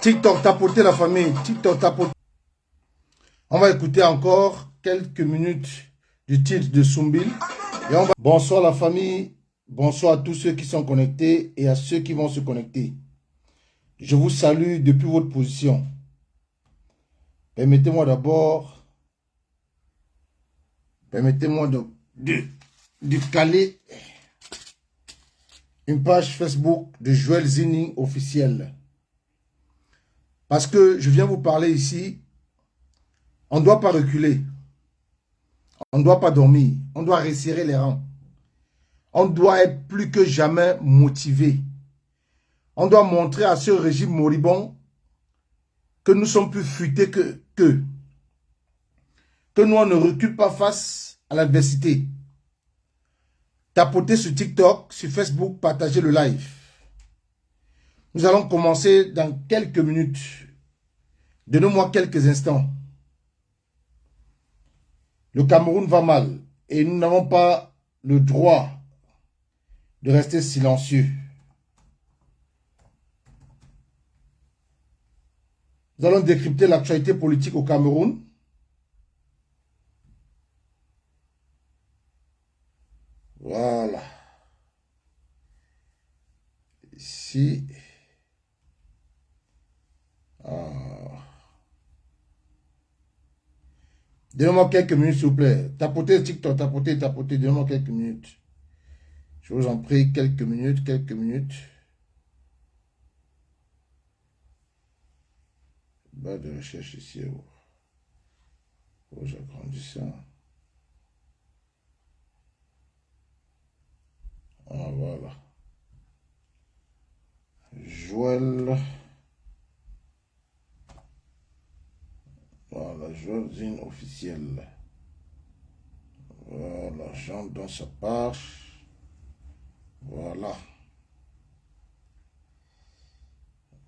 TikTok, tapoter la famille. TikTok, tapoter. On va écouter encore quelques minutes du titre de Soumbil. Et on va... Bonsoir la famille. Bonsoir à tous ceux qui sont connectés et à ceux qui vont se connecter. Je vous salue depuis votre position. Permettez-moi d'abord... Permettez-moi de caler une page Facebook de Joël Zinning officiel. Parce que je viens vous parler ici, on ne doit pas reculer. On ne doit pas dormir. On doit resserrer les rangs. On doit être plus que jamais motivé. On doit montrer à ce régime moribond que nous sommes plus futés que nous, on ne recule pas face à l'adversité. Tapotez sur TikTok, sur Facebook, partagez le live. Nous allons commencer dans quelques minutes. Donnez-moi quelques instants. Le Cameroun va mal et nous n'avons pas le droit de rester silencieux. Nous allons décrypter l'actualité politique au Cameroun. Voilà. Ici. Donnez-moi quelques minutes, s'il vous plaît. Tapotez TikTok, tapotez. Donnez-moi quelques minutes. Je vous en prie, quelques minutes. Barre de recherche ici. Oh, j'agrandis ça. Ah, voilà. Joël. Voilà, Joël Zinning officiel. Voilà, j'entre dans sa page. Voilà.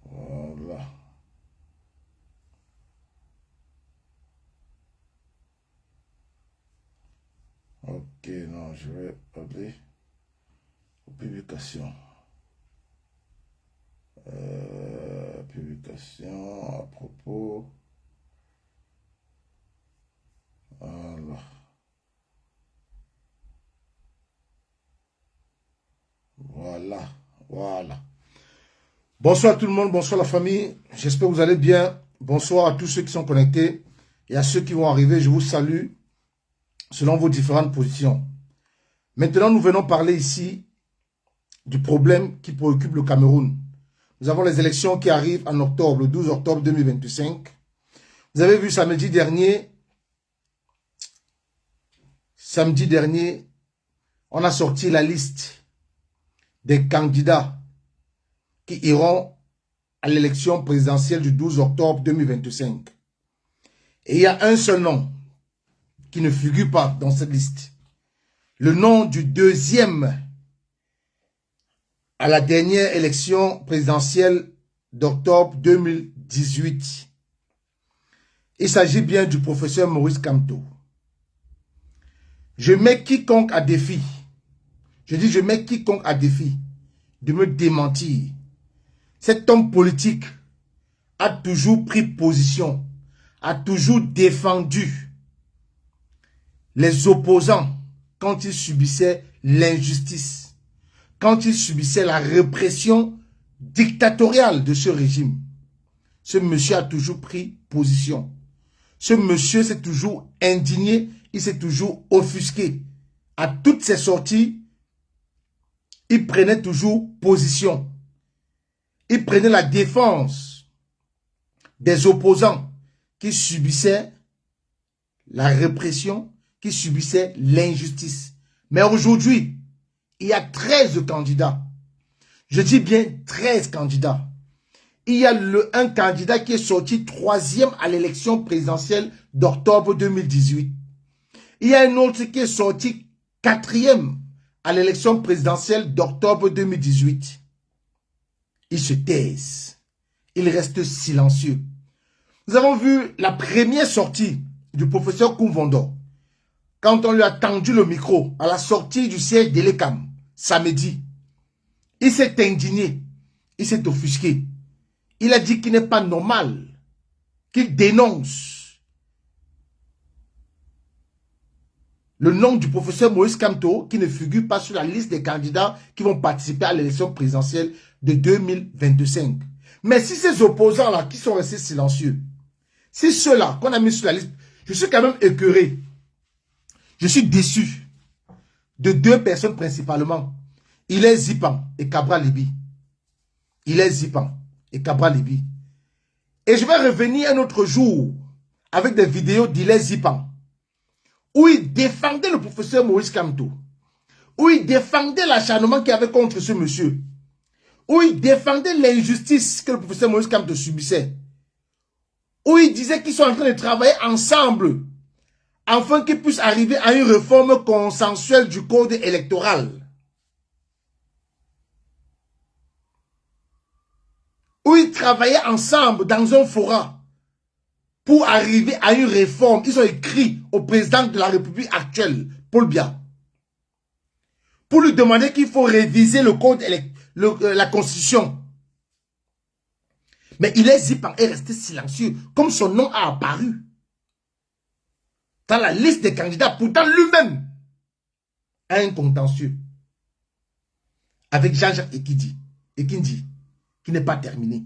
Voilà. Ok, non, je vais aller aux publications. Publication à propos. Voilà. Voilà. Bonsoir tout le monde, bonsoir la famille. J'espère que vous allez bien. Bonsoir à tous ceux qui sont connectés et à ceux qui vont arriver. Je vous salue selon vos différentes positions. Maintenant, nous venons parler ici du problème qui préoccupe le Cameroun. Nous avons les élections qui arrivent en octobre, le 12 octobre 2025. Vous avez vu samedi dernier, on a sorti la liste des candidats qui iront à l'élection présidentielle du 12 octobre 2025. Et il y a un seul nom qui ne figure pas dans cette liste. Le nom du deuxième à la dernière élection présidentielle d'octobre 2018. Il s'agit bien du professeur Maurice Kamto. Je mets quiconque à défi. Je dis je mets quiconque à défi de me démentir. Cet homme politique a toujours pris position, a toujours défendu les opposants quand ils subissaient l'injustice, quand ils subissaient la répression dictatoriale de ce régime. Ce monsieur a toujours pris position. Ce monsieur s'est toujours indigné, il s'est toujours offusqué. À toutes ses sorties, il prenait toujours position. Il prenait la défense des opposants qui subissaient la répression, qui subissaient l'injustice. Mais aujourd'hui, il y a 13 candidats. Je dis bien 13 candidats. Il y a un candidat qui est sorti 3e à l'élection présidentielle d'octobre 2018. Il y a un autre qui est sorti 4e à l'élection présidentielle d'octobre 2018. Ils se taisent. Ils restent silencieux. Nous avons vu la première sortie du professeur Koumvondo. Quand on lui a tendu le micro à la sortie du siège de l'ECAM, samedi, il s'est indigné, il s'est offusqué. Il a dit qu'il n'est pas normal, qu'il dénonce le nom du professeur Moïse Kamto qui ne figure pas sur la liste des candidats qui vont participer à l'élection présidentielle de 2025. Mais si ces opposants-là qui sont restés silencieux, si ceux-là qu'on a mis sur la liste, je suis quand même écœuré. Je suis déçu de deux personnes principalement. Il est Zipan et Cabra Libi. Il est Zipan et Cabra Libi. Et je vais revenir un autre jour avec des vidéos d'Ile Zipan où il défendait le professeur Maurice Kamto, où il défendait l'acharnement qu'il y avait contre ce monsieur, où il défendait l'injustice que le professeur Maurice Kamto subissait, où il disait qu'ils sont en train de travailler ensemble afin qu'ils puissent arriver à une réforme consensuelle du code électoral. Où ils travaillaient ensemble dans un forum pour arriver à une réforme. Ils ont écrit au président de la République actuelle, Paul Biya, pour lui demander qu'il faut réviser le code, la constitution. Mais il est resté silencieux, comme son nom a apparu dans la liste des candidats. Pourtant, lui-même a un contentieux avec Jean-Jacques Ekindi, qui n'est pas terminé.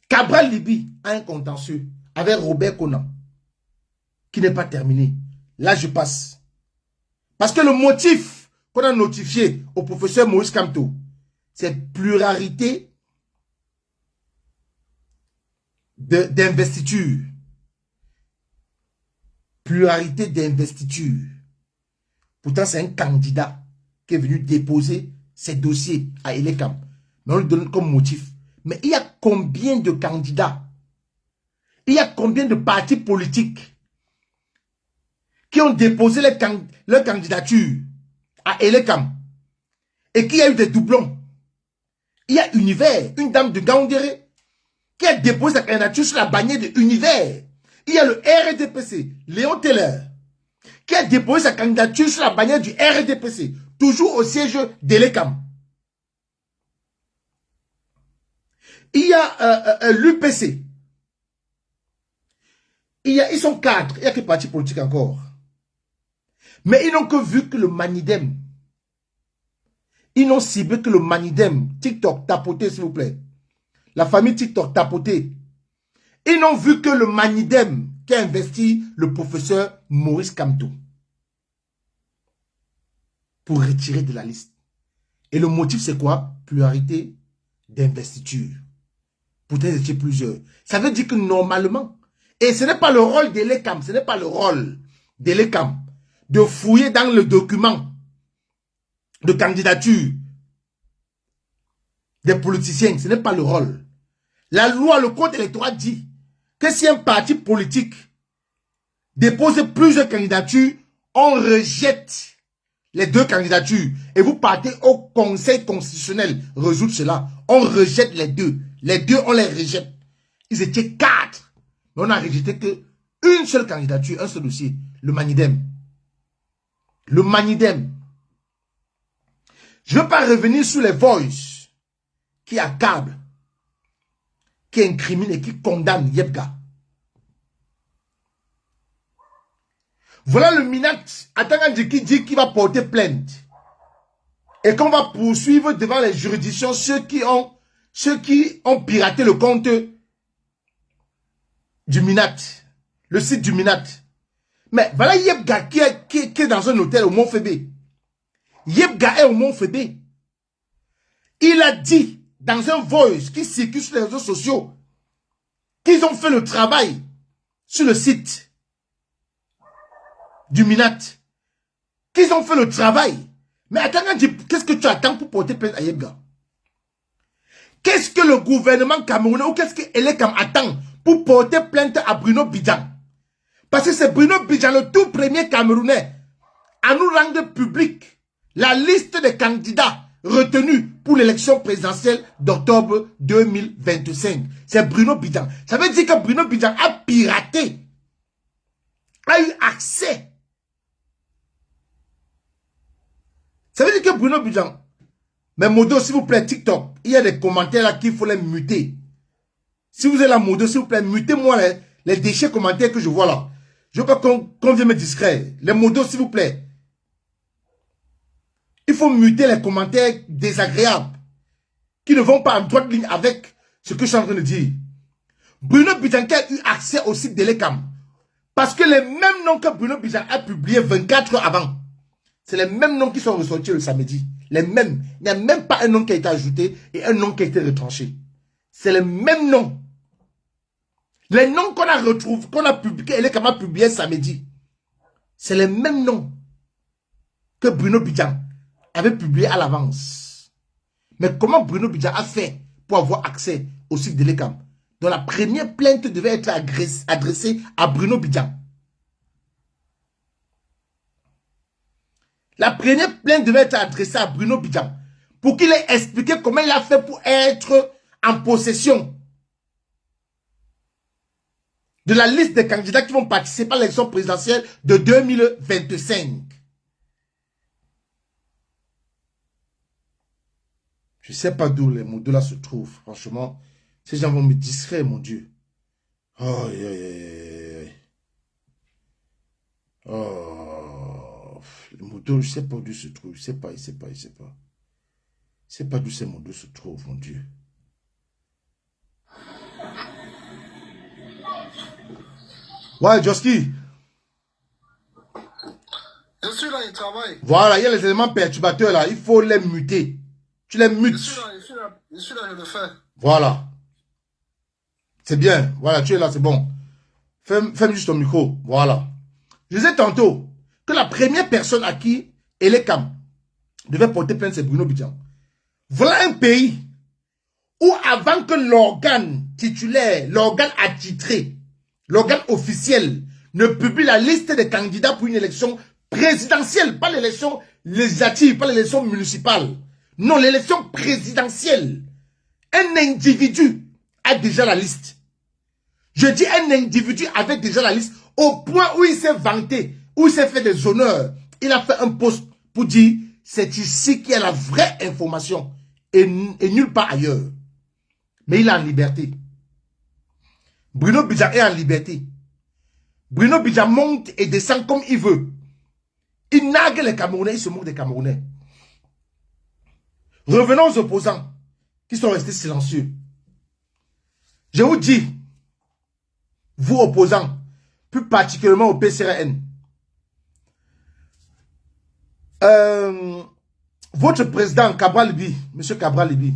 Cabral Libi a un contentieux avec Robert Conan, qui n'est pas terminé. Là, je passe. Parce que le motif qu'on a notifié au professeur Maurice Kamto, c'est pluralité d'investiture. Pluralité d'investiture. Pourtant, c'est un candidat qui est venu déposer ses dossiers à Elekam. Mais on lui donne comme motif. Mais il y a combien de candidats? Il y a combien de partis politiques qui ont déposé leur candidature à Elekam et qui a eu des doublons? Il y a Univers, une dame de Gaoundéré, qui a déposé sa candidature sur la bannière de Univers. Il y a le RDPC, Léon Teller, qui a déposé sa candidature sur la bannière du RDPC, toujours au siège d'Elekam. Il y a l'UPC. Ils sont 4. Il y a quel parti politique encore? Mais ils n'ont que vu que le Manidem. Ils n'ont ciblé que le Manidem. TikTok, tapotez s'il vous plaît. La famille TikTok, tapotez. Ils n'ont vu que le Manidem qui a investi le professeur Maurice Kamto pour retirer de la liste. Et le motif, c'est quoi? Pluralité d'investiture. Pourtant, ils étaient plusieurs. Ça veut dire que normalement, et ce n'est pas le rôle d'Elekam, ce n'est pas le rôle d'Elekam de fouiller dans le document de candidature des politiciens. Ce n'est pas le rôle. La loi, le code électoral dit que si un parti politique dépose plusieurs candidatures, on rejette les deux candidatures et vous partez au Conseil constitutionnel résoudre cela. On rejette les deux. Les deux, on les rejette. Ils étaient 4. Mais on n'a rejeté qu'une seule candidature, un seul dossier. Le Manidem. Le Manidem. Je ne veux pas revenir sur les voices qui accablent, qui incriminent et qui condamnent Yebga. Voilà le Minat Atangandi qui dit qu'il va porter plainte. Et qu'on va poursuivre devant les juridictions ceux qui ont piraté le compte du Minat. Le site du Minat. Mais voilà Yebga qui est dans un hôtel au Mont-Fébé. Yebga est au Mont-Fébé. Il a dit dans un voice qui circule sur les réseaux sociaux qu'ils ont fait le travail sur le site du Minat. Qu'ils ont fait le travail. Mais attends, qu'est-ce que tu attends pour porter plainte à Yebga? Qu'est-ce que le gouvernement camerounais ou qu'est-ce que Elekam attend pour porter plainte à Bruno Bidjan? Parce que c'est Bruno Bidjan, le tout premier Camerounais, à nous rendre public la liste des candidats retenus pour l'élection présidentielle d'octobre 2025. C'est Bruno Bidjan. Ça veut dire que Bruno Bidjan a piraté, a eu accès. Ça veut dire que Bruno Bidjan, mais Modo, s'il vous plaît, TikTok, il y a des commentaires là qu'il faut les muter. Si vous êtes la mode, s'il vous plaît, mutez-moi les déchets commentaires que je vois là. Je veux pas qu'on vienne me distraire. Les modos, s'il vous plaît. Il faut muter les commentaires désagréables qui ne vont pas en droite ligne avec ce que je suis en train de dire. Bruno Bijanké a eu accès au site de l'ECAM. Parce que les mêmes noms que Bruno Bijanké a publié 24 heures avant, c'est les mêmes noms qui sont ressortis le samedi. Les mêmes. Il n'y a même pas un nom qui a été ajouté et un nom qui a été retranché. C'est les mêmes noms. Les noms qu'on a retrouvés, qu'on a publié, l'ECAM a publié samedi. C'est les mêmes noms que Bruno Bidjan avait publié à l'avance. Mais comment Bruno Bidjan a fait pour avoir accès au site de l'ECAM? Donc la première plainte devait être adressée à Bruno Bidjan. La première plainte devait être adressée à Bruno Bidjan pour qu'il ait expliqué comment il a fait pour être en possession de la liste des candidats qui vont participer à l'élection présidentielle de 2025. Je ne sais pas d'où les mots de là se trouvent, franchement. Ces gens vont me distraire, mon Dieu. Oh, oh, le moto, je ne sais pas d'où se trouve. Je ne sais pas, je ne sais pas, je ne sais pas. Je ne sais pas d'où ces mots se trouvent, mon Dieu. Ouais, Joski. Je suis là, il travaille. Voilà, il y a les éléments perturbateurs là. Il faut les muter. Tu les mutes. Je suis là, je le fais. Voilà. C'est bien. Voilà, tu es là, c'est bon. Fais juste ton micro. Voilà. Je disais tantôt que la première personne à qui l'ECAM devait porter plainte, c'est Bruno Bidjan. Voilà un pays où avant que l'organe titulaire, l'organe attitré, l'organe officiel ne publie la liste des candidats pour une élection présidentielle, pas l'élection législative, pas l'élection municipale. Non, l'élection présidentielle. Un individu a déjà la liste. Je dis un individu avait déjà la liste au point où il s'est vanté, où il s'est fait des honneurs. Il a fait un post pour dire c'est ici qu'il y a la vraie information et nulle part ailleurs. Mais il est en liberté. Bruno Bidjan est en liberté. Bruno Bidjan monte et descend comme il veut. Il nargue les Camerounais, il se moque des Camerounais. Revenons aux opposants qui sont restés silencieux. Je vous dis, vous opposants, plus particulièrement au PCRN, votre président Cabral Libi, M. Cabral Libi,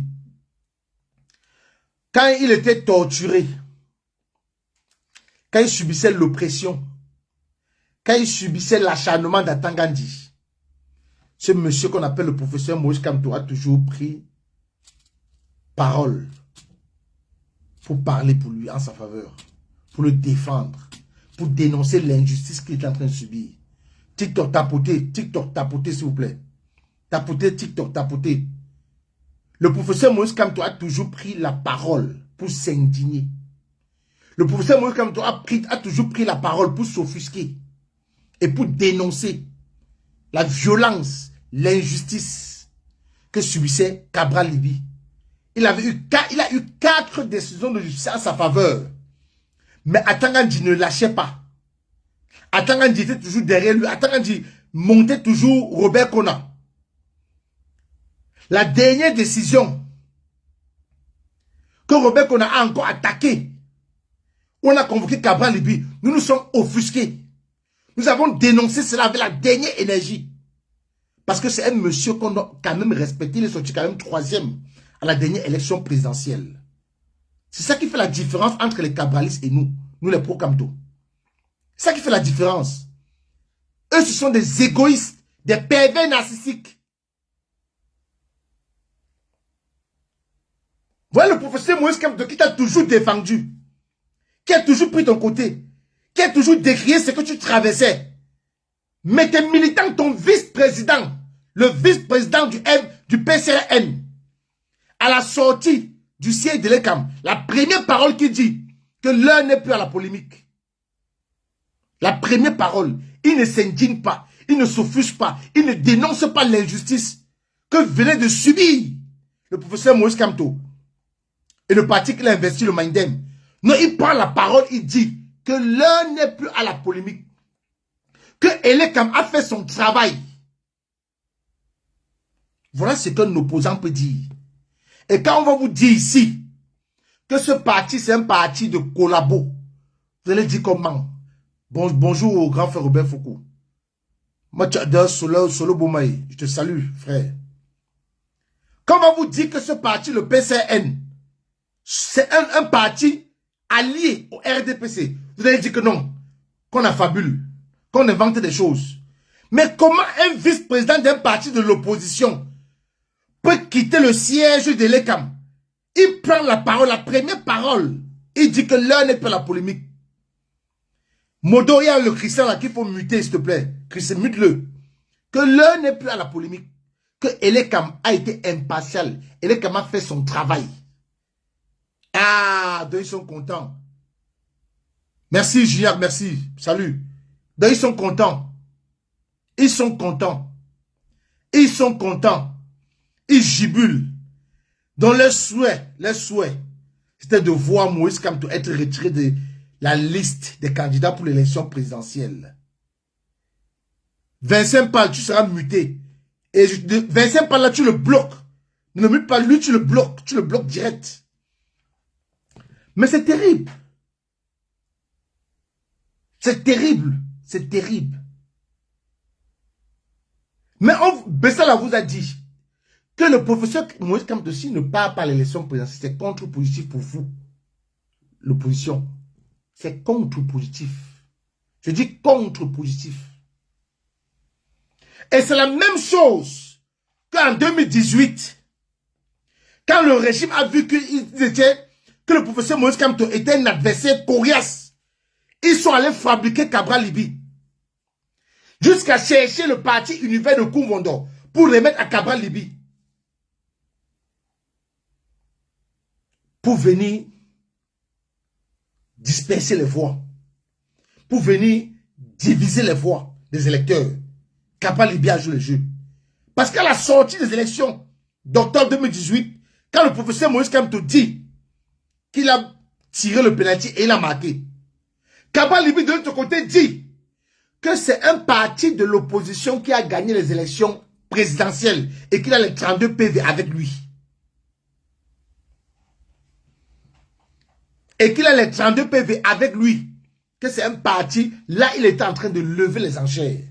quand il était torturé, quand il subissait l'oppression, quand il subissait l'acharnement d'Atangandi, ce monsieur qu'on appelle le professeur Moïse Kamto a toujours pris parole pour parler pour lui en sa faveur, pour le défendre, pour dénoncer l'injustice qu'il est en train de subir. TikTok, tapotez, s'il vous plaît. Tapotez, TikTok, tapotez. Le professeur Moïse Kamto a toujours pris la parole pour s'indigner. Le professeur Moïse Kamto a toujours pris la parole pour s'offusquer et pour dénoncer la violence, l'injustice que subissait Cabral Libi. Il a eu 4 décisions de justice en sa faveur. Mais Atangandi ne lâchait pas. Atangandi était toujours derrière lui. Atangandi montait toujours Robert Kona. La dernière décision que Robert Kona a encore attaqué, on a convoqué Cabral Libi. Nous nous sommes offusqués. Nous avons dénoncé cela avec la dernière énergie. Parce que c'est un monsieur qu'on doit quand même respecter. Il est sorti quand même 3e à la dernière élection présidentielle. C'est ça qui fait la différence entre les cabralistes et nous les pro-Kamto. C'est ça qui fait la différence. Eux, ce sont des égoïstes, des pervers narcissiques. Voilà le professeur Moïse Kamto qui t'a toujours défendu, qui a toujours pris ton côté, qui a toujours décrié ce que tu traversais. Mais tes militants, ton vice-président, le vice-président du PCRN, à la sortie du siège de l'ECAM, la première parole qui dit que l'heure n'est plus à la polémique. La première parole, il ne s'indigne pas, il ne s'offusque pas, il ne dénonce pas l'injustice que venait de subir le professeur Moïse Kamto et le parti qu'il a investi, le Mindem, Non, il prend la parole, il dit que l'heure n'est plus à la polémique. Que Elekam a fait son travail. Voilà ce qu'un opposant peut dire. Et quand on va vous dire ici que ce parti, c'est un parti de collabo, vous allez dire comment? Bonjour au grand frère Robert Foucault. Moi, Solo Boumaï, je te salue, frère. Quand on va vous dire que ce parti, le PCN, c'est un parti allié au RDPC, vous allez dire que non, qu'on affabule, qu'on invente des choses. Mais comment un vice-président d'un parti de l'opposition peut quitter le siège de l'ECAM? Il prend la parole, la première parole. Il dit que l'heure n'est pas la polémique. Modo, il y a le Christian là qu'il faut muter, s'il te plaît. Christian, mute-le. Que l'heure n'est plus à la polémique. Que Elekam a été impartial. Elekam a fait son travail. Ah, donc ils sont contents. Merci, Junior, merci. Salut. Donc ils sont contents. Ils sont contents. Ils sont contents. Ils gibulent. Donc leur souhait, c'était de voir Moïse Kamto être retiré de la liste des candidats pour l'élection présidentielle. Vincent Pal, tu seras muté. Et Vincent Pal, là, tu le bloques. Ne mute pas lui, tu le bloques direct. Mais c'est terrible. C'est terrible. C'est terrible. Mais Bessala vous a dit que le professeur Moïse Kamto, s'il ne part pas à l'élection présidentielle, c'est contre-positif pour vous. L'opposition. C'est contre-positif. Je dis contre-positif. Et c'est la même chose qu'en 2018, quand le régime a vu que le professeur Moïse Kamto était un adversaire coriace. Ils sont allés fabriquer Cabral Libi. Jusqu'à chercher le parti univers de Koumvondo pour remettre à Cabral Libi. Pour venir disperser les voix. Pour venir diviser les voix des électeurs. Cabral Libi a joué le jeu. Parce qu'à la sortie des élections d'octobre 2018, quand le professeur Moïse Kamto dit qu'il a tiré le pénalty et il a marqué, Cabral Libi de l'autre côté dit que c'est un parti de l'opposition qui a gagné les élections présidentielles et qu'il a les 32 PV avec lui. Et qu'il a les 32 PV avec lui. Que c'est un parti, là il était en train de lever les enchères.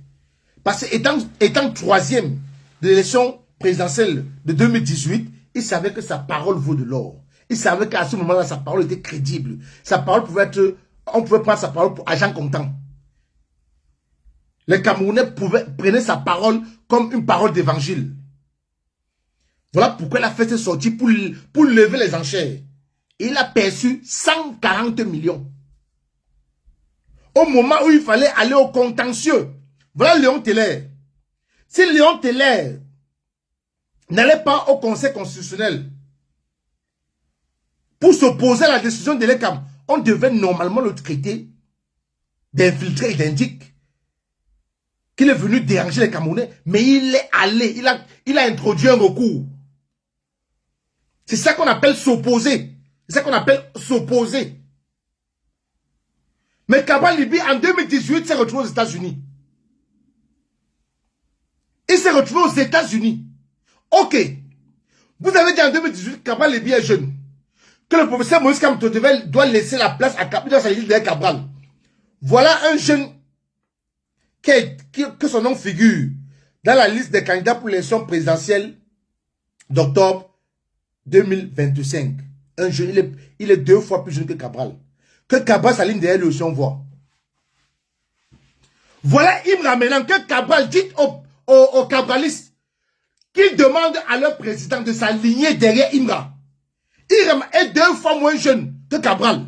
Parce qu'étant troisième de l'élection présidentielle de 2018, il savait que sa parole vaut de l'or. Il savait qu'à ce moment-là, sa parole était crédible. Sa parole pouvait être... On pouvait prendre sa parole pour agent comptant. Les Camerounais prenaient sa parole comme une parole d'évangile. Voilà pourquoi il a fait cette sortie pour lever les enchères. Et il a perçu 140 millions. Au moment où il fallait aller au contentieux. Voilà Léon Teller. Si Léon Teller n'allait pas au Conseil constitutionnel pour s'opposer à la décision de l'ECAM, on devait normalement le traiter d'infiltré et d'indique qu'il est venu déranger les Camerounais, mais il est allé, il a introduit un recours. C'est ça qu'on appelle s'opposer. C'est ça qu'on appelle s'opposer. Mais Cabral Libi, en 2018, s'est retrouvé aux États-Unis. Il s'est retrouvé aux États-Unis. Ok. Vous avez dit en 2018, Cabral Libi est jeune. Que le professeur Moïse Kamto doit laisser la place à Cabral dans sa liste de Cabral. Voilà un jeune que son nom figure dans la liste des candidats pour l'élection présidentielle d'octobre 2025. Un jeune, il est 2 fois plus jeune que Cabral. Que Cabral s'aligne derrière lui aussi, on voit. Voilà Imra maintenant que Cabral dit aux Cabralistes qu'ils demandent à leur président de s'aligner derrière Imra. Imra est 2 fois moins jeune que Cabral.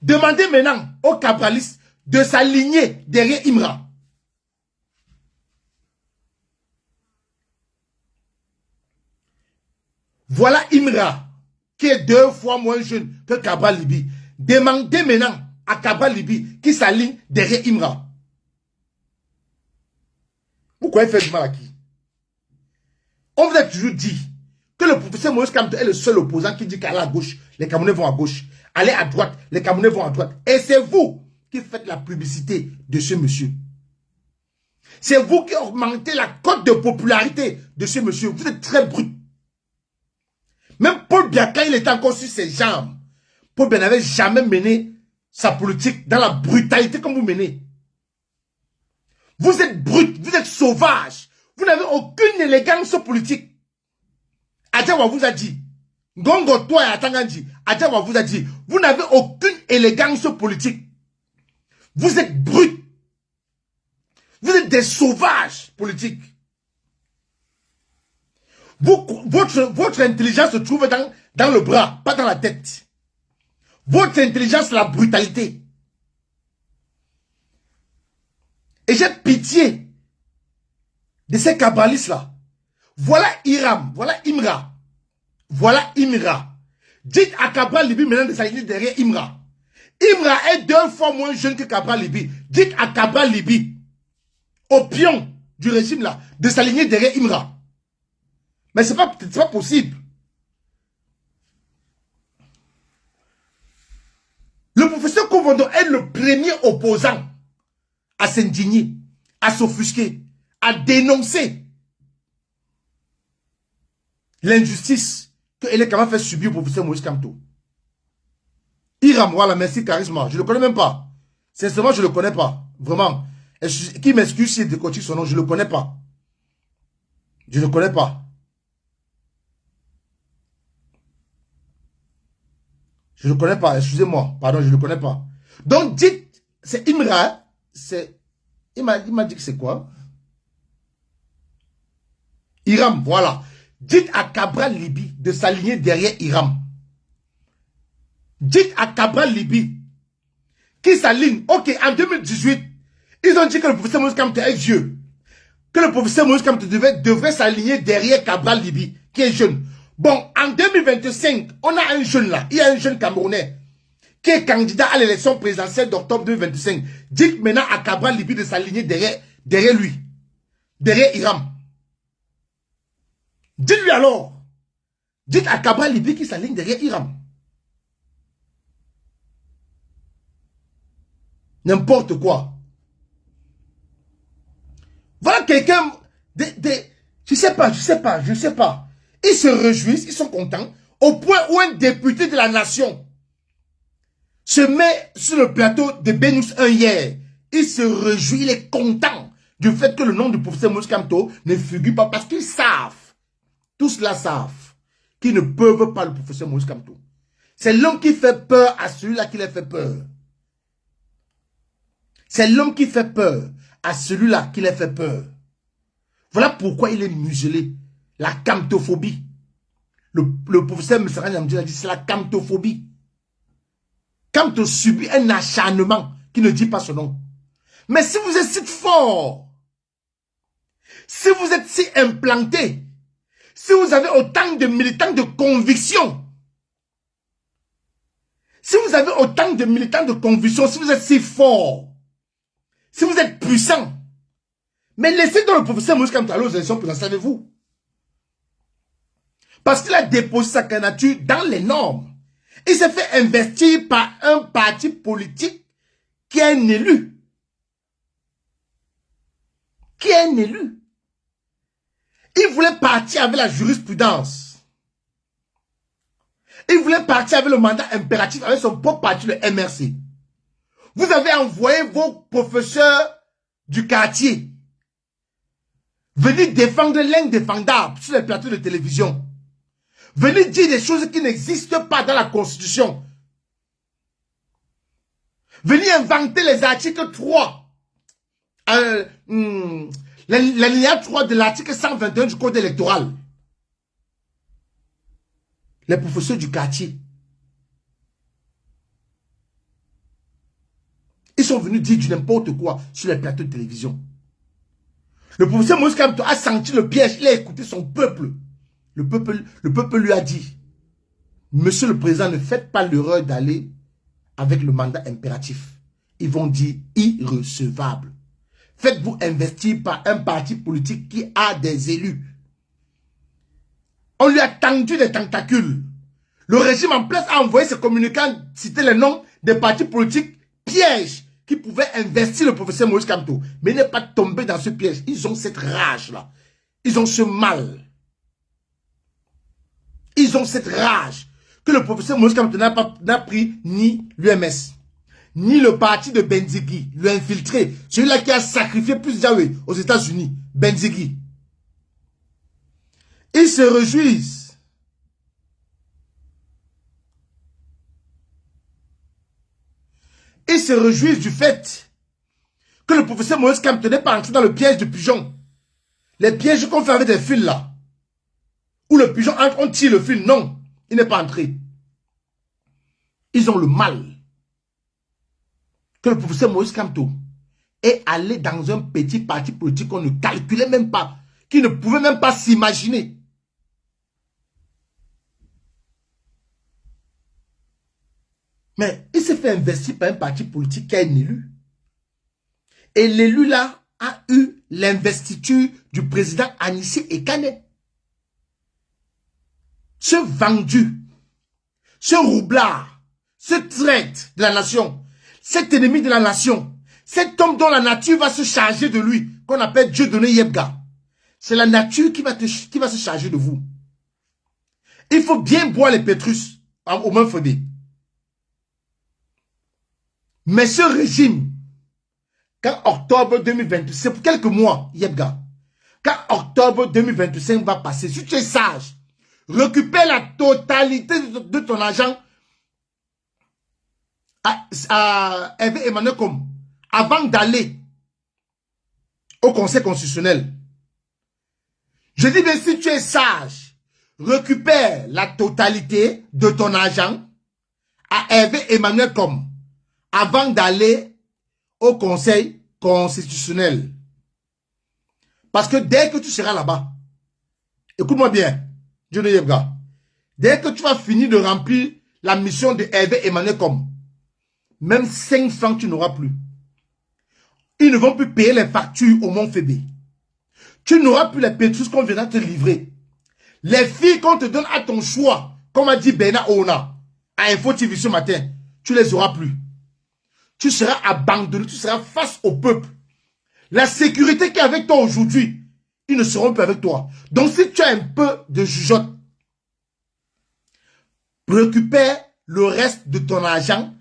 Demandez maintenant aux Cabralistes de s'aligner derrière Imra. Voilà Imra, qui est 2 fois moins jeune que Cabral Libi. Demandez maintenant à Cabral Libi qui s'aligne derrière Imra. Vous croyez faire du mal à qui? On vous a toujours dit que le professeur Moïse Kamto est le seul opposant qui dit qu'à la gauche, les Camerounais vont à gauche. allez à droite, les Camerounais vont à droite. Et c'est vous qui faites la publicité de ce monsieur. C'est vous qui augmentez la cote de popularité de ce monsieur. Vous êtes très brut. Même Paul Biya, quand il était encore sur ses jambes, Paul Biya n'avait jamais mené sa politique dans la brutalité comme vous menez. Vous êtes brut, vous êtes sauvage. Vous n'avez aucune élégance politique. Adjawa vous a dit, Ngongo toi et Atangandji, Adjawa vous a dit, vous n'avez aucune élégance politique. Vous êtes brut. Vous êtes des sauvages politiques. Votre intelligence se trouve dans le bras, pas dans la tête. Votre intelligence, c'est la brutalité. Et j'ai pitié de ces cabralistes-là. Voilà Hiram, voilà Imra. Voilà Imra. Dites à Cabral Libi maintenant de s'aligner derrière Imra. Imra est 2 fois moins jeune que Cabral Libi. Dites à Cabral Libi, au pion du régime là, de s'aligner derrière Imra. Mais c'est pas possible. Le professeur Kovondo est le premier opposant à s'indigner, à s'offusquer, à dénoncer l'injustice que Elé Kama fait subir au professeur Moïse Kamto. Hiram, voilà, merci Charisma. Je ne le connais même pas. Sincèrement, je ne le connais pas. Vraiment. Qui m'excuse si je décortique son nom, je ne le connais pas. Je ne le connais pas. Je ne le connais pas, excusez-moi. Pardon, je ne le connais pas. Donc, dites, c'est Imra, c'est... Il m'a dit que c'est quoi? Hiram, voilà. Dites à Cabral Libi de s'aligner derrière Hiram. Dites à Cabral Libi qui s'aligne. Ok, en 2018, ils ont dit que le professeur Moïse Kamto est vieux. Que le professeur Moïse Kamto devrait s'aligner derrière Cabral Libi, qui est jeune. Bon, en 2025, on a un jeune là. Il y a un jeune Camerounais qui est candidat à l'élection présidentielle d'octobre 2025. Dites maintenant à Cabral Libi de s'aligner derrière lui. Derrière Hiram. Dites-lui alors. Dites à Cabral Libi qui s'aligne derrière Hiram. N'importe quoi. Voilà quelqu'un... Je sais pas. Ils se réjouissent, ils sont contents, au point où un député de la nation se met sur le plateau de Benous 1 hier. Il se réjouit, il est content du fait que le nom du professeur Moïse Kamto ne figure pas, parce qu'ils savent, tous cela savent, qu'ils ne peuvent pas le professeur Moïse Kamto. C'est l'homme qui fait peur à celui-là qui les fait peur. C'est l'homme qui fait peur à celui-là qui les fait peur. Voilà pourquoi il est muselé. La camtophobie. Le professeur Messara Nyamdi a dit c'est la camtophobie. Kamto subit un acharnement qui ne dit pas son nom. Mais si vous êtes si fort, si vous êtes si implanté, si vous avez autant de militants de conviction, si vous avez autant de militants de conviction, si vous êtes si fort, si vous êtes puissant, mais laissez donc le professeur Moïse Kamto aller aux élections présidentielles, savez-vous? Parce qu'il a déposé sa candidature dans les normes. Il s'est fait investir par un parti politique qui est un élu. Qui est un élu. Il voulait partir avec la jurisprudence. Il voulait partir avec le mandat impératif, avec son propre parti, le MRC. Vous avez envoyé vos professeurs du quartier venir défendre l'indéfendable sur les plateaux de télévision. Venez dire des choses qui n'existent pas dans la Constitution. Venez inventer les articles 3. L'alinéa 3 de l'article 121 du Code électoral. Les professeurs du quartier. Ils sont venus dire du n'importe quoi sur les plateaux de télévision. Le professeur Moïse Kamto a senti le piège. Il a écouté son peuple. Le peuple lui a dit, Monsieur le Président, ne faites pas l'erreur d'aller avec le mandat impératif. Ils vont dire irrecevable. Faites-vous investir par un parti politique qui a des élus. On lui a tendu des tentacules. Le régime en place a envoyé ses communicants citer les noms des partis politiques pièges qui pouvaient investir le professeur Moïse Kamto. Mais il n'est pas tombé dans ce piège. Ils ont cette rage-là. Ils ont ce mal. Ils ont cette rage que le professeur Moïse Kamto n'a pris ni l'UMS, ni le parti de Benzigui, le infiltré, celui-là qui a sacrifié plus d'Yahweh aux États-Unis, Benzigui. Ils se réjouissent. Ils se réjouissent du fait que le professeur Moïse Kamto n'est pas entré dans le piège du pigeon. Les pièges qu'on fait avec des fils là. Où le pigeon entre, on tire le fil. Non, il n'est pas entré. Ils ont le mal que le professeur Moïse Kamto est allé dans un petit parti politique qu'on ne calculait même pas, qui ne pouvait même pas s'imaginer. Mais il s'est fait investir par un parti politique qui a un élu. Et l'élu là a eu l'investiture du président Anissé Ekane. Ce vendu, ce roublard, ce traître de la nation, cet ennemi de la nation, cet homme dont la nature va se charger de lui, qu'on appelle Dieudonné Yebga. C'est la nature qui va se charger de vous. Il faut bien boire les Pétrus au moins Fodé. Mais ce régime, quand octobre 2025, c'est pour quelques mois, Yebga, quand octobre 2025 va passer, si tu es sage, récupère la totalité de ton argent à Hervé Emmanuel Com avant d'aller au Conseil constitutionnel. Je dis bien, si tu es sage, récupère la totalité de ton argent à Hervé Emmanuel Com avant d'aller au Conseil constitutionnel. Parce que dès que tu seras là-bas, écoute-moi bien, Dieudonné Yebga, dès que tu vas finir de remplir la mission de Hervé Emmanuel Com, même 5 francs tu n'auras plus. Ils ne vont plus payer les factures au Mont Fébé. Tu n'auras plus les pétrus qu'on viendra te livrer. Les filles qu'on te donne à ton choix, comme a dit Bernard Ona, à Info TV ce matin, tu ne les auras plus. Tu seras abandonné, tu seras face au peuple. La sécurité qui est avec toi aujourd'hui, ils ne seront plus avec toi. Donc si tu as un peu de jugeote, récupère le reste de ton argent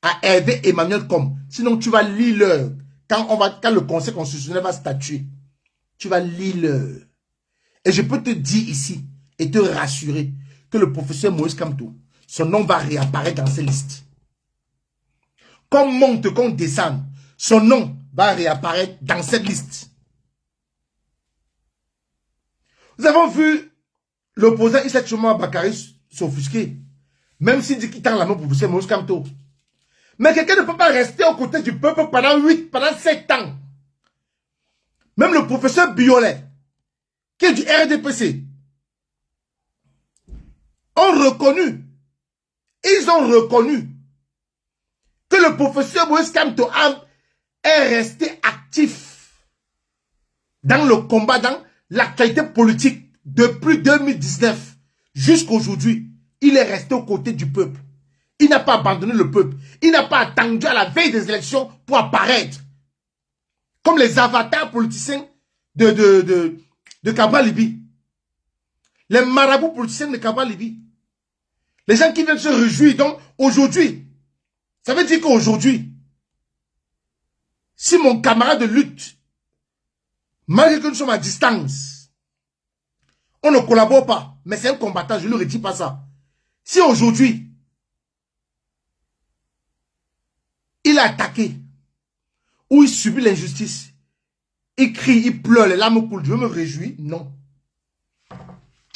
à Hervé Emmanuel Com. Sinon tu vas lire l'heure. Quand le Conseil constitutionnel va statuer, tu vas lire l'heure. Et je peux te dire ici et te rassurer que le professeur Moïse Kamto, son nom va réapparaître dans ces listes. Qu'on monte, qu'on descende, son nom va réapparaître dans cette liste. Nous avons vu l'opposant Issa Choma Bakary s'offusquer, même s'il dit qu'il tend la main au professeur Moïse Kamto. Mais quelqu'un ne peut pas rester aux côtés du peuple pendant 7 ans. Même le professeur Biolet, qui est du RDPC, ils ont reconnu que le professeur Moïse Kamto est resté actif dans le combat, dans l'actualité politique depuis 2019 jusqu'à aujourd'hui. Il est resté aux côtés du peuple. Il n'a pas abandonné le peuple. Il n'a pas attendu à la veille des élections pour apparaître. Comme les avatars politiciens de Cabral Libi. Les marabouts politiciens de Cabral Libi. Les gens qui viennent se réjouir. Donc, aujourd'hui, ça veut dire qu'aujourd'hui, si mon camarade de lutte, malgré que nous sommes à distance, on ne collabore pas, mais c'est un combattant, je ne lui redis pas ça. Si aujourd'hui, il a attaqué, ou il subit l'injustice, il crie, il pleure, les larmes coulent, je me réjouis, non.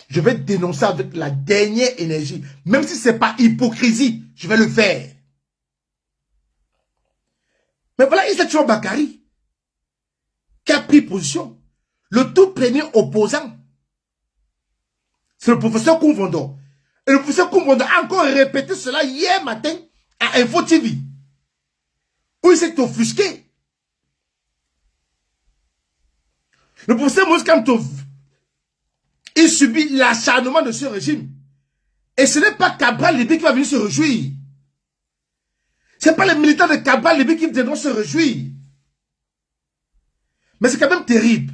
Je vais dénoncer avec la dernière énergie. Même si ce n'est pas hypocrisie, je vais le faire. Mais voilà, Issa Choma Bakary, qui a pris position. Le tout premier opposant, c'est le professeur Koumvondo. Et le professeur Koumvondo a encore répété cela hier matin à Info TV, où il s'est offusqué. Le professeur Moïse Kamto, il subit l'acharnement de ce régime. Et ce n'est pas Cabral Libye qui va venir se réjouir. Ce n'est pas les militants de Cabral Libye qui viendront se réjouir. Mais c'est quand même terrible.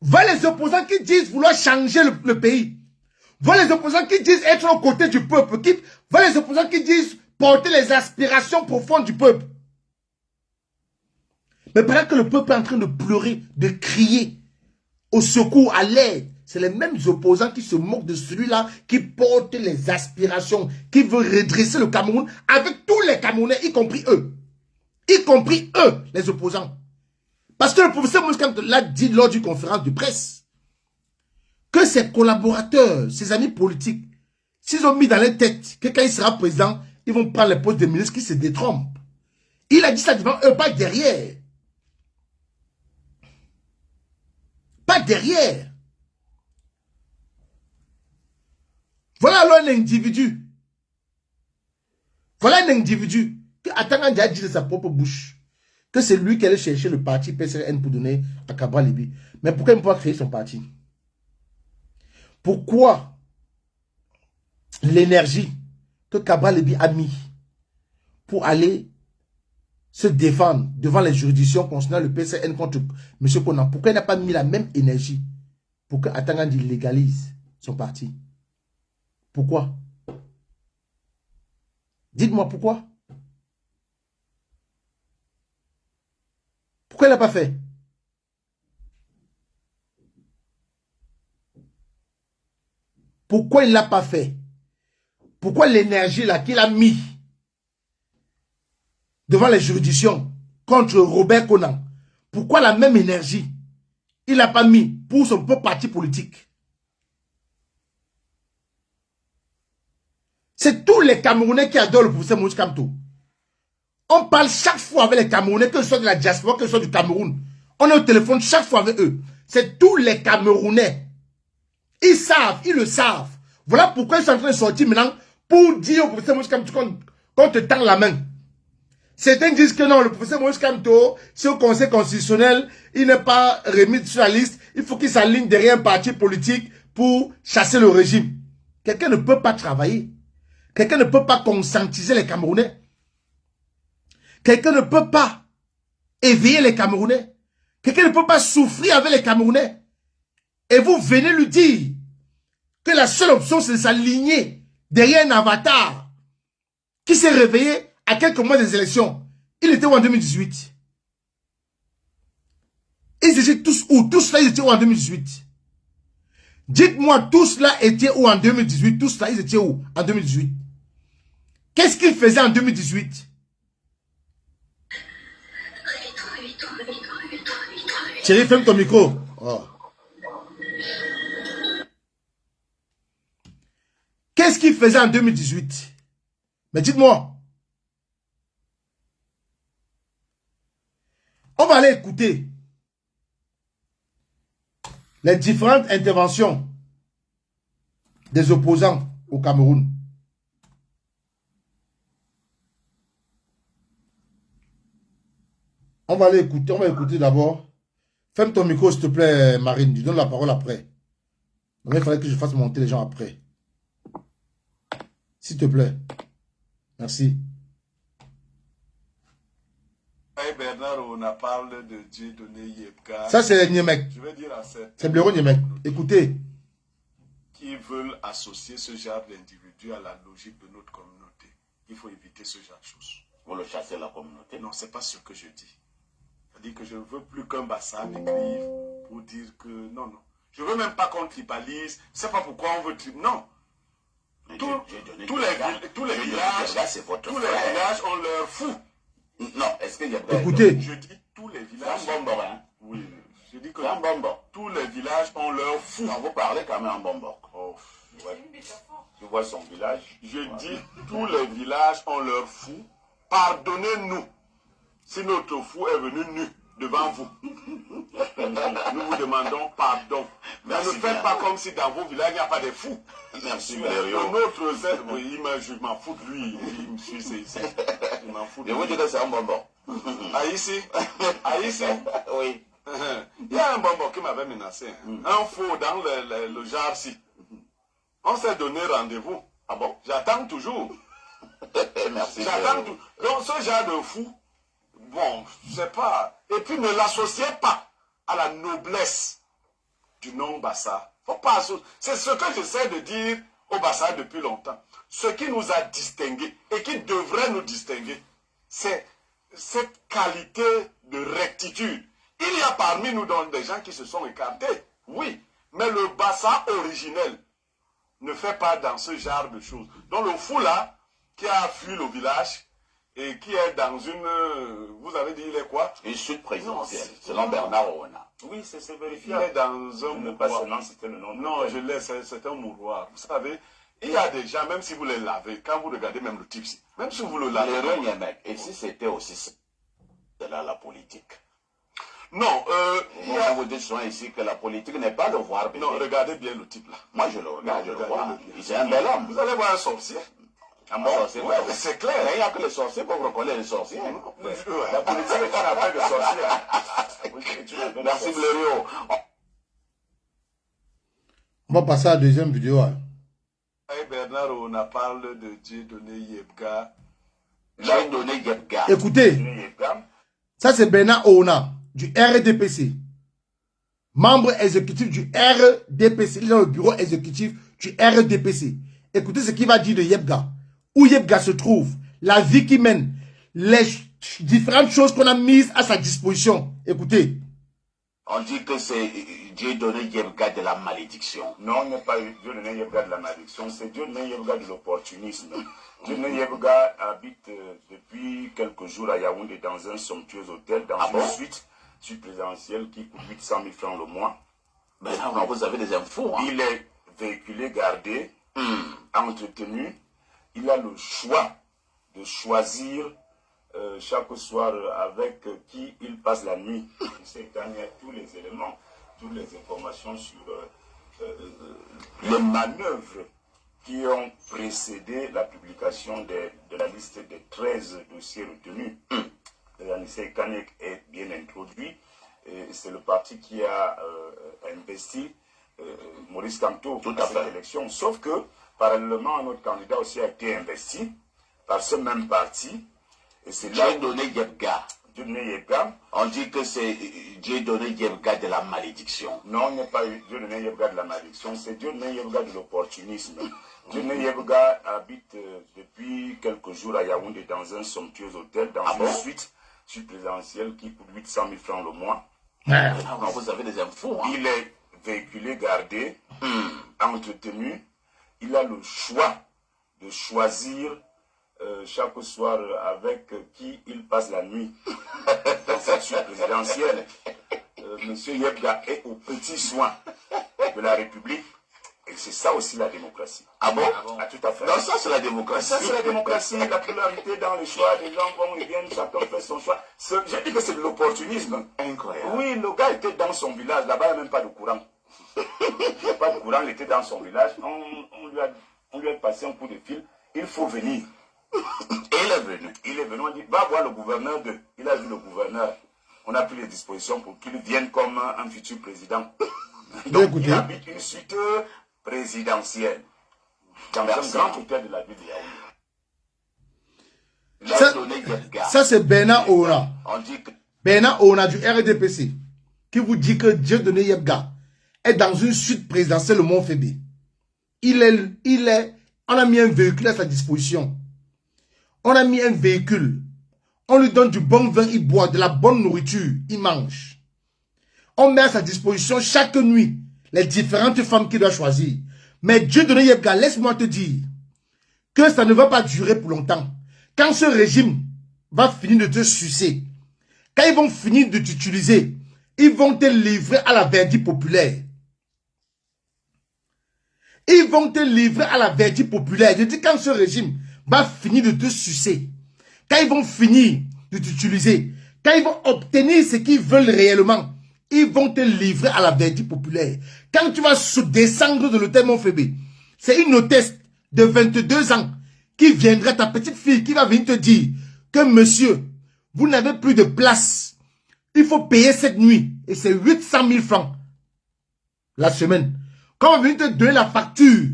Voilà les opposants qui disent vouloir changer le pays. Voilà les opposants qui disent être aux côtés du peuple. Voilà les opposants qui disent porter les aspirations profondes du peuple. Mais pendant que le peuple est en train de pleurer, de crier au secours, à l'aide, c'est les mêmes opposants qui se moquent de celui-là qui porte les aspirations, qui veut redresser le Cameroun avec tous les Camerounais, y compris eux. Y compris eux, les opposants. Parce que le professeur Mouskam l'a dit lors d'une conférence de presse, que ses collaborateurs, ses amis politiques, s'ils ont mis dans leur tête que quand il sera président, ils vont prendre les postes de ministres qui se détrompent. Il a dit ça devant eux, pas derrière. Pas derrière. Voilà alors un individu. Voilà un individu qui attend à dire de sa propre bouche que c'est lui qui allait chercher le parti PCN pour donner à Cabral Libye. Mais pourquoi il ne peut pas créer son parti? Pourquoi l'énergie que Cabral Libye a mis pour aller se défendre devant les juridictions concernant le PCN contre M. Konan, pourquoi il n'a pas mis la même énergie pour que Atangandi légalise son parti? Pourquoi? Dites-moi pourquoi? Pourquoi il n'a pas fait? Pourquoi il ne l'a pas fait? Pourquoi l'énergie là qu'il a mis devant les juridictions contre Robert Konan, pourquoi la même énergie il n'a pas mis pour son propre parti politique? C'est tous les Camerounais qui adorent le professeur Maurice Kamto. On parle chaque fois avec les Camerounais, que ce soit de la diaspora, que ce soit du Cameroun. On est au téléphone chaque fois avec eux. C'est tous les Camerounais. Ils savent, ils le savent. Voilà pourquoi ils sont en train de sortir maintenant pour dire au professeur Maurice Kamto qu'on te tend la main. Certains disent que non, le professeur Maurice Kamto, c'est au Conseil constitutionnel, il n'est pas remis sur la liste, il faut qu'il s'aligne derrière un parti politique pour chasser le régime. Quelqu'un ne peut pas travailler. Quelqu'un ne peut pas conscientiser les Camerounais. Quelqu'un ne peut pas éveiller les Camerounais. Quelqu'un ne peut pas souffrir avec les Camerounais. Et vous venez lui dire que la seule option, c'est de s'aligner derrière un avatar qui s'est réveillé à quelques mois des élections. Il était où en 2018? Ils étaient tous où? Tous là, ils étaient où en 2018? Dites-moi, tous là étaient où en 2018? Tous là, ils étaient où en 2018? Qu'est-ce qu'ils faisaient en 2018? Thierry, ferme ton micro. Oh. Qu'est-ce qu'ils faisaient en 2018? Mais dites-moi. On va aller écouter les différentes interventions des opposants au Cameroun. On va aller écouter, on va écouter d'abord. Ferme ton micro, s'il te plaît, Marine. Je donne la parole après. Donc, il fallait que je fasse monter les gens après. S'il te plaît. Merci. Bernard, on a parlé de Dieu donné Yepka. Ça, c'est Niemek. Je vais dire à cette. C'est Blaireau Niemek. Écoutez. Qui veulent associer ce genre d'individu à la logique de notre communauté. Il faut éviter ce genre de choses. Pour le chasser la communauté. Non, c'est pas ce que je dis. C'est-à-dire que je ne veux plus qu'un Bassam écrive pour dire que non, non. Je ne veux même pas qu'on tribalise. C'est pas pourquoi on veut tribalise. Non. Tous les villages ont leur fou. Non, est-ce qu'il y a... Écoutez. Je dis tous les villages... C'est un bonbon, hein? Oui, je dis que... C'est un bonbon. Tous les villages ont leur fou. Non, vous parlez quand même en bonbon. Oh, ouais. Tu vois son village. Je dis tous les villages ont leur fou. Pardonnez-nous si notre fou est venu nu devant vous. Nous vous demandons pardon. Mais ne faites pas comme si dans vos villages il n'y a pas de fous. Merci, Notre zèle, oui, je m'en fous de lui. Il me suit, c'est ici. Je m'en fous de lui. Je vous dis que c'est un bonbon. Ici. Oui. Il y a un bonbon qui m'avait menacé. Un faux dans le jar-ci. On s'est donné rendez-vous. Ah bon? J'attends toujours. Merci. J'attends toujours. Donc ce genre de fou, bon, je sais pas. Et puis ne l'associez pas à la noblesse du nom Bassa. Faut pas. C'est ce que j'essaie de dire au Bassa depuis longtemps. Ce qui nous a distingués et qui devrait nous distinguer, c'est cette qualité de rectitude. Il y a parmi nous donc des gens qui se sont écartés, oui, mais le Bassa originel ne fait pas dans ce genre de choses. Donc le fou là, qui a fui le village et qui est dans une... vous avez dit il est quoi? Une suite présidentielle, selon Bernard Ouna. Oui, c'est Il vérifiable. est dans un Ne pas mouroir. seulement citer le nom. Non, je l'ai, c'est un mouroir. Vous savez, il y a des gens, même si vous les lavez, quand vous regardez même le type, même si vous le lavez... Le mec. Et si c'était aussi cela la politique? Non, Quand vous dites souvent ici que la politique n'est pas le voir bébé. non, regardez bien le type là. Moi je le regarde, je le vois. Regardez-le. C'est un bel homme. Vous allez voir un sorcier. Un bon sorcier. Ouais, mais c'est clair. Mais il n'y a que les sorciers pour reconnaître les sorciers. Ouais. La politique est une affaire de sorciers. Merci Blériot. On va passer à la deuxième vidéo. Hein. Et Bernard, on a parlé de Dieudonné Yebga. J'ai donné Yebga. Écoutez, ça c'est Bernard Ouna du RDPC. Membre exécutif du RDPC. Il est dans le bureau exécutif du RDPC. Écoutez ce qu'il va dire de Yebga. Où Yebga se trouve, la vie qu'il mène, les différentes choses qu'on a mises à sa disposition. Écoutez. On dit que c'est Dieu donné Yebga de la malédiction. Non, il n'est pas Dieu donné Yebga de la malédiction, c'est Dieu donné Yebga de l'opportunisme. Dieu donné Yebga habite depuis quelques jours à Yaoundé dans un somptueux hôtel, dans une suite présidentielle qui coûte 800 000 francs le mois. Mais là, vous avez des infos. Hein? Il est véhiculé, gardé, entretenu. Il a le choix de choisir chaque soir avec qui il passe la nuit. Il sait gagner tous les éléments, toutes les informations sur les manœuvres qui ont précédé la publication de la liste des 13 dossiers retenus. L'Anissé Kanek est bien introduit. C'est le parti qui a investi Maurice Kamto à cette élection. Sauf que, parallèlement, un autre candidat aussi a été investi par ce même parti. Et c'est là Dieu donné Yebga. Dieu donné Yebga. On dit que c'est Dieu donné Yebga de la malédiction. Non, il n'est pas Dieu donné Yebga de la malédiction, c'est Dieu donné Yebga de l'opportunisme. Dieu donné Yebga habite depuis quelques jours à Yaoundé dans un somptueux hôtel, dans une suite présidentielle qui coûte 800 000 francs le mois. Non, vous avez des infos. Hein? Il est véhiculé, gardé, entretenu. Il a le choix de choisir chaque soir avec qui il passe la nuit dans cette suite présidentielle. Monsieur Yebga est aux petits soins de la République. Et c'est ça aussi la démocratie. Ah bon? Ah, tout à fait. Non, ça c'est la démocratie. Ça c'est la démocratie, la pluralité dans les choix. Les gens vont et viennent, chacun fait son choix. J'ai dit que c'est de l'opportunisme. Incroyable. Oui, le gars était dans son village. Là-bas, il n'y a même pas de courant. Il n'y a pas de courant, il était dans son village. On lui a passé un coup de fil. Il faut venir. Et il est venu. Il est venu. On dit, va voir le gouverneur de. Il a vu le gouverneur. On a pris les dispositions pour qu'il vienne comme un futur président. Donc, il habite une suite présidentielle dans un grand hôtel de la ville de Yaoundé. Ça c'est Bernard Ouna. On dit que Bernard Ouna du RDPC qui vous dit que Dieu donné Yebga est dans une suite présidentielle au Mont-Fébé. On a mis un véhicule à sa disposition. On a mis un véhicule. On lui donne du bon vin, il boit, de la bonne nourriture, il mange. On met à sa disposition chaque nuit les différentes femmes qu'il doit choisir. Mais Dieu donné Yebga, laisse-moi te dire que ça ne va pas durer pour longtemps. Quand ce régime va finir de te sucer, quand ils vont finir de t'utiliser, ils vont te livrer à la verdict populaire. Ils vont te livrer à la verdict populaire. Je dis quand ce régime va finir de te sucer, quand ils vont finir de t'utiliser, quand ils vont obtenir ce qu'ils veulent réellement, ils vont te livrer à la verdict populaire. Quand tu vas descendre de l'hôtel Mont-Fébé, c'est une hôtesse de 22 ans qui viendra, ta petite fille, qui va venir te dire que monsieur, vous n'avez plus de place il faut payer cette nuit. Et c'est 800 000 francs la semaine. Quand on vient te donner la facture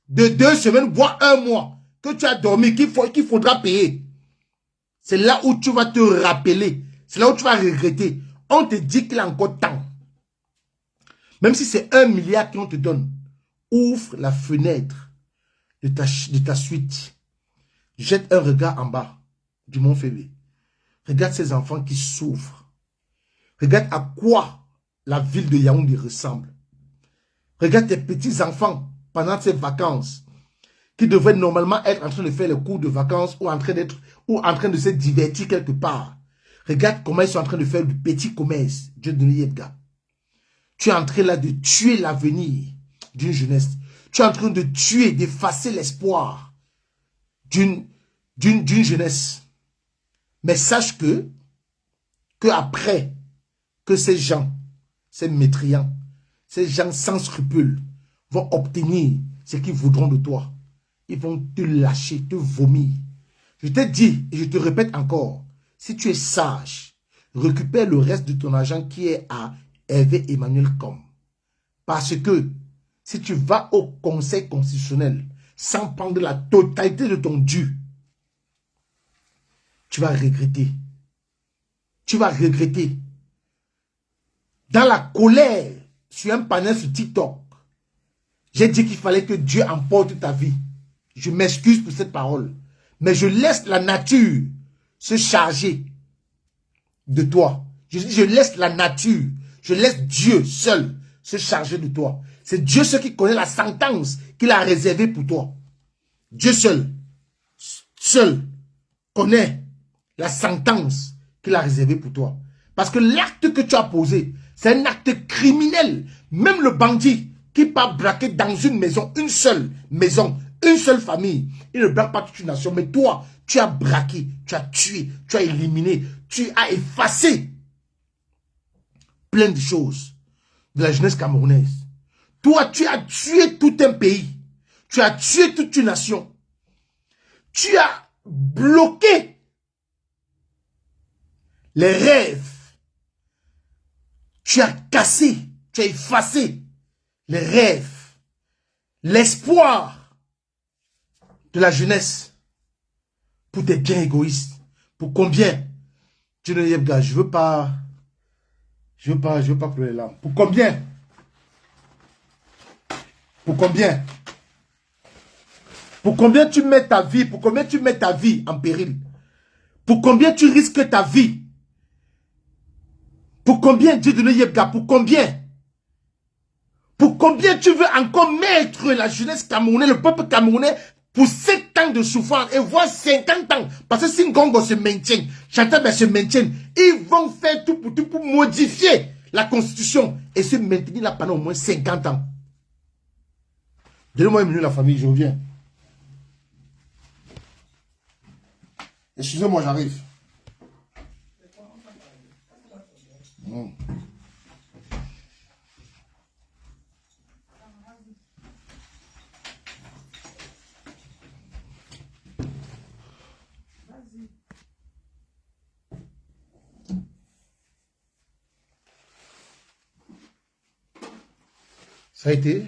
de 2 semaines, voire 1 mois, que tu as dormi, qu'il faudra payer, c'est là où tu vas te rappeler. C'est là où tu vas regretter. On te dit qu'il y a encore temps. Même si c'est 1 milliard qu'on te donne, ouvre la fenêtre de ta suite. Jette un regard en bas du Mont Fébé. Regarde ces enfants qui souffrent. Regarde à quoi la ville de Yaoundé ressemble. Regarde tes petits-enfants pendant ces vacances qui devraient normalement être en train de faire les cours de vacances ou en train de se divertir quelque part. Regarde comment ils sont en train de faire du petit commerce. Dieu de Yedga. Tu es en train là de tuer l'avenir d'une jeunesse. Tu es en train de tuer, d'effacer l'espoir d'une jeunesse. Mais sache que après que ces gens, ces métriants, ces gens sans scrupules vont obtenir ce qu'ils voudront de toi, ils vont te lâcher, te vomir. Je te dis et je te répète encore, si tu es sage, récupère le reste de ton argent qui est à Hervé Emmanuel Com. Parce que si tu vas au Conseil constitutionnel sans prendre la totalité de ton dû, tu vas regretter. Tu vas regretter. Dans la colère, sur un panel sur TikTok, j'ai dit qu'il fallait que Dieu emporte ta vie. Je m'excuse pour cette parole. Mais je laisse la nature se charger de toi. Je laisse la nature, je laisse Dieu seul se charger de toi. C'est Dieu seul qui connaît la sentence qu'il a réservée pour toi. Dieu seul connaît la sentence qu'il a réservée pour toi. Parce que l'acte que tu as posé, c'est un acte criminel. Même le bandit qui part braquer dans une maison, une seule maison, une seule famille, il ne braque pas toute une nation. Mais toi, tu as braqué, tu as tué, tu as éliminé, tu as effacé plein de choses de la jeunesse camerounaise. Toi, tu as tué tout un pays. Tu as tué toute une nation. Tu as bloqué les rêves. Tu as cassé, tu as effacé les rêves, l'espoir de la jeunesse pour tes biens égoïstes. Pour combien? Tu ne Yebga, je veux pas pleurer là. Pour combien? Pour combien? Pour combien tu mets ta vie? Pour combien tu mets ta vie en péril? Pour combien tu risques ta vie? Pour combien, Dieu de Yebga? Pour combien? Pour combien tu veux encore mettre la jeunesse camerounaise, le peuple camerounais, pour 7 ans de souffrance et voire 50 ans? Parce que si Ngongo se maintient, Chantal se maintient, ils vont faire tout pour modifier la constitution et se maintenir là pendant au moins 50 ans. Donnez-moi 1 minute la famille, je reviens. Excusez-moi, j'arrive. Ça a été?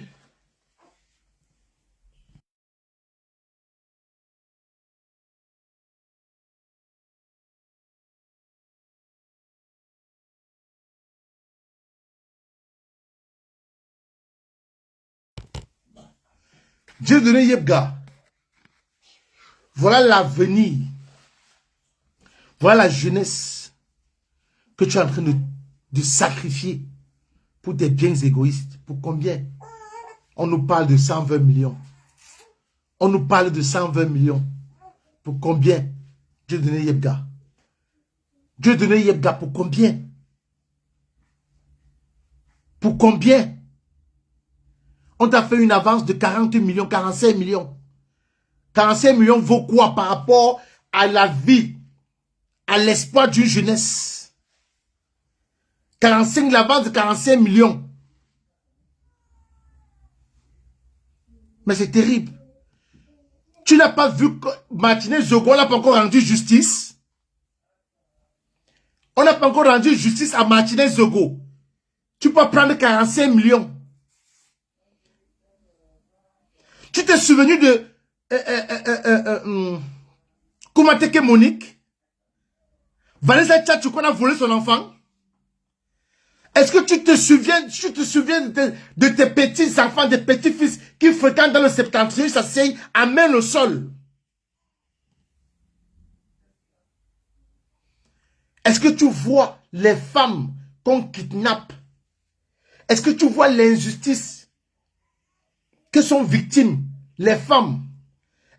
Dieu donné Yebga. Voilà l'avenir. Voilà la jeunesse que tu es en train de sacrifier pour des biens égoïstes. Pour combien? On nous parle de 120 millions. On nous parle de 120 millions. Pour combien? Dieu donné Yebga. Dieu donné Yebga pour combien? Pour combien? On t'a fait une avance de 40 millions, 45 millions. 45 millions vaut quoi par rapport à la vie, à l'espoir d'une jeunesse? 45, l'avance de 45 millions. Mais c'est terrible. Tu n'as pas vu que Martinez Zogo n'a pas encore rendu justice? On n'a pas encore rendu justice à Martinez Zogo. Tu peux prendre 45 millions. Tu t'es souvenu de Koumateke Monique? Vanessa Tchatchou qu'on a volé son enfant? Est-ce que tu te souviens de tes petits enfants, des petits-fils qui fréquentent dans le septentrion, s'asseyent à main au sol? Est-ce que tu vois les femmes qu'on kidnappe? Est-ce que tu vois l'injustice que sont victimes les femmes?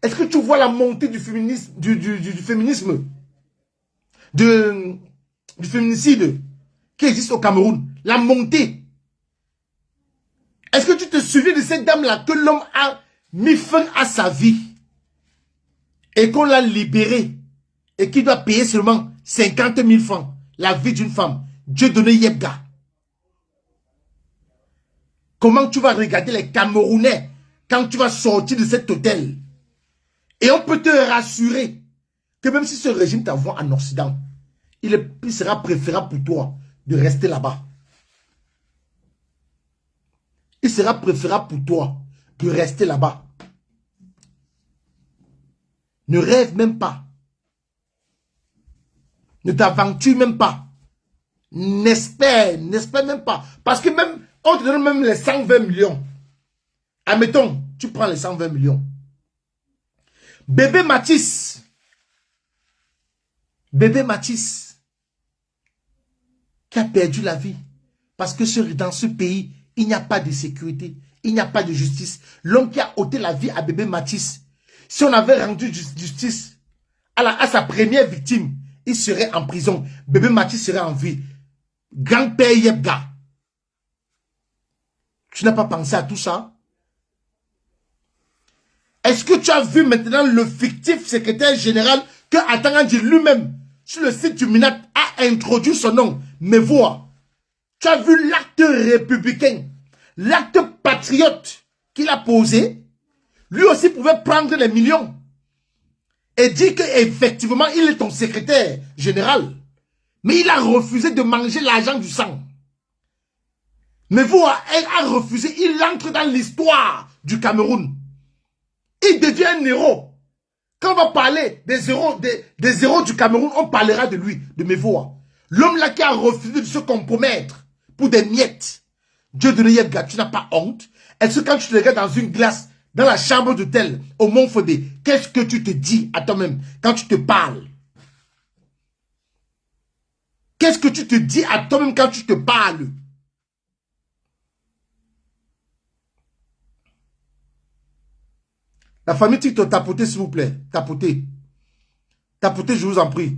Est-ce que tu vois la montée du féminisme, du féminisme, du féminicide qui existe au Cameroun? La montée. Est-ce que tu te souviens de cette dame-là que l'homme a mis fin à sa vie et qu'on l'a libérée et qui doit payer seulement 50 000 francs la vie d'une femme? Dieudonné Yebga. Comment tu vas regarder les Camerounais quand tu vas sortir de cet hôtel? Et on peut te rassurer que même si ce régime t'envoie en Occident, il sera préférable pour toi de rester là-bas. Il sera préférable pour toi de rester là-bas. Ne rêve même pas. Ne t'aventure même pas. N'espère même pas. Parce que même, on te donne même les 120 millions. Admettons, tu prends les 120 millions. Bébé Matisse, qui a perdu la vie. Parce que dans ce pays, il n'y a pas de sécurité. Il n'y a pas de justice. L'homme qui a ôté la vie à bébé Matisse, si on avait rendu justice à sa première victime, il serait en prison. Bébé Matisse serait en vie. Grand-père Yebga. Tu n'as pas pensé à tout ça? Est-ce que tu as vu maintenant le fictif secrétaire général que Atangandji lui-même, sur le site du MINAT, a introduit son nom? Mais voilà. Tu as vu l'acte républicain, l'acte patriote qu'il a posé? Lui aussi pouvait prendre les millions et dire qu'effectivement, il est ton secrétaire général. Mais il a refusé de manger l'argent du sang. Mais voilà, il a refusé, il entre dans l'histoire du Cameroun. Il devient un héros. Quand on va parler des héros du Cameroun, on parlera de lui, de Mevoa. L'homme là qui a refusé de se compromettre pour des miettes. Dieudonné Yebga, tu n'as pas honte? Est-ce que quand tu te regardes dans une glace, dans la chambre d'hôtel, au Mont-Fodé, qu'est-ce que tu te dis à toi-même quand tu te parles? Qu'est-ce que tu te dis à toi-même quand tu te parles? La famille TikTok, tapotez s'il vous plaît. Tapotez. Tapotez, je vous en prie.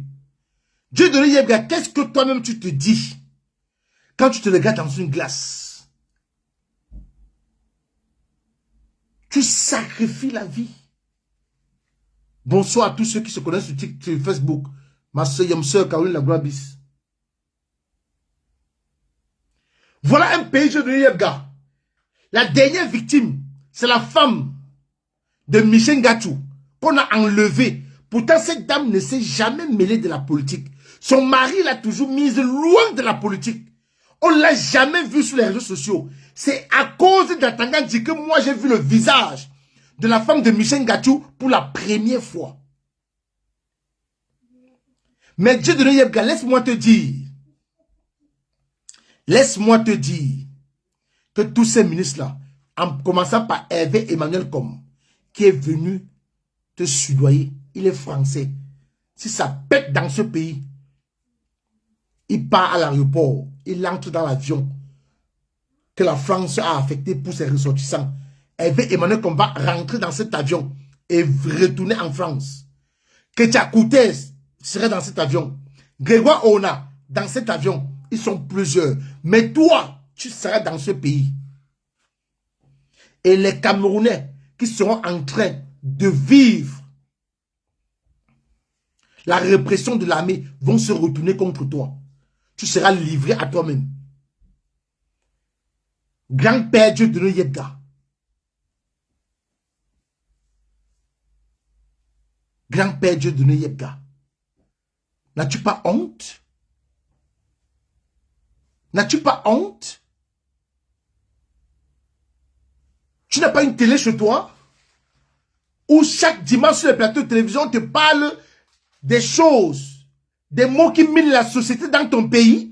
Dieudonné Yebga, qu'est-ce que toi-même tu te dis quand tu te regardes dans une glace? Tu sacrifies la vie. Bonsoir à tous ceux qui se connaissent sur Facebook. Ma soeur Caroline Lagrabis. Voilà un pays, Dieudonné Yebga. La dernière victime, c'est la femme de Michel Gachou qu'on a enlevé. Pourtant, cette dame ne s'est jamais mêlée de la politique. Son mari l'a toujours mise loin de la politique. On ne l'a jamais vu sur les réseaux sociaux. C'est à cause d'Atangandji que moi j'ai vu le visage de la femme de Michel Gachou pour la première fois. Mais Dieudonné Yebga, laisse-moi te dire que tous ces ministres-là, en commençant par Hervé Emmanuel Com, qui est venu te soudoyer, il est français. Si ça pète dans ce pays, il part à l'aéroport, il entre dans l'avion que la France a affecté pour ses ressortissants. Hervé Emmanuel Com va rentrer dans cet avion et retourner en France. Ketia Koutez serait dans cet avion. Grégoire Ona dans cet avion. Ils sont plusieurs. Mais toi, tu seras dans ce pays. Et les Camerounais qui seront en train de vivre la répression de l'armée vont se retourner contre toi. Tu seras livré à toi-même. Grand-père Dieudonné Yebga. Grand-père Dieudonné Yebga. N'as-tu pas honte? N'as-tu pas honte? Tu n'as pas une télé chez toi? Où chaque dimanche sur les plateaux de télévision, on te parle des choses, des mots qui minent la société dans ton pays?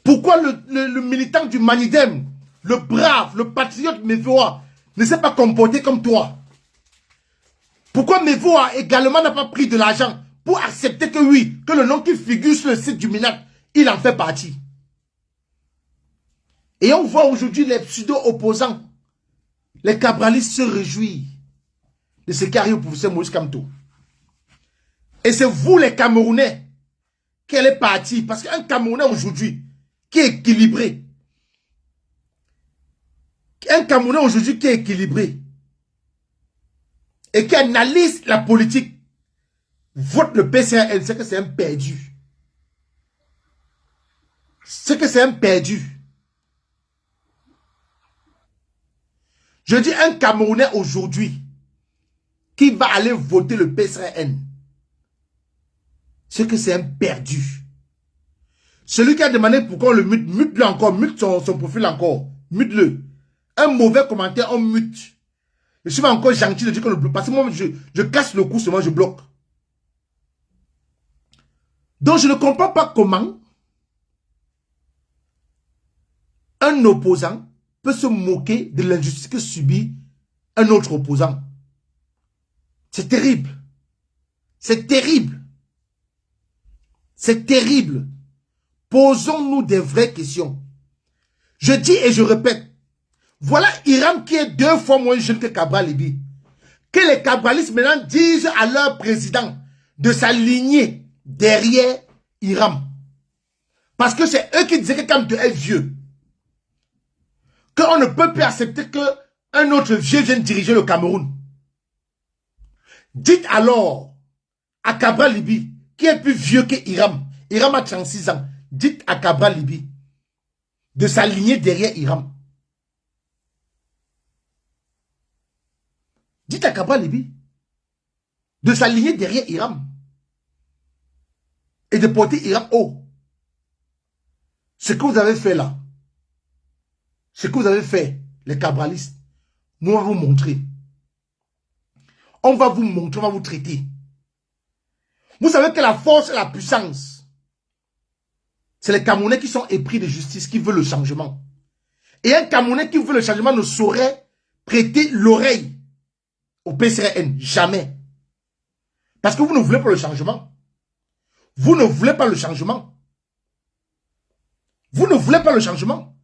Pourquoi le militant du Manidem, le brave, le patriote Mévoa, ne s'est pas comporté comme toi? Pourquoi Mévoa également n'a pas pris de l'argent pour accepter que oui, que le nom qui figure sur le site du MINAT, il en fait partie? Et on voit aujourd'hui les pseudo-opposants, les cabralistes se réjouissent de ce qui arrive au professeur Maurice Kamto. Et c'est vous les Camerounais qui allez partir. Parce qu'un Camerounais aujourd'hui qui est équilibré, et qui analyse la politique, vote le PCRN, c'est que c'est un perdu. C'est que c'est un perdu. Je dis un Camerounais aujourd'hui qui va aller voter le PCRN, c'est que c'est un perdu. Celui qui a demandé pourquoi on le mute, mute-le encore, mute son profil encore, mute-le. Un mauvais commentaire, on mute. Je suis pas encore gentil de dire qu'on le bloque, parce que moi, je casse le cou seulement, je bloque. Donc je ne comprends pas comment un opposant peut se moquer de l'injustice que subit un autre opposant. C'est terrible. C'est terrible. C'est terrible. Posons-nous des vraies questions. Je dis et je répète, voilà Hiram qui est 2 fois moins jeune que Cabral Libye. Que les cabralistes maintenant disent à leur président de s'aligner derrière Hiram. Parce que c'est eux qui disaient que Kamto est vieux. Qu'on ne peut plus accepter qu'un autre vieux vienne diriger le Cameroun. Dites alors à Cabral Libye, qui est plus vieux que Hiram. Hiram a 36 ans. Dites à Cabral Libye de s'aligner derrière Hiram. Dites à Cabral Libye de s'aligner derrière Hiram. Et de porter Hiram haut. Ce que vous avez fait là, ce que vous avez fait, les cabralistes, nous on va vous montrer. On va vous montrer, on va vous traiter. Vous savez que la force et la puissance, c'est les Camerounais qui sont épris de justice, qui veulent le changement. Et un Camerounais qui veut le changement ne saurait prêter l'oreille au PCRN. Jamais. Parce que vous ne voulez pas le changement. Vous ne voulez pas le changement. Vous ne voulez pas le changement.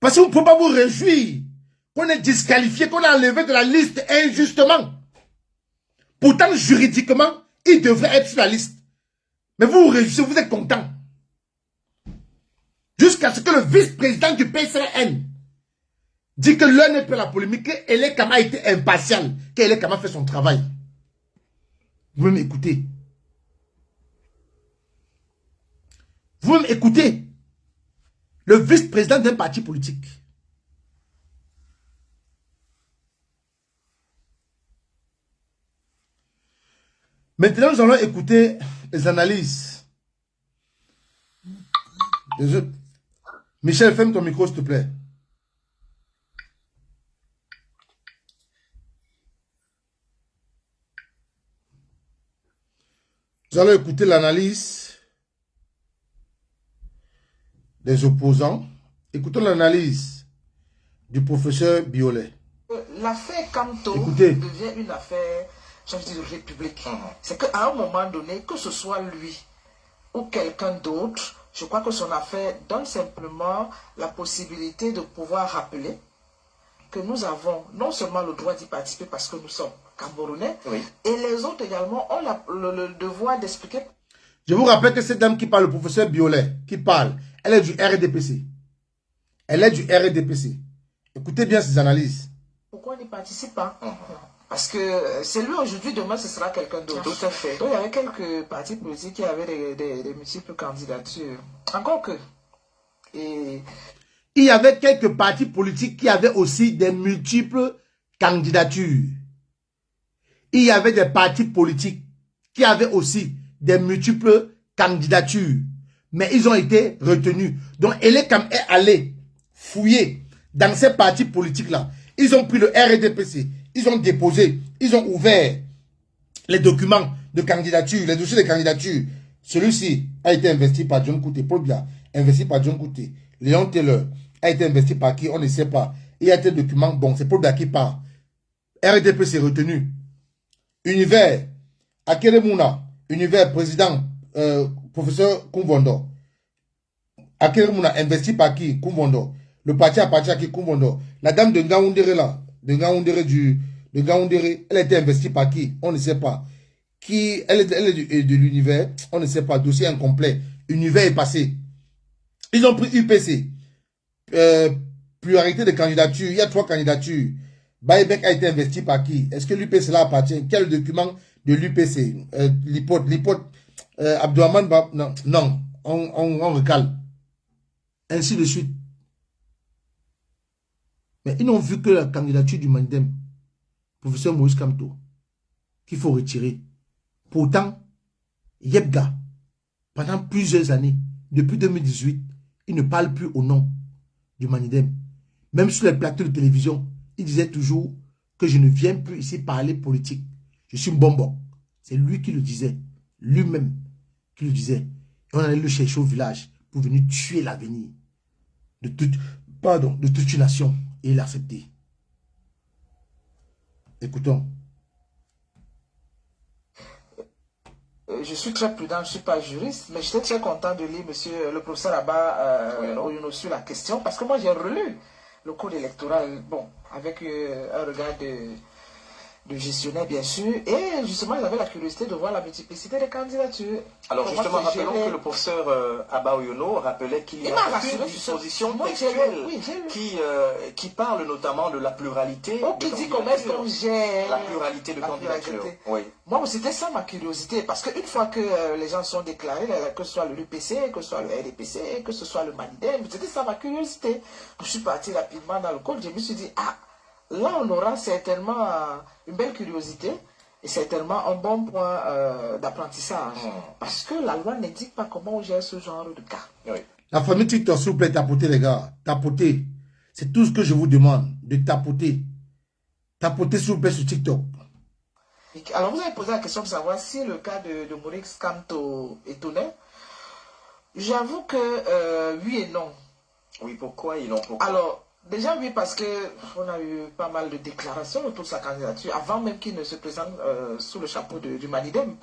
Parce que vous ne pouvez pas vous réjouir qu'on est disqualifié, qu'on a enlevé de la liste injustement. Pourtant, juridiquement, il devrait être sur la liste. Mais vous vous réjouissez, vous êtes content. Jusqu'à ce que le vice-président du PCRN dit que l'un n'est pas la polémique, que Elekama a été impartial, qu'Elekama a fait son travail. Vous pouvez m'écouter. Vous pouvez m'écouter. Le vice-président d'un parti politique. Maintenant, nous allons écouter les analyses. Michel, ferme ton micro, s'il te plaît. Nous allons écouter l'analyse des opposants. Écoutons l'analyse du professeur Biolay. L'affaire Kamto Écoutez. devient une affaire, j'ai dit, de République. C'est qu'à un moment donné, que ce soit lui ou quelqu'un d'autre, je crois que son affaire donne simplement la possibilité de pouvoir rappeler que nous avons non seulement le droit d'y participer parce que nous sommes Camerounais, oui, et les autres également ont le devoir d'expliquer. Je vous rappelle que cette dame qui parle, le professeur Biolay, qui parle, elle est du RDPC. Elle est du RDPC. Écoutez bien ses analyses. Pourquoi on n'y participe pas? Parce que c'est lui aujourd'hui, demain ce sera quelqu'un d'autre. Tout à fait. Donc il y avait quelques partis politiques qui avaient des multiples candidatures. Encore que. Et il y avait quelques partis politiques qui avaient aussi des multiples candidatures. Il y avait des partis politiques qui avaient aussi des multiples candidatures. Mais ils ont été retenus. Donc, elle est allée fouiller dans ces partis politiques-là. Ils ont pris le RDPC. Ils ont déposé. Ils ont ouvert les documents de candidature, les dossiers de candidature. Celui-ci a été investi par John Kouté. Paul Biya, investi par John Kouté. Léon Taylor a été investi par qui? On ne sait pas. Il y a des documents. Bon, c'est Paul Biya qui part. RDPC retenu. Univers. Akeremouna. Univers, président, professeur Kumvondo. Akeremouna, investi par qui? Kumvondo. Le parti appartient à qui? Kumvondo. La dame de Ngaoundéré là, de Ngaoundéré, elle a été investie par qui? On ne sait pas. Qui, elle est de l'univers, on ne sait pas. Dossier incomplet. Univers est passé. Ils ont pris UPC. Pluralité de candidatures. Il y a 3 candidatures. Baïbek a été investi par qui? Est-ce que l'UPC là appartient? Quel document de l'UPC? L'hypothèse. Abdourahmane, non. On recale. Ainsi de suite. Mais ils n'ont vu que la candidature du Mandem, professeur Maurice Kamto, qu'il faut retirer. Pourtant, Yebga, pendant plusieurs années, depuis 2018, il ne parle plus au nom du Manidem. Même sur les plateaux de télévision, il disait toujours que je ne viens plus ici parler politique. Je suis bonbon. C'est lui qui le disait. Lui-même qui le disait. Et on allait le chercher au village pour venir tuer l'avenir de toute une nation. Et il a accepté. Écoutons. Je suis très prudent, je ne suis pas juriste, mais j'étais très content de lire le professeur Abba Oyuno sur la question, parce que moi j'ai relu le code électoral, bon, avec un regard de gestionnaire bien sûr, et justement j'avais la curiosité de voir la multiplicité des candidatures. Alors justement, rappelons que le professeur Abba Oyuno rappelait qu'il y a une disposition textuelle qui parle notamment de la pluralité qui dit comment est-ce qu'on gère la pluralité de candidatures. Oui. Moi, c'était ça ma curiosité, parce qu'une fois que les gens sont déclarés, que ce soit le UPC, que ce soit le RDPC, que ce soit le Manidem, c'était ça ma curiosité. Je suis parti rapidement dans le code, je me suis dit, ah, là on aura certainement une belle curiosité et certainement un bon point d'apprentissage. Parce que la loi n'indique pas comment on gère ce genre de cas. Oui. La famille TikTok, s'il vous plaît, tapotez les gars. Tapotez. C'est tout ce que je vous demande, de tapoter. Tapotez s'il vous plaît sur TikTok. Alors vous avez posé la question de savoir si le cas de Maurice Kamto étonnait. J'avoue que oui et non. Oui, pourquoi et non pourquoi? Alors, déjà oui, parce qu'on a eu pas mal de déclarations autour de sa candidature, avant même qu'il ne se présente sous le chapeau du Manidem.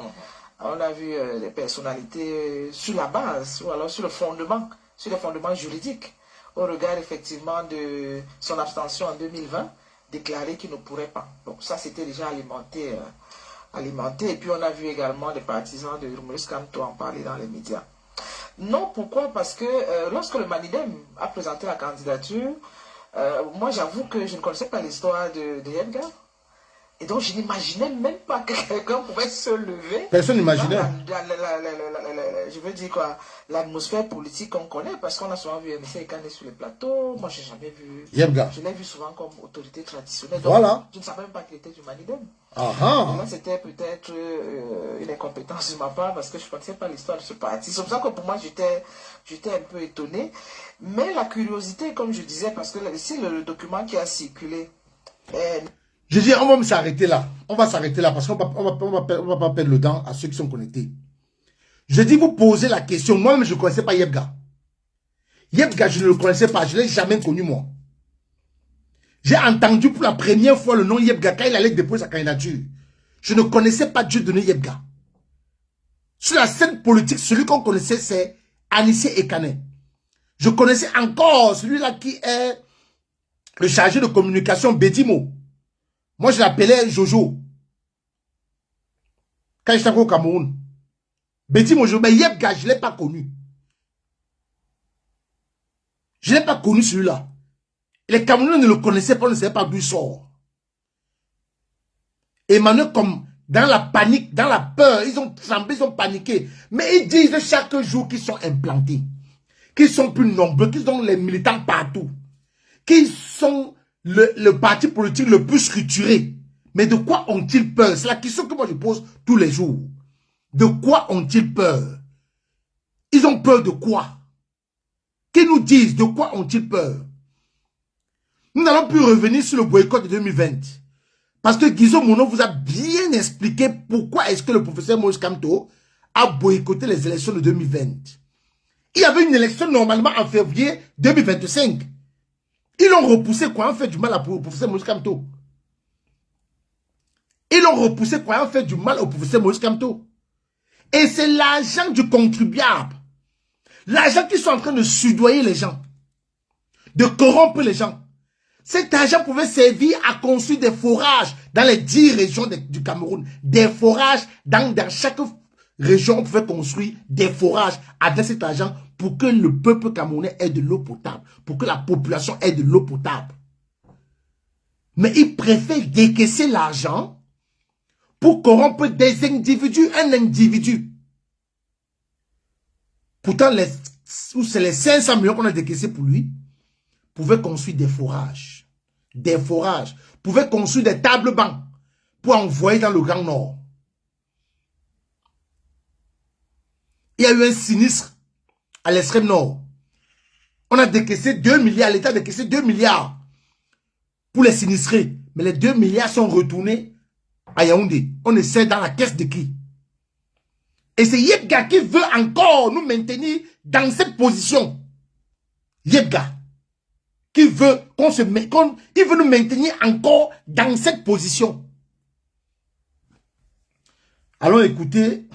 On a vu des personnalités sur la base, ou alors sur le fondement, sur les fondements juridiques, au regard effectivement de son abstention en 2020, déclaré qu'il ne pourrait pas. Donc ça c'était déjà alimenté. Et puis on a vu également des partisans de Maurice Kamto en parler dans les médias. Non, pourquoi? Parce que lorsque le Manidem a présenté la candidature, moi j'avoue que je ne connaissais pas l'histoire de Yebga. Et donc je n'imaginais même pas que quelqu'un pouvait se lever. Personne n'imaginait. Je veux dire quoi, l'atmosphère politique qu'on connaît, parce qu'on a souvent vu M. Ekane sur les plateaux. Moi je n'ai jamais vu Yebga. Je l'ai vu souvent comme autorité traditionnelle. Donc, voilà. Je ne savais même pas qu'il était du Manidem. Là c'était peut-être une incompétence de ma part parce que je ne connaissais pas l'histoire de ce parti. C'est pour ça que pour moi j'étais un peu étonné. Mais la curiosité, comme je disais, parce que ici le document qui a circulé. Je dis, on va s'arrêter là. On va s'arrêter là parce qu'on va pas perdre le temps à ceux qui sont connectés. Je dis, vous posez la question. Moi-même, je ne connaissais pas Yebga. Yebga, je ne le connaissais pas. Je ne l'ai jamais connu, moi. J'ai entendu pour la première fois le nom Yebga quand il allait déposer sa candidature. Je ne connaissais pas Dieu donné Yebga. Sur la scène politique, celui qu'on connaissait, c'est Anissé Ekane. Je connaissais encore celui-là qui est le chargé de communication Bedimo. Moi, je l'appelais Jojo. Quand j'étais au Cameroun. Bedimo Jojo, mais Yebga, je ne l'ai pas connu. Je ne l'ai pas connu celui-là. Les Camerounais ne le connaissaient pas, on ne savait pas d'où il sort. Emmanuel, comme dans la panique, dans la peur, ils ont tremblé, ils ont paniqué. Mais ils disent chaque jour qu'ils sont implantés, qu'ils sont plus nombreux, qu'ils ont les militants partout, qu'ils sont le parti politique le plus structuré. Mais de quoi ont-ils peur? C'est la question que moi je pose tous les jours. De quoi ont-ils peur? Ils ont peur de quoi? Qu'ils nous disent de quoi ont-ils peur? Nous n'allons plus revenir sur le boycott de 2020. Parce que Guizot Mono vous a bien expliqué pourquoi est-ce que le professeur Moïse Kamto a boycotté les élections de 2020. Il y avait une élection normalement en février 2025. Ils l'ont repoussé croyant faire du mal au professeur Moïse Kamto. Ils l'ont repoussé croyant faire du mal au professeur Moïse Kamto. Et c'est l'argent du contribuable. L'argent qui sont en train de soudoyer les gens. De corrompre les gens. Cet argent pouvait servir à construire des forages dans les 10 régions du Cameroun. Des forages, dans chaque région, on pouvait construire des forages avec cet argent pour que le peuple camerounais ait de l'eau potable. Pour que la population ait de l'eau potable. Mais ils préfèrent décaisser l'argent pour corrompre des individus, un individu. Pourtant, c'est les 500 millions qu'on a décaissés pour lui, pouvaient construire des forages. Des forages. Pouvaient construire des tables bancs pour envoyer dans le Grand Nord. Il y a eu un sinistre à l'extrême nord. On a décaissé 2 milliards, l'État a décaissé 2 milliards pour les sinistrés. Mais les 2 milliards sont retournés à Yaoundé. On essaie dans la caisse de qui? Et c'est Yebga qui veut encore nous maintenir dans cette position. Yebga. Qui veut il veut nous maintenir encore dans cette position. Allons écouter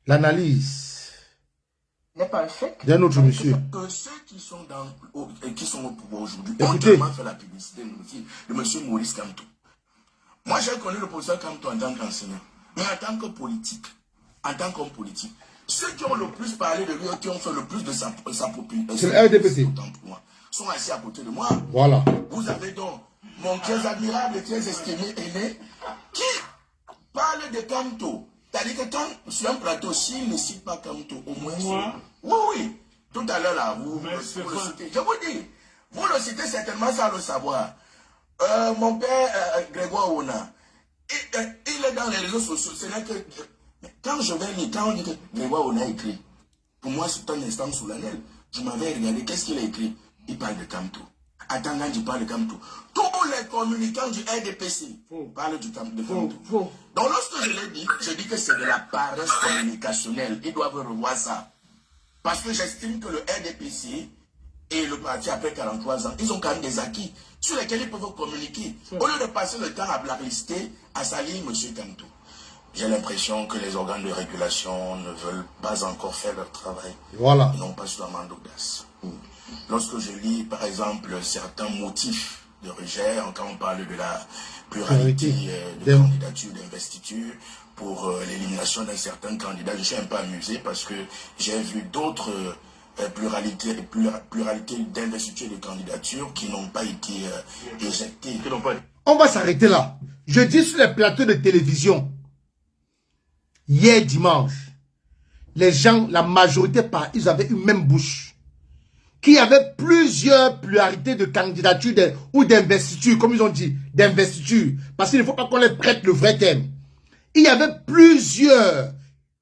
l'analyse d'un autre monsieur. Que ceux qui sont au pouvoir aujourd'hui ont tellement fait la publicité de M. Maurice Kamto. Moi, j'ai connu le professeur Kamto en tant qu'enseignant, mais en tant que politique, en tant qu'homme politique. Ceux qui ont le plus parlé de lui, qui ont fait le plus de sa population, c'est le RDPC. Sont assis à côté de moi. Voilà. Vous avez donc mon très admirable et très estimé aîné qui parle de Kamto. C'est-à-dire que quand sur un plateau, s'il ne cite pas Kamto, au moins... Oui. Tout à l'heure, là, vous le citez. Je vous dis, vous le citez certainement sans le savoir. Mon père, Grégoire Ona, il est dans les réseaux sociaux. C'est là que... Quand je vais lire, quand on dit que Grégoire Ona a écrit, pour moi, c'est un instant solennel. Je m'avais regardé, qu'est-ce qu'il a écrit? Il parle de Kamto. Attends, quand il parle de Kamto, tous les communicants du RDPC parlent de Kamto. Donc, lorsque je l'ai dit, je dis que c'est de la paresse communicationnelle. Ils doivent revoir ça. Parce que j'estime que le RDPC et le parti, après 43 ans, ils ont quand même des acquis sur lesquels ils peuvent communiquer. Au lieu de passer le temps à blacklister, à salir M. Kamto. J'ai l'impression que les organes de régulation ne veulent pas encore faire leur travail. Voilà. Ils n'ont pas suffisamment d'audace. Lorsque je lis, par exemple, certains motifs de rejet, quand on parle de la pluralité de candidatures, d'investiture, pour l'élimination d'un certain candidat, je suis un peu amusé parce que j'ai vu d'autres pluralités d'investiture et de candidatures qui n'ont pas été éjectées. On va s'arrêter là. Je dis sur les plateaux de télévision, hier dimanche, les gens, la majorité, ils avaient une même bouche. Qui avait plusieurs pluralités de candidatures ou d'investiture, comme ils ont dit, d'investiture. Parce qu'il ne faut pas qu'on les prête le vrai terme. Il y avait plusieurs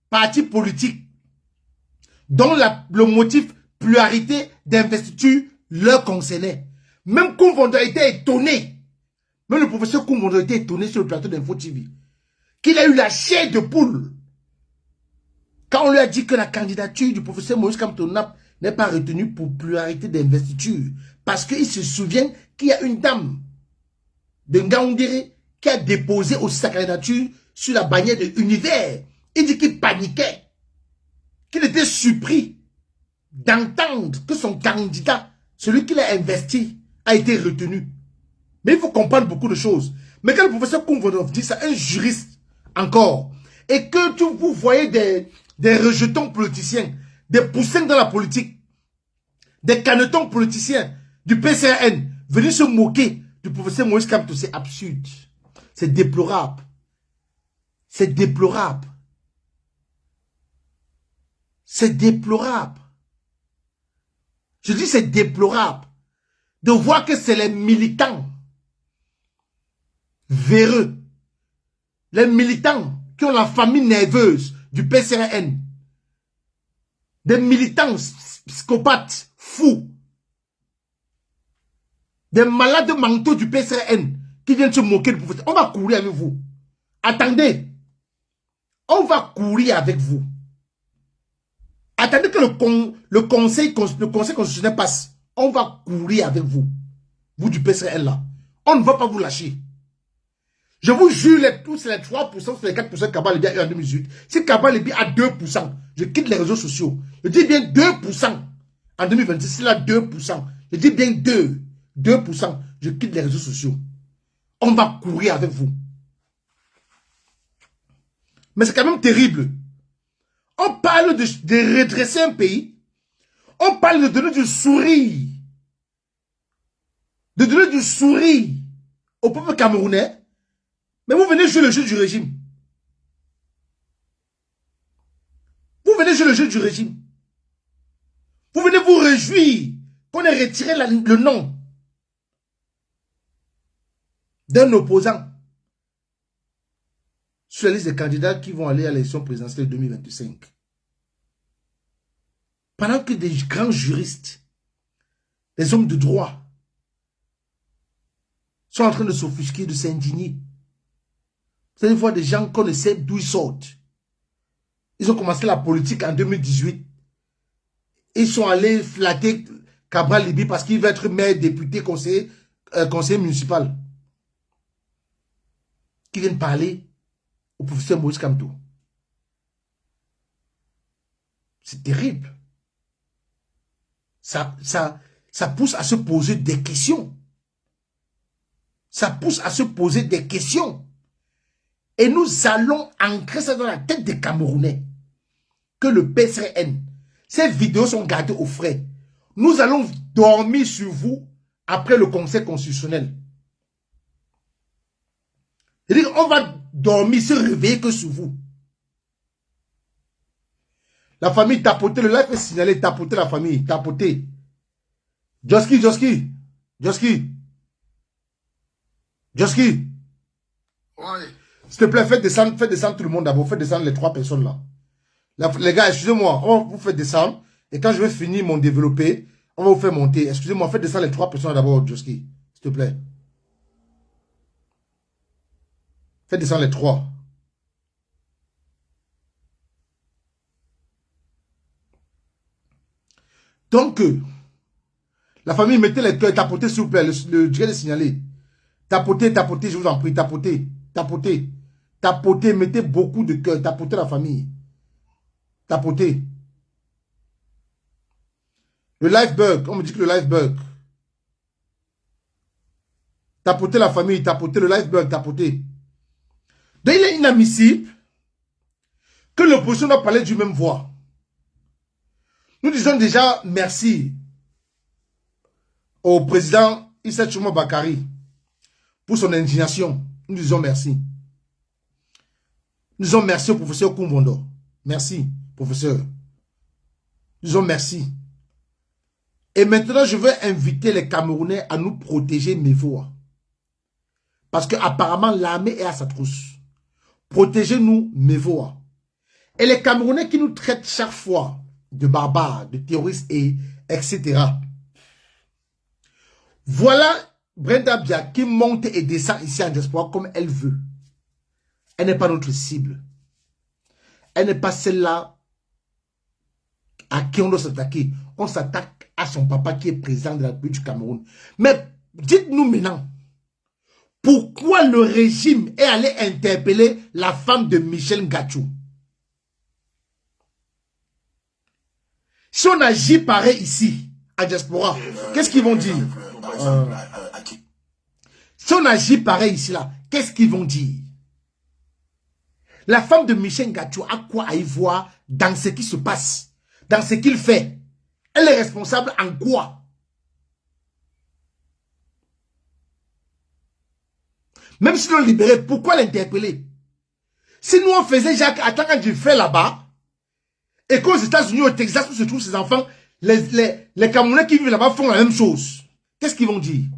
partis politiques dont le motif pluralité d'investiture leur concernait. Même Koumbondo était étonné. Même le professeur Koumbondo était étonné sur le plateau d'Info TV. Qu'il a eu la chair de poule. Quand on lui a dit que la candidature du professeur Moïse Kamto n'est pas retenue pour pluralité d'investiture. Parce qu'il se souvient qu'il y a une dame de Ngaoundéré qui a déposé aussi sa candidature sur la bannière de Univers. Il dit qu'il paniquait, qu'il était surpris d'entendre que son candidat, celui qu'il a investi, a été retenu. Mais il faut comprendre beaucoup de choses. Mais quand le professeur Koumvodov dit ça, un juriste encore, et que vous voyez des rejetons politiciens, des poussins dans la politique, des canetons politiciens du PCRN, venir se moquer du professeur Moïse Kamto, c'est absurde. C'est déplorable. C'est déplorable. C'est déplorable. Je dis c'est déplorable de voir que c'est les militants véreux, les militants qui ont la famille nerveuse du PCRN. Des militants psychopathes, fous. Des malades mentaux du PCRN qui viennent se moquer du prophète. On va courir avec vous. Attendez. On va courir avec vous. Attendez que le conseil constitutionnel passe. On va courir avec vous. Vous du PCRN là. On ne va pas vous lâcher. Je vous jure, tous les 3% sur les 4% que Kaba Libi a eu en 2018. Si Kaba Libi a 2%, je quitte les réseaux sociaux. Je dis bien 2% en 2026. S'il a 2%, je dis bien 2%, je quitte les réseaux sociaux. On va courir avec vous. Mais c'est quand même terrible. On parle de redresser un pays. On parle de donner du sourire. De donner du sourire au peuple camerounais. Mais vous venez jouer le jeu du régime. Vous venez jouer le jeu du régime. Vous venez vous réjouir qu'on ait retiré le nom d'un opposant sur la liste des candidats qui vont aller à l'élection présidentielle 2025. Pendant que des grands juristes, des hommes de droit, sont en train de s'offusquer, de s'indigner. Vous allez voir des gens qu'on ne sait d'où ils sortent. Ils ont commencé la politique en 2018. Ils sont allés flatter Cabral Libi parce qu'il veut être maire, député, conseiller municipal. Qui viennent parler au professeur Maurice Kamto. C'est terrible. Ça pousse à se poser des questions. Ça pousse à se poser des questions. Et nous allons ancrer ça dans la tête des Camerounais. Que le PCRN, ces vidéos sont gardées au frais. Nous allons dormir sur vous après le Conseil constitutionnel. C'est-à-dire qu'on va dormir, se réveiller que sur vous. La famille tapoter, le live est signalé, tapoter la famille, tapoter. Joski. Ouais. S'il te plaît, faites descendre tout le monde d'abord. Faites descendre les 3 personnes là. Les gars, excusez-moi, on va vous faire descendre. Et quand je vais finir mon développé, on va vous faire monter. Excusez-moi, faites descendre les 3 personnes d'abord, Joski. S'il te plaît. Faites descendre les 3. Donc, la famille, mettez les cœurs, tapotez s'il vous plaît, le direct est signalé. Tapotez, je vous en prie, tapotez. Tapotez, mettez beaucoup de cœur, tapotez la famille. Tapotez. Le live bug, on me dit que le live bug. Tapotez la famille, tapotez le live bug, tapotez. Donc il est inadmissible que l'opposition doit parler d'une même voix. Nous disons déjà merci au président Issa Chouma Bakari pour son indignation. Nous disons merci. Nous disons merci au professeur Kumbondo. Merci, professeur. Nous disons merci. Et maintenant, je veux inviter les Camerounais à nous protéger mes voix. Parce qu'apparemment, l'armée est à sa trousse. Protégez-nous, mes voix. Et les Camerounais qui nous traitent chaque fois de barbares, de terroristes, etc. Voilà Brenda Bia qui monte et descend ici en diaspora comme elle veut. Elle n'est pas notre cible. Elle n'est pas celle-là à qui on doit s'attaquer. On s'attaque à son papa qui est président de la République du Cameroun. Mais dites-nous maintenant, pourquoi le régime est allé interpeller la femme de Michel Ngachou? Si on agit pareil ici, à diaspora, qu'est-ce qu'ils vont dire? Si on agit pareil ici, là, qu'est-ce qu'ils vont dire? La femme de Michel Ngachou a quoi à y voir dans ce qui se passe, dans ce qu'il fait? Elle est responsable en quoi? Même si l'on libéré, pourquoi l'interpeller? Si nous on faisait Jacques Attends du fait là-bas, et qu'aux États-Unis, au Texas, où se trouvent ces enfants, les Camerounais qui vivent là-bas font la même chose. Qu'est-ce qu'ils vont dire?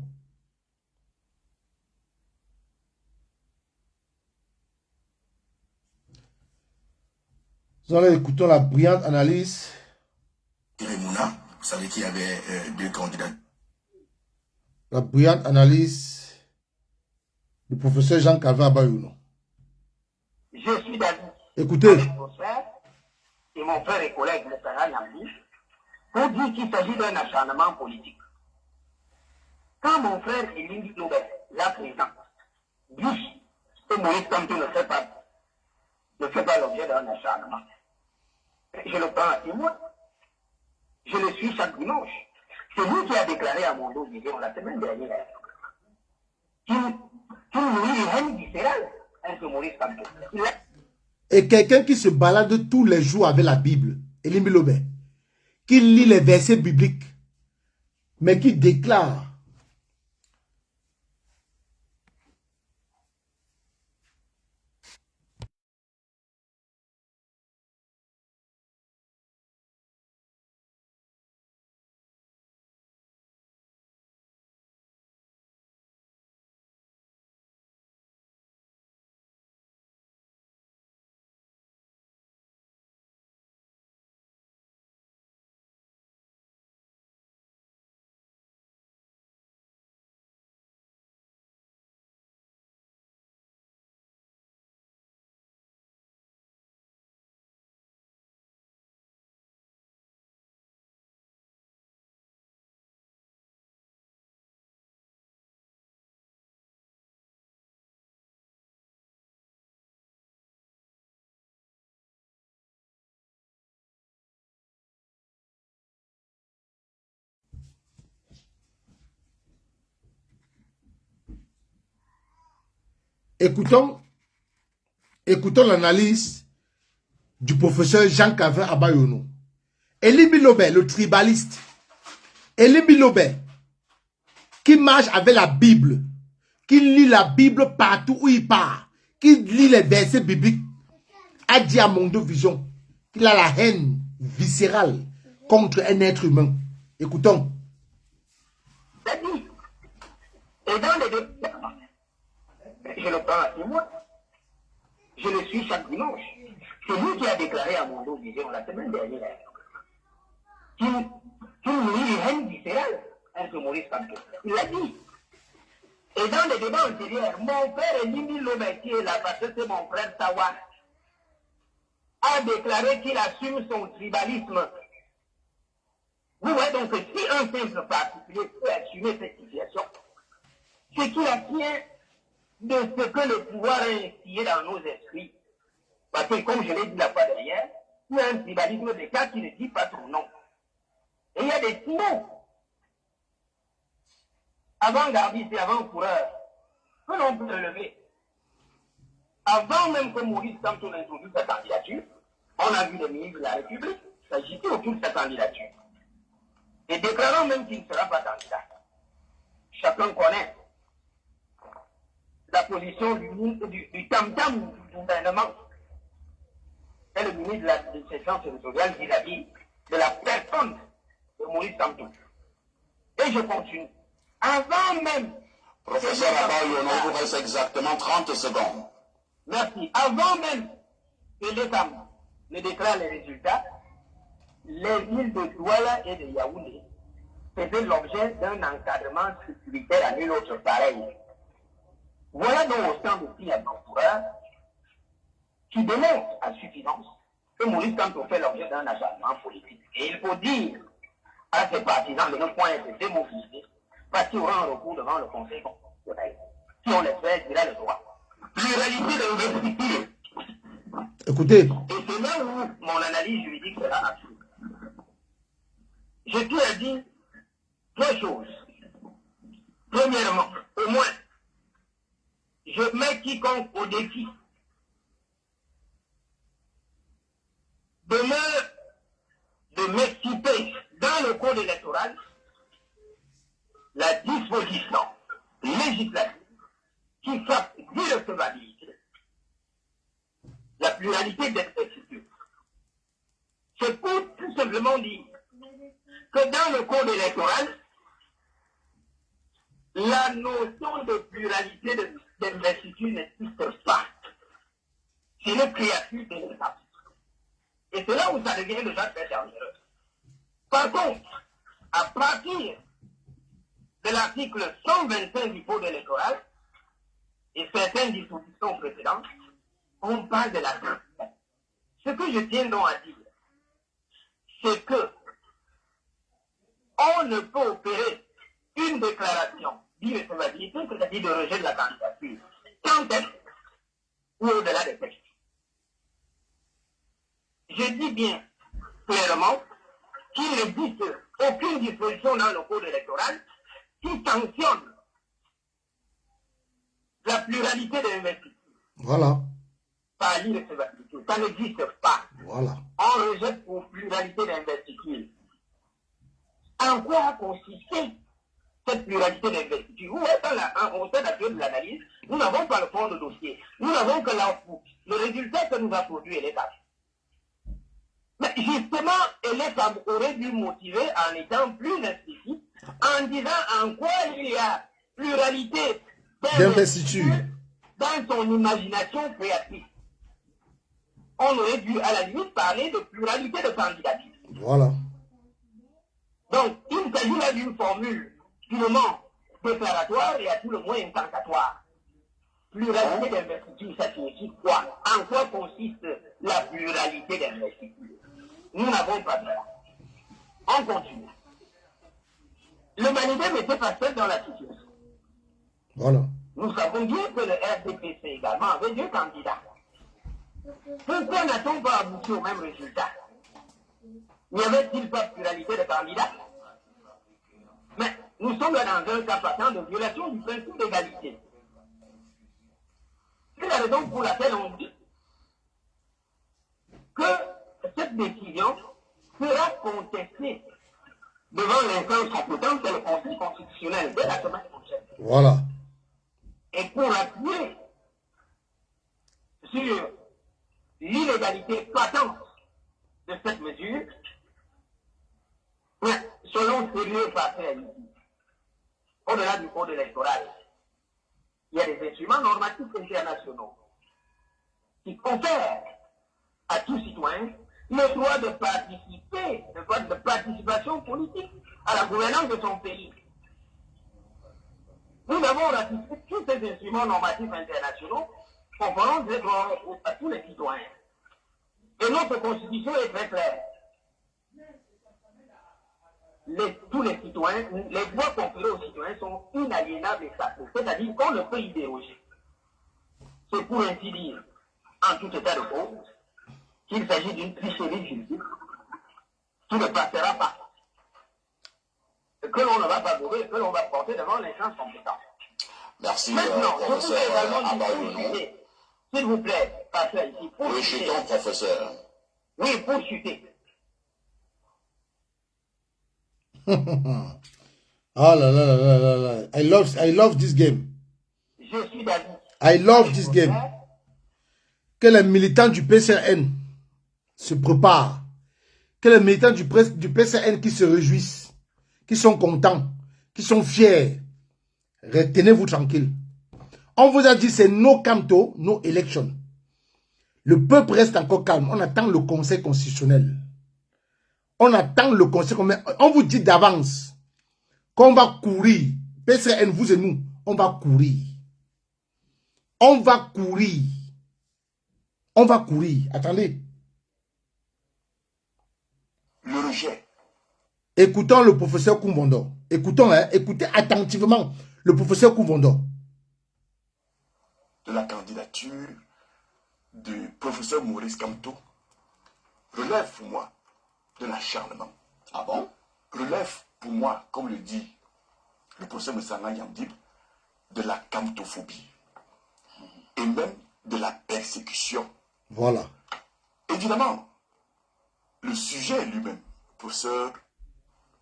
Nous allons écouter la brillante analyse. Mouna, vous savez qu'il y avait deux candidats. La brillante analyse du professeur Jean-Calvin Abayono. Je suis d'avis. Écoutez. Avec mon frère et mon frère et collègue, le Sarah Yambi, pour dire qu'il s'agit d'un acharnement politique. Quand mon frère Elie Nobel, là présent, dit que Moïse Kamto ne fait pas l'objet d'un acharnement, je le prends à témoin. Je le suis chaque dimanche. C'est lui qui a déclaré à mon dos, disons, la semaine dernière, qu'il nourrit une haine viscérale entre Moïse Kamto. Et quelqu'un qui se balade tous les jours avec la Bible, Elie Nobel, qui lit les versets bibliques, mais qui déclare Écoutons l'analyse du professeur Jean-Calvin Abayono. Elie Nobel, le tribaliste. Elie Nobel, qui marche avec la Bible, qui lit la Bible partout où il part, qui lit les versets bibliques, a dit à Mondo Vision qu'il a la haine viscérale contre un être humain. Écoutons. Et dans les deux, je le prends à témoin. Je le suis chaque dimanche. C'est lui qui a déclaré à mon dos, disons, la semaine dernière, qu'il nourrit une haine viscérale entre Maurice Kamto. Il l'a dit. Et dans les débats antérieurs, mon frère Elie Nobel, qui est là, parce que c'est mon frère Tawa, a déclaré qu'il assume son tribalisme. Vous voyez donc que si un simple particulier peut assumer cette situation, c'est qu'il a tient de ce que le pouvoir a instillé dans nos esprits. Parce que, comme je l'ai dit la fois dernière, il y a un tribalisme de cas qui ne dit pas son nom. Et il y a des signaux, avant-gardistes et avant-coureurs, que l'on peut relever. Avant même que Maurice Kamto introduise sa candidature, on a vu le ministre de la République s'agiter autour de sa candidature. Et déclarant même qu'il ne sera pas candidat. Chacun connaît la position du tam-tam du gouvernement. C'est le ministre de l'administration territoriale qui l'a dit, de la personne de Maurice Kamto. Et je continue. Avant même... Professeur Abayono, il vous reste exactement 30 secondes. Merci. Avant même que l'État ne déclare les résultats, les villes de Douala et de Yaoundé faisaient l'objet d'un encadrement sécuritaire à nul autre pareil. Voilà donc au sein de pays avant-coureurs qui démontre à suffisance que Maurice Kamto fait l'objet d'un acharnement politique. Et il faut dire à ses partisans de ne point être démobilisés parce qu'ils auront un recours devant le Conseil constitutionnel. Si on l'espère, il a le droit. Pluralité d'investiture. Écoutez. Et c'est là où mon analyse juridique sera absolue. Je tiens à dire deux choses. Premièrement, au moins, je mets quiconque au défi de m'exciter dans le code électoral la disposition législative qui fasse d'irrecevabilité la pluralité d'investiture. C'est pour tout simplement dire que dans le code électoral, la notion de pluralité d'investiture n'existe pas. C'est une créature de l'État. ça devient déjà très dangereux. Par contre, à partir de l'article 125 du Code électoral et certaines dispositions précédentes, on parle de la candidature. Ce que je tiens donc à dire, c'est que on ne peut opérer une déclaration d'irrecevabilité, c'est-à-dire de rejet de la candidature, sans texte ou au-delà des textes. Je dis bien clairement qu'il n'existe aucune disposition dans le code électoral qui sanctionne la pluralité des investitures. Voilà. Par l'irrecevabilité. Ça n'existe pas. Voilà. On rejette pour pluralité d'investiture. En quoi a consisté cette pluralité d'investiture? Où est au sein de l'analyse, nous n'avons pas le fond de dossier. Nous n'avons que l'output. Le résultat que nous a produit l'État. Mais justement, l'État aurait dû motiver en étant plus explicite, en disant en quoi il y a pluralité d'investiture dans son imagination créative. On aurait dû à la limite parler de pluralité de candidatures. Voilà. Donc, il s'agit là d'une formule purement déclaratoire et à tout le moins incantatoire. Pluralité d'investiture, ça signifie quoi? En quoi consiste la pluralité d'investiture? Nous n'avons pas ça. On continue. Le Manidem était pas seul dans la situation. Voilà. Nous savons bien que le RDPC également avait 2 candidats. Pourquoi n'a-t-on pas abouti au même résultat? N'y avait-il pas pluralité de candidats? Mais nous sommes là dans un cas patent de violation du principe d'égalité. C'est la raison pour laquelle on dit que cette décision sera contestée devant l'instance compétente, c'est le Conseil constitutionnel dès la semaine prochaine. Voilà. Et pour appuyer sur l'illégalité patente de cette mesure, selon sérieux partenaires ici, au-delà du code électoral, il y a des instruments normatifs internationaux qui confèrent à tout citoyen le droit de participer, le droit de participation politique à la gouvernance de son pays. Nous avons ratifié tous ces instruments normatifs internationaux conférant des droits à tous les citoyens. Et notre constitution est très claire. Tous les citoyens, les droits conférés aux citoyens sont inaliénables et sacrés, c'est-à-dire qu'on ne peut y déroger. C'est pour ainsi dire, en tout état de cause, qu'il s'agit d'une tricherie juridique qui ne passera pas, que l'on ne va pas gober, que l'on va porter devant l'instance compétente. Merci, maintenant, je professeur voudrais également Abayono. S'il vous plaît, passez ici. Oui, je suis ton professeur. Oui, pour chuter. Ah là là là là là là. I love this game. Je suis d'avis. I love this game. Que les militants du PCN se préparent. Que les militants du PCN qui se réjouissent, qui sont contents, qui sont fiers. Retenez-vous tranquille. On vous a dit c'est no canto, no election. Le peuple reste encore calme. On attend le Conseil constitutionnel. On attend le Conseil constitutionnel. On vous dit d'avance qu'on va courir. PCN, vous et nous, on va courir. On va courir. On va courir. Attendez. Le rejet. Écoutons le professeur Koumondo. Écoutons, hein, écoutez attentivement le professeur Koumondo. De la candidature du professeur Maurice Kamto relève pour moi de l'acharnement. Ah bon? Relève pour moi, comme le dit le professeur Messana Yamdib, de la kamtophobie et même de la persécution. Voilà. Évidemment, le sujet lui-même, professeur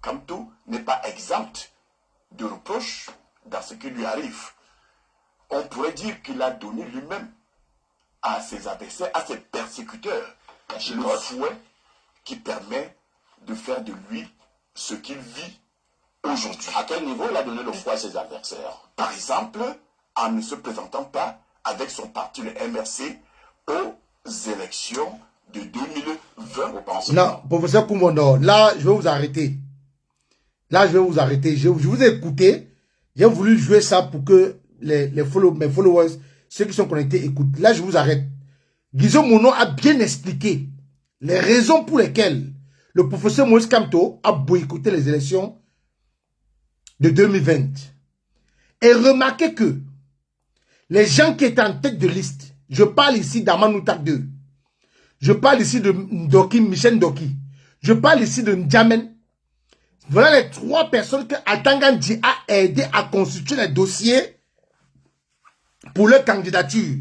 Kamto, n'est pas exempt de reproches dans ce qui lui arrive. On pourrait dire qu'il a donné lui-même à ses adversaires, à ses persécuteurs, le fouet qui permet de faire de lui ce qu'il vit aujourd'hui. À quel niveau il a donné le fouet à ses adversaires? Par exemple, en ne se présentant pas avec son parti, le MRC, aux élections de 2020 au pension. Non, professeur Koumondo, là, je vais vous arrêter. Là, je vais vous arrêter. Je vous ai écouté. J'ai voulu jouer ça pour que mes followers, ceux qui sont connectés, écoutent. Là, je vous arrête. Guizot Mono a bien expliqué les raisons pour lesquelles le professeur Moïse Kamto a boycotté les élections de 2020. Et remarquez que les gens qui étaient en tête de liste, je parle ici d'Amanouta 2, je parle ici de Ndoki, Michel Ndoki, je parle ici de Ndjamen. Voilà les 3 personnes que Atangandji a aidé à constituer les dossiers pour leur candidature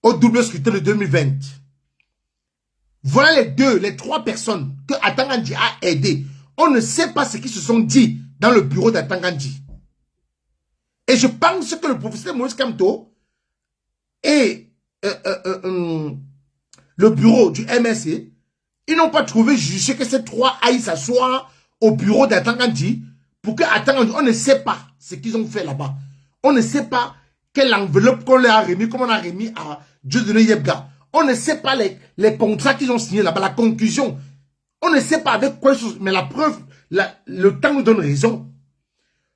au double scrutin de 2020. Voilà les 3 personnes que Atangandji a aidé. On ne sait pas ce qu'ils se sont dit dans le bureau d'Atangandji. Et je pense que le professeur Moïse Kamto et le bureau du MSC, ils n'ont pas trouvé jugé que ces 3 aillent s'asseoir au bureau d'Atangandji pour que Atangandji, on ne sait pas ce qu'ils ont fait là-bas. On ne sait pas quelle enveloppe qu'on leur a remis, comme on a remis à Dieudonné Yebga. On ne sait pas les contrats qu'ils ont signés là-bas, la conclusion. On ne sait pas avec quoi, mais la preuve, le temps nous donne raison.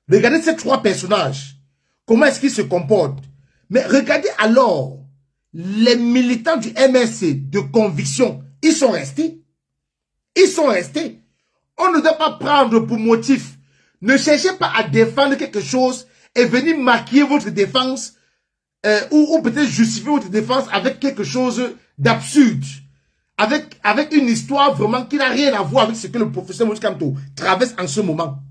Regardez ces 3 personnages. Comment est-ce qu'ils se comportent? Mais regardez alors les militants du MSC de conviction. Ils sont restés. Ils sont restés. On ne doit pas prendre pour motif. Ne cherchez pas à défendre quelque chose et venir maquiller votre défense ou peut-être justifier votre défense avec quelque chose d'absurde. Avec une histoire vraiment qui n'a rien à voir avec ce que le professeur Moïse Kamto traverse en ce moment.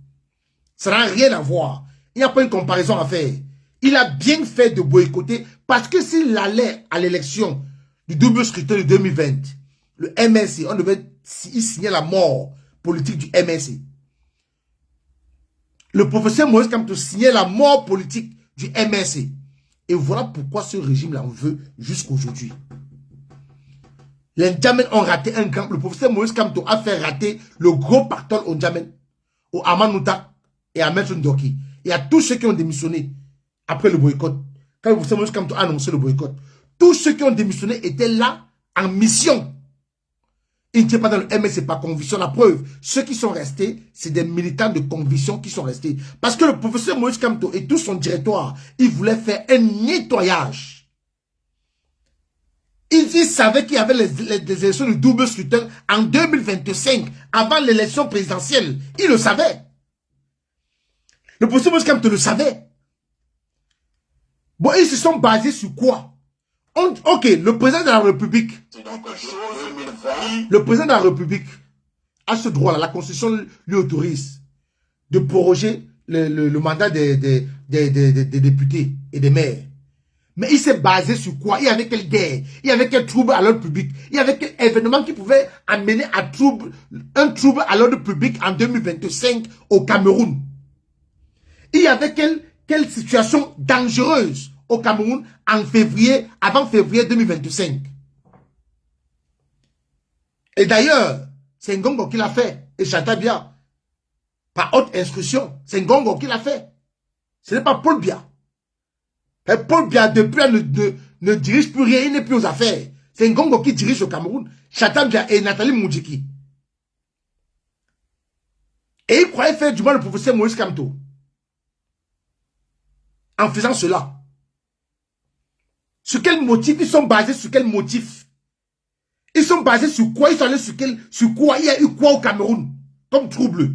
Ça n'a rien à voir. Il n'y a pas une comparaison à faire. Il a bien fait de boycotter parce que s'il allait à l'élection du double scrutin de 2020, le MSC, on devait signer la mort politique du MSC. Le professeur Moïse Kamto signait la mort politique du MSC. Et voilà pourquoi ce régime-là en veut jusqu'aujourd'hui. Les Ndjamen ont raté un grand. Le professeur Moïse Kamto a fait rater le gros pactole au Ndjamen, au Amanouta et à Maître Ndoki. Et à tous ceux qui ont démissionné après le boycott. Quand le professeur Moïse Kamto a annoncé le boycott, tous ceux qui ont démissionné étaient là en mission. Ils n'étaient pas dans le MSC par conviction. La preuve, ceux qui sont restés, c'est des militants de conviction qui sont restés. Parce que le professeur Moïse Kamto et tout son directoire, ils voulaient faire un nettoyage. Ils savaient qu'il y avait les élections de double scrutin en 2025, avant l'élection présidentielle. Ils le savaient. Le professeur Moïse Kamto le savait. Bon, ils se sont basés sur quoi? Ok, le président de la République. Le président de la République a ce droit-là. La Constitution lui autorise de proroger le mandat des députés et des maires. Mais il s'est basé sur quoi? Il y avait quelle guerre? Il y avait quel trouble à l'ordre public? Il y avait quel événement qui pouvait amener à un trouble à l'ordre public en 2025 au Cameroun? Il y avait quelle situation dangereuse au Cameroun en février, avant février 2025? Et d'ailleurs, c'est Ngongo qui l'a fait. Et j'entends bien. Par haute instruction, c'est Ngongo qui l'a fait. Ce n'est pas Paul Biya. Et Paul Biya, depuis, ne dirige plus rien, il n'est plus aux affaires. C'est Ngongo qui dirige au Cameroun. Chatan Biya et Nathalie Moudjiki. Et il croyait faire du mal au professeur Moïse Kamto. En faisant cela. Sur quel motif? Ils sont basés sur quel motif? Ils sont basés sur quoi? Ils sont allés sur quoi? Il y a eu quoi au Cameroun comme trouble?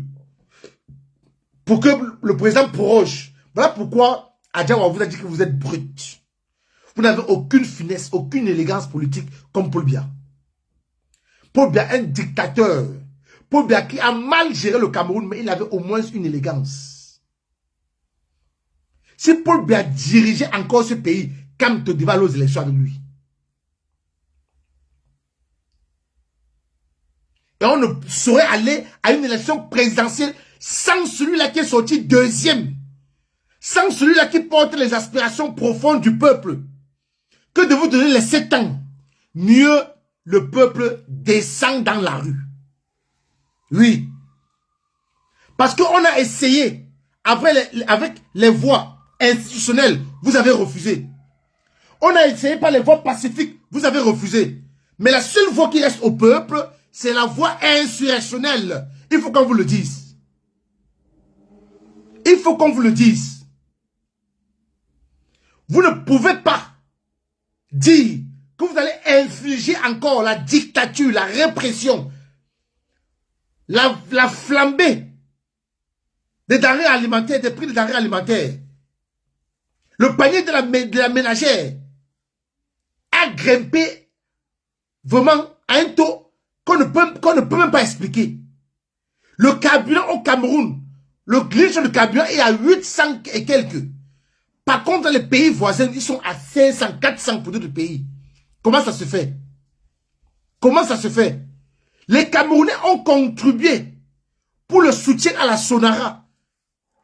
Pour que le président proroge. Voilà pourquoi Adjawa vous a dit que vous êtes brut. Vous n'avez aucune finesse, aucune élégance politique comme Paul Biya. Paul Biya, un dictateur. Paul Biya qui a mal géré le Cameroun, mais il avait au moins une élégance. Si Paul Biya dirigeait encore ce pays, Kamto devait aller aux élections avec lui. Et on ne saurait aller à une élection présidentielle sans celui-là qui est sorti deuxième. Sans celui-là qui porte les aspirations profondes du peuple. Que de vous donner les 7 ans. Mieux, le peuple descend dans la rue. Oui. Parce qu'on a essayé, avec les voies institutionnelles, vous avez refusé. On a essayé par les voies pacifiques, vous avez refusé. Mais la seule voix qui reste au peuple, c'est la voix insurrectionnelle. Il faut qu'on vous le dise. Il faut qu'on vous le dise. Vous ne pouvez pas dire que vous allez infliger encore la dictature, la répression, la flambée des denrées alimentaires, des prix des denrées alimentaires. Le panier de la ménagère a grimpé vraiment à un taux qu'on ne peut même pas expliquer. Le carburant au Cameroun, le glitch du carburant est à 800 et quelques. Par contre, dans les pays voisins, ils sont à 500, 400 pour d'autres pays. Comment ça se fait? Comment ça se fait? Les Camerounais ont contribué pour le soutien à la Sonara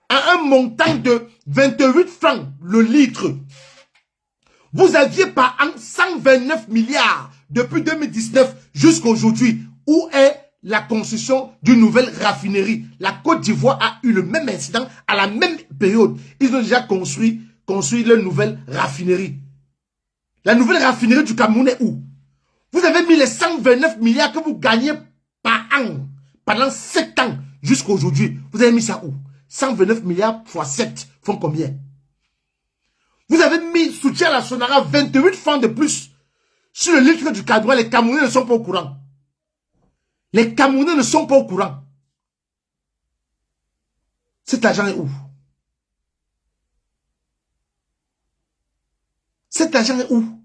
à un montant de 28 francs le litre. Vous aviez par an 129 milliards depuis 2019 jusqu'à aujourd'hui. Où est la construction d'une nouvelle raffinerie? La Côte d'Ivoire a eu le même incident à la même période. Ils ont déjà construit leur nouvelle raffinerie. La nouvelle raffinerie du Cameroun est où? Vous avez mis les 129 milliards que vous gagnez par an pendant 7 ans jusqu'à aujourd'hui. Vous avez mis ça où? 129 milliards x 7 font combien? Vous avez mis soutien à la Sonara 28 francs de plus sur le litre du carburant. Les Camerounais ne sont pas au courant. Les Camerounais ne sont pas au courant. Cet argent est où? Cet argent est où?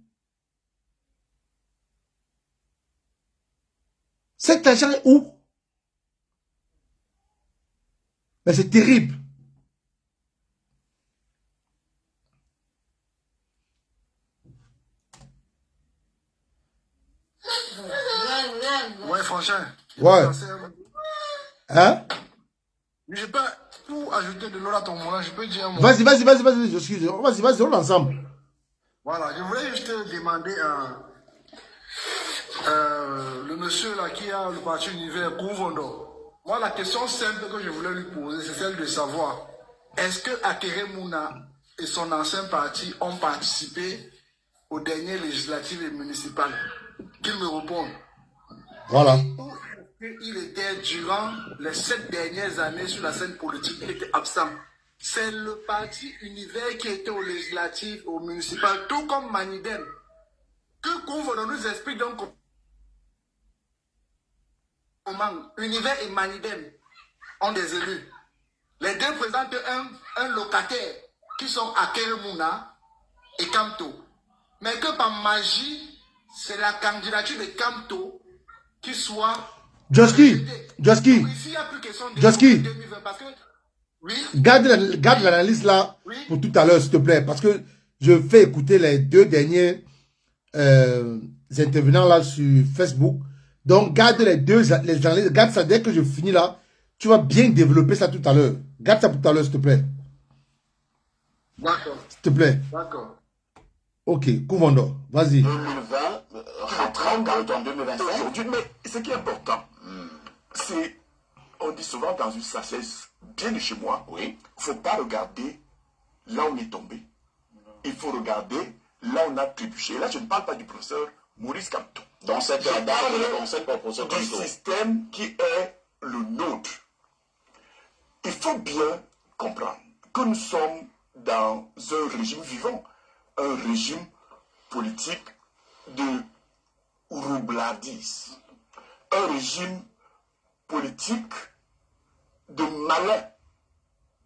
Cet argent est où? Mais c'est terrible. Ouais, franchement. Ouais. Hein? Je peux, pour ajouter de l'eau à ton moment, je peux dire un mot. Vas-y, excuse. Vas-y, on ensemble. Voilà, je voulais juste demander à le monsieur là qui a le parti univers Kouvondo. Moi, la question simple que je voulais lui poser, c'est celle de savoir, est-ce que Akere Mouna et son ancien parti ont participé aux dernières législatives et municipales? Qu'il me réponde. Voilà. Où il était durant les 7 dernières années sur la scène politique, il était absent. C'est le parti univers qui était aux législatives, aux municipales, tout comme Manidem. Que Kouvondo nous explique donc comment Univers et Manidem ont des élus. Les deux présentent un locataire qui sont Akere Mouna et Kamto. Mais que par magie, c'est la candidature de Kamto qui soit... Joski, Ici, il n'y a plus question de 2020 parce que... Oui. Garde l'analyse là pour tout à l'heure, s'il te plaît, parce que je fais écouter les deux derniers intervenants là sur Facebook. Donc, garde les analyses, garde ça dès que je finis là. Tu vas bien développer ça tout à l'heure. Garde ça pour tout à l'heure, s'il te plaît. D'accord. S'il te plaît. D'accord. Ok, Kouvondo, vas-y. 2020, rentrant dans 2025. Aujourd'hui, mais ce qui est important, c'est, on dit souvent dans une sagesse bien de chez moi, oui, il ne faut pas regarder là où on est tombé. Il faut regarder là où on a trébuché. Là, je ne parle pas du professeur Maurice Kamto. Dans cette proposition du système qui est le nôtre. Il faut bien comprendre que nous sommes dans un régime vivant, un régime politique de roublardise, un régime politique de malin.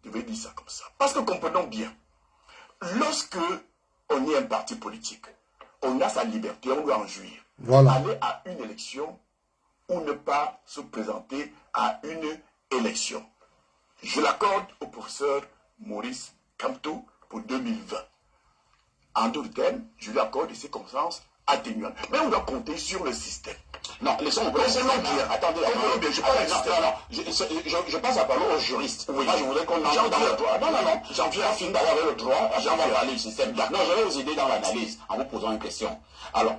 Je vais dire ça comme ça. Parce que comprenons bien, lorsque on est un parti politique, on a sa liberté, on doit en jouir. Voilà. Aller à une élection ou ne pas se présenter à une élection. Je l'accorde au professeur Maurice Kamto pour 2020. En d'autres termes, je lui accorde des circonstances atténuantes. Mais on doit compter sur le système. Non, laissons-nous dire. Attendez, je parle du système. Je passe la parole aux juristes. Oui. Moi, je voudrais qu'on entre dans le droit. Non. J'en viens à finir d'avoir le droit. J'en vais parler du système. Non, je vais vous aider dans l'analyse en vous posant une question. Alors,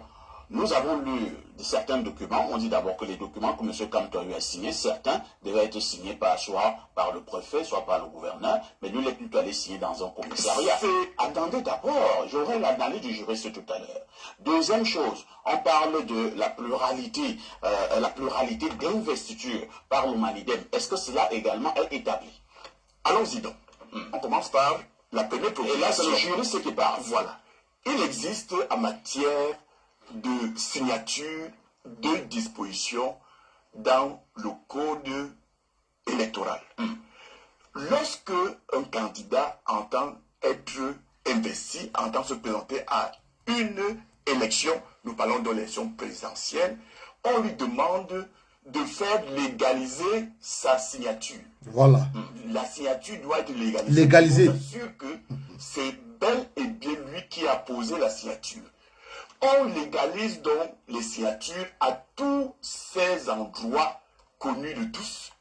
nous avons lu certains documents. On dit d'abord que les documents que M. Kamto a signés, certains devaient être signés soit par le préfet, soit par le gouverneur, mais lui, il est plutôt allé signer dans un commissariat. Attendez d'abord, j'aurai l'analyse du juriste tout à l'heure. Deuxième chose, on parle de la pluralité d'investiture par le Manidem. Est-ce que cela également est établi? Allons-y donc. On commence par la pénétration. Et là, c'est le juriste qui parle. Voilà. Il existe en matière de signature de dispositions dans le code électoral. Lorsque un candidat entend être investi, entend se présenter à une élection, nous parlons de l'élection présidentielle, on lui demande de faire légaliser sa signature. Voilà. La signature doit être légalisée. Légalisée. Pour s'assurer que c'est bel et bien lui qui a posé la signature. On légalise donc les signatures à tous ces endroits connus de tous,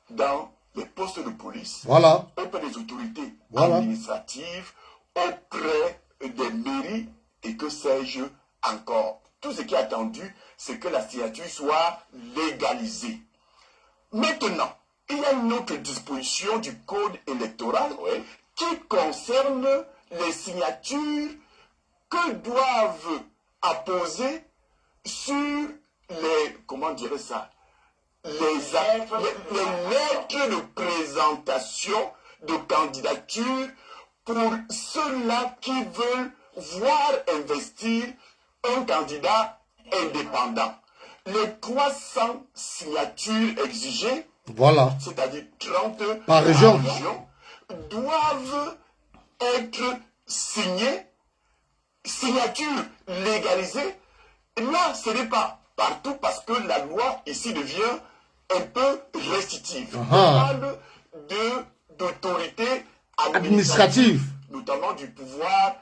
dans les postes de police, voilà, auprès des autorités voilà, administratives, auprès des mairies et que sais-je encore. Tout ce qui est attendu, c'est que la signature soit légalisée. Maintenant, il y a une autre disposition du code électoral qui concerne les signatures que doivent apposer sur les, comment dirait ça, les lettres de présentation de candidature pour ceux-là qui veulent voir investir un candidat indépendant. Les 300 signatures exigées, voilà, c'est-à-dire 30 par région, doivent être signées, signature légalisée. Là, ce n'est pas partout parce que la loi ici devient un peu restrictive. On parle d'autorité administrative, notamment du pouvoir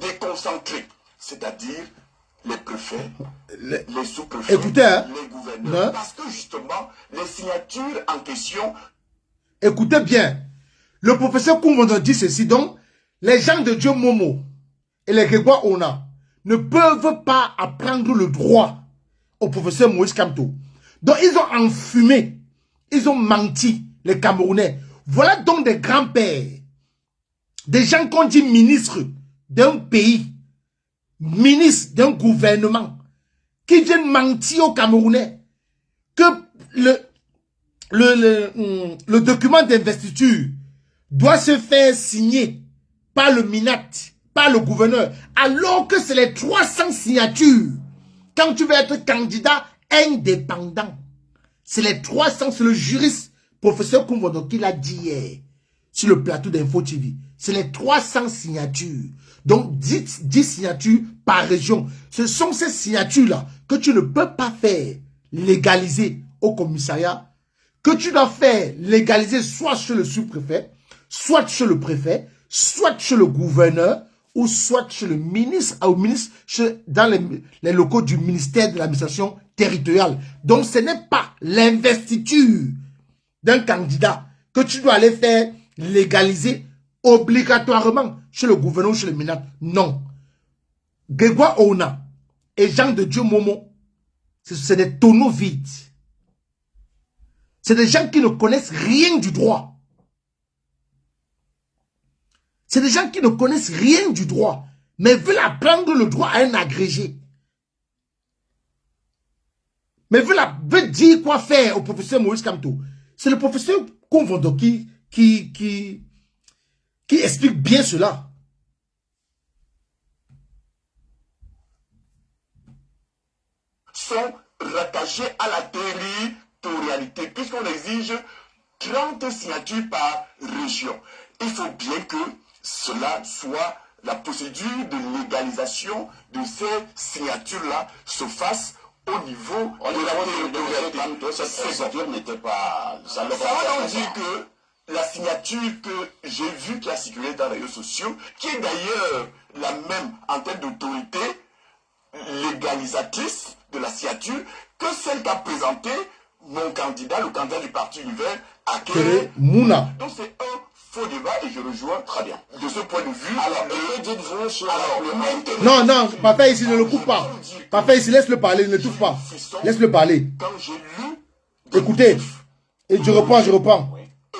déconcentré, c'est-à-dire les préfets, les sous-préfets, les gouverneurs. Parce que justement, les signatures en question... Écoutez bien, le professeur Koumbondo dit ceci, donc, les gens de Dieu Momo et les Grégoire Ona ne peuvent pas apprendre le droit au professeur Moïse Kamto. Donc, ils ont enfumé, ils ont menti, les Camerounais. Voilà donc des grands-pères, des gens qu'on dit ministres d'un pays, ministres d'un gouvernement, qui viennent mentir aux Camerounais que le document d'investiture doit se faire signer par le MINAT, par le gouverneur, alors que c'est les 300 signatures quand tu veux être candidat indépendant. C'est les 300, c'est le juriste, professeur Koumbondo, qui l'a dit hier sur le plateau d'Info TV. C'est les 300 signatures. Donc 10 signatures par région. Ce sont ces signatures-là que tu ne peux pas faire légaliser au commissariat, que tu dois faire légaliser soit chez le sous-préfet, soit chez le préfet, soit chez le gouverneur, ou soit chez le ministre, dans les locaux du ministère de l'administration territoriale. Donc ce n'est pas l'investiture d'un candidat que tu dois aller faire légaliser obligatoirement chez le gouverneur ou chez le ministre. Non. Grégoire Ona et Jean de Dieu Momo, c'est des tonneaux vides. C'est des gens qui ne connaissent rien du droit. C'est des gens qui ne connaissent rien du droit, mais veulent apprendre le droit à un agrégé. Mais veulent dire quoi faire au professeur Moïse Kamto. C'est le professeur Koumbondo qui explique bien cela. Sont rattachés à la territorialité, puisqu'on exige 30 signatures par région. Il faut bien que cela soit la procédure de légalisation de ces signatures-là se fasse au niveau de la territorialité. Cette procédure n'était pas... Ça veut donc dire que la signature que j'ai vue qui a circulé dans les réseaux sociaux, qui est d'ailleurs la même en termes d'autorité légalisatrice de la signature, que celle qu'a présentée mon candidat, le candidat du Parti Univers, Akere Mouna. Donc c'est un faux débat et je rejoins très bien. De ce point de vue, alors, que dites-vous sur Non, non, papa ici, ne le coupe pas. Papa ici, laisse-le parler, ne touche pas. Laisse-le parler. Quand j'ai lu... Écoutez, et je reprends. Et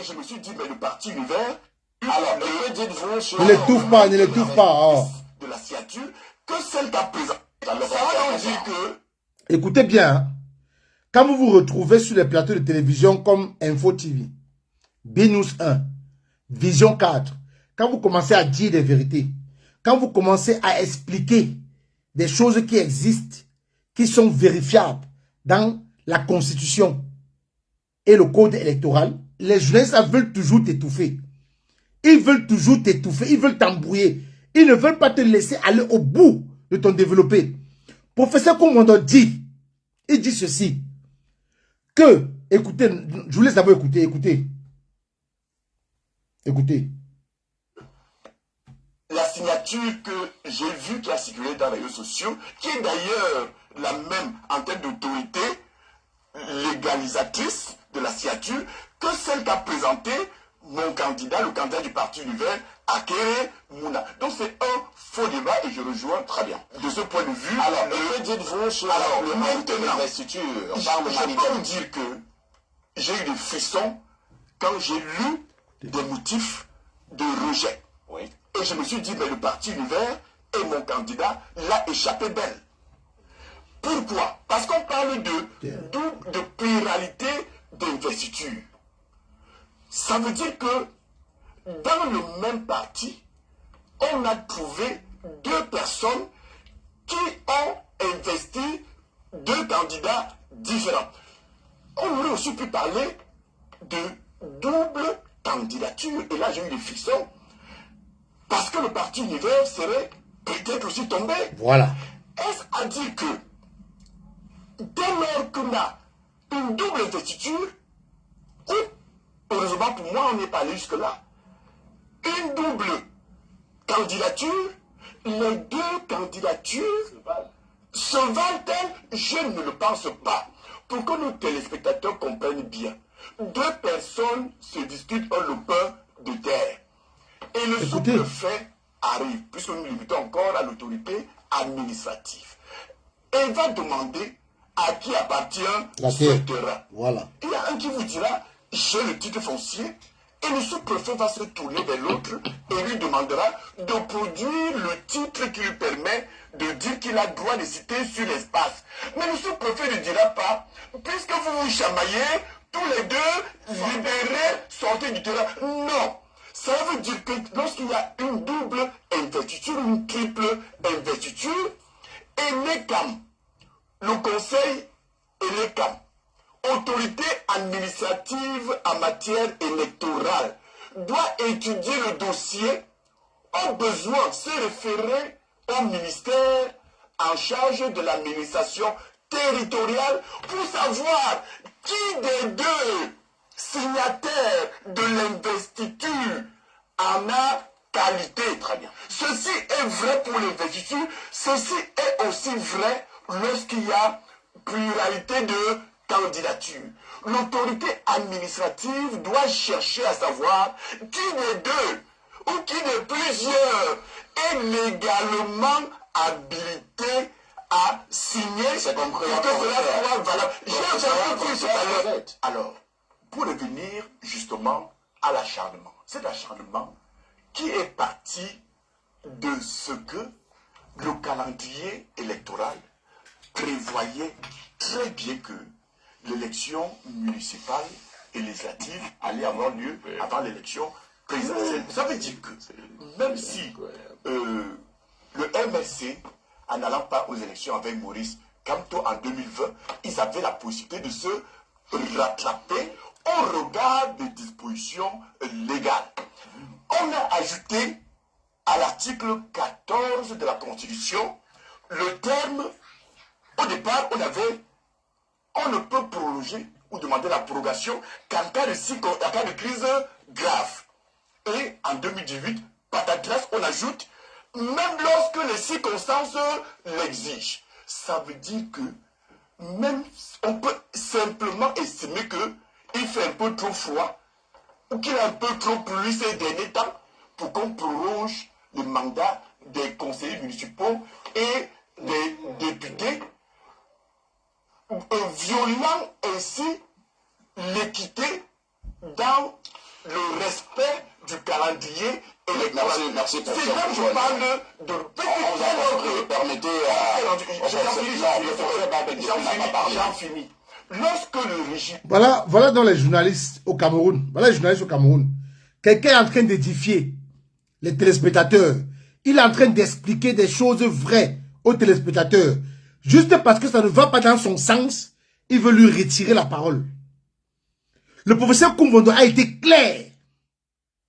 je me suis dit, mais le parti Univers, alors, que dites-vous sur... Ne l'étouffe pas. Oh. De la signature, que celle qu'a présentée. Ça veut dire que... Écoutez bien, hein. Quand vous vous retrouvez sur les plateaux de télévision comme Info TV, B-News 1, Vision 4, quand vous commencez à dire des vérités, quand vous commencez à expliquer des choses qui existent, qui sont vérifiables dans la Constitution et le Code électoral, les journalistes veulent toujours t'étouffer. Ils veulent toujours t'étouffer, ils veulent t'embrouiller. Ils ne veulent pas te laisser aller au bout de ton développé. Professeur Komondo dit, il dit ceci, que, écoutez, je vous laisse d'abord écouter. La signature que j'ai vue qui a circulé dans les réseaux sociaux, qui est d'ailleurs la même en termes d'autorité légalisatrice de la signature que celle qu'a présentée mon candidat, le candidat du Parti Univers, Akere Mouna. Donc c'est un faux débat et je rejoins très bien. De ce point de vue, alors, que dites-vous sur l'investiture? Je peux vous dire que j'ai eu des frissons quand j'ai lu des motifs de rejet. Oui. Et je me suis dit, mais le Parti Univers et mon candidat l'a échappé belle. Pourquoi? Parce qu'on parle de pluralité d'investiture. Ça veut dire que dans le même parti, on a trouvé deux personnes qui ont investi deux candidats différents. On aurait aussi pu parler de double candidature. Et là, j'ai eu des frissons. Parce que le Parti Univers serait peut-être aussi tombé. Voilà. Est-ce à dire que dès lors qu'on a une double investiture, ou, heureusement pour moi, on n'est pas allé jusque-là, une double candidature, les deux candidatures se valent-elles? Je ne le pense pas. Pour que nos téléspectateurs comprennent bien, deux personnes se disputent un lopin de terre. Et le sous-préfet arrive, puisque nous limitons encore à l'autorité administrative, et va demander à qui appartient ce terrain. Voilà. Il y a un qui vous dira, j'ai le titre foncier, et le sous-préfet va se tourner vers l'autre et lui demandera de produire le titre qui lui permet de dire qu'il a droit de citer sur l'espace. Mais le sous-préfet ne dira pas, puisque vous vous chamaillez, tous les deux, libérez, sortez du terrain. Non. Ça veut dire que lorsqu'il y a une double investiture, une triple investiture, et l'ECAM, le conseil et l'ECAM, autorité administrative en matière électorale, doit étudier le dossier, au besoin se référer au ministère en charge de l'administration territoriale pour savoir qui des deux signataires de l'investiture en a qualité. Très bien. Ceci est vrai pour l'investiture, ceci est aussi vrai lorsqu'il y a pluralité de candidature. L'autorité administrative doit chercher à savoir qui des deux ou qui des plusieurs est légalement habilité à signer pour que cela soit valable. Alors, pour revenir justement à l'acharnement, cet acharnement qui est parti de ce que le calendrier électoral prévoyait très bien que l'élection municipale et législative allait avoir lieu avant l'élection présidentielle. Ça veut dire que même si le MSC, en n'allant pas aux élections avec Maurice Kamto en 2020, ils avaient la possibilité de se rattraper au regard des dispositions légales. On a ajouté à l'article 14 de la Constitution le terme, au départ, on ne peut prolonger ou demander la prorogation qu'en cas de crise grave. Et en 2018, patatras, on ajoute, même lorsque les circonstances l'exigent. Ça veut dire que même on peut simplement estimer qu'il fait un peu trop froid ou qu'il a un peu trop plu ces derniers temps pour qu'on prolonge le mandat des conseillers municipaux et des députés, violant ainsi l'équité dans le respect du calendrier électoral. Merci. C'est là que je parle de permettez j'en finis. Lorsque le régime... Voilà dans les journalistes au Cameroun. Voilà les journalistes au Cameroun. Quelqu'un est en train d'édifier les téléspectateurs. Il est en train d'expliquer des choses vraies aux téléspectateurs. Juste parce que ça ne va pas dans son sens, il veut lui retirer la parole. Le professeur Kumbondo a été clair.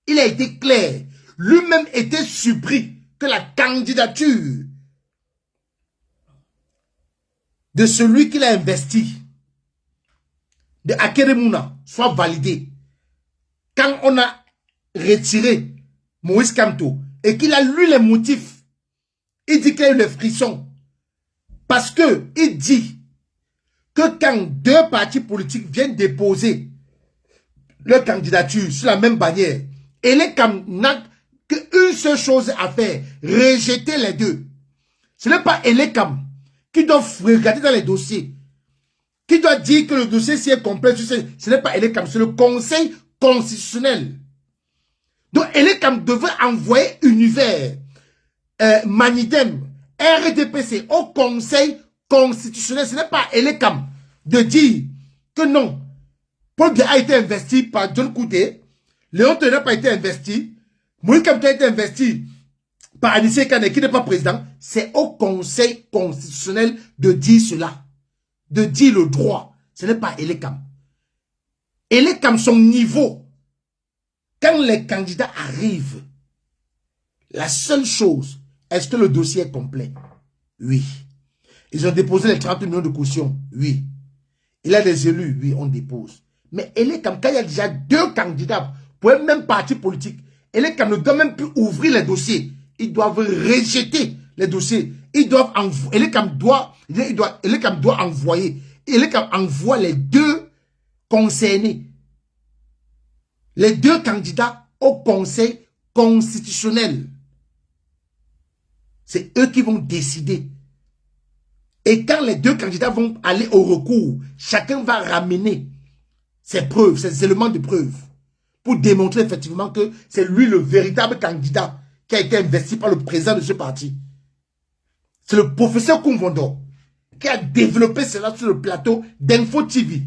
Il a été clair. Lui-même était surpris que la candidature de celui qu'il a investi, de Akeremouna, soit validée. Quand on a retiré Moïse Kamto et qu'il a lu les motifs, il dit qu'il a eu le frisson. Parce que il dit que quand deux partis politiques viennent déposer leur candidature sur la même bannière, et les Kam n'a qu'une seule chose à faire, rejeter les deux. Ce n'est pas Elekam qui doit regarder dans les dossiers, qui doit dire que le dossier s'y est complet. Ce n'est pas Elekam, c'est le Conseil constitutionnel. Donc Elekam devait envoyer Univers, Manidem, RDPC au Conseil constitutionnel. Ce n'est pas Elekam de dire que non, Paul Biya a été investi par John Koudé, Léon Tene n'a pas été investi, Moïse Kamto a été investi par Anissé Kane qui n'est pas président. C'est au Conseil constitutionnel de dire cela, de dire le droit. Ce n'est pas Elekam. Elekam, son niveau, quand les candidats arrivent, la seule chose, est-ce que le dossier est complet? Oui. Ils ont déposé les 30 millions de caution? Oui. Il y a des élus? Oui, on dépose. Mais Elekam, quand il y a déjà deux candidats pour un même parti politique, Elekam ne doit même plus ouvrir les dossiers. Ils doivent rejeter les dossiers. Elekam doit envoyer. Elekam envoie les deux concernés, les deux candidats au Conseil constitutionnel. C'est eux qui vont décider. Et quand les deux candidats vont aller au recours, chacun va ramener ses preuves, ses éléments de preuve, pour démontrer effectivement que c'est lui le véritable candidat qui a été investi par le président de ce parti. C'est le professeur Kumbondo qui a développé cela sur le plateau d'Info TV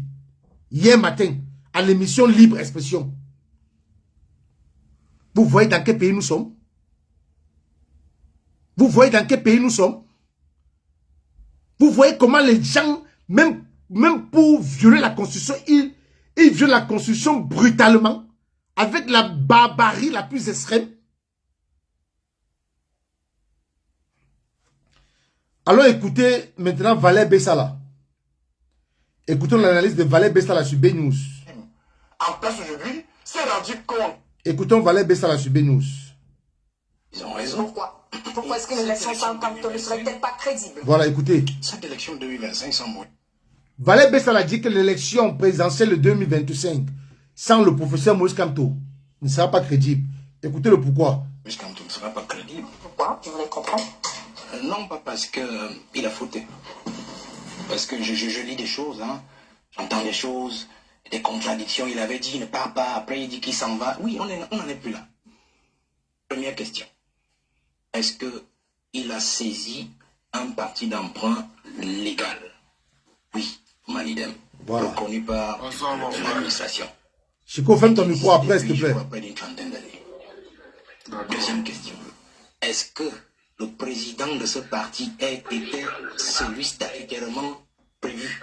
hier matin à l'émission Libre Expression. Vous voyez dans quel pays nous sommes? Vous voyez dans quel pays nous sommes? Vous voyez comment les gens, même pour violer la Constitution, ils violent la Constitution brutalement, avec la barbarie la plus extrême. Alors écoutez maintenant Valère Bessala. Écoutons l'analyse de Valère Bessala sur BNews. En place aujourd'hui, s'est rendu compte. Écoutons Valère Bessala sur BNews. Ils ont raison. Pourquoi est-ce que l'élection sans Kamto ne serait-elle pas crédible? Voilà, écoutez. Cette élection 2025 sans moi. Valère Bessala dit que l'élection présidentielle de 2025 sans le professeur Moïse Kamto ne sera pas crédible. Écoutez le pourquoi. Moïse Kamto ne sera pas crédible. Pourquoi? Je voudrais comprendre. Non, pas parce qu'il a fauté. Parce que je lis des choses, hein. J'entends des choses, des contradictions. Il avait dit il ne part pas, après il dit qu'il s'en va. Oui, on n'en est plus là. Première question. Est-ce qu'il a saisi un parti d'emprunt légal? Oui, Manidem. Voilà. Reconnu par l'administration. Chico, ferme ton micro après, s'il te plaît. Près d'une trentaine d'années. Deuxième question. Est-ce que le président de ce parti était celui statutairement prévu?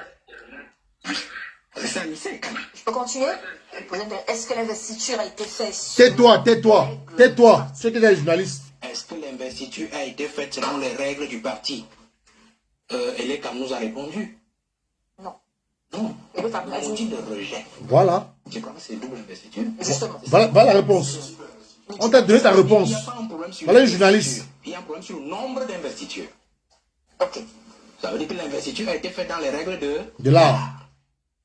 Oui. C'est ça, quand même. Je peux continuer? Est-ce que l'investiture a été faite? Tais-toi, tais-toi, tais-toi. C'est que les journalistes. Est-ce que l'investiture a été faite selon les règles du parti? Elekam nous a répondu. Non. Non. Elekam a dit de rejet. Voilà. Tu crois que c'est double investiture? Justement. Voilà la réponse. On t'a donné ta réponse. Voilà une journaliste. Il y a un problème sur le nombre d'investitures. Ok. Ça veut dire que l'investiture a été faite dans les règles de l'art.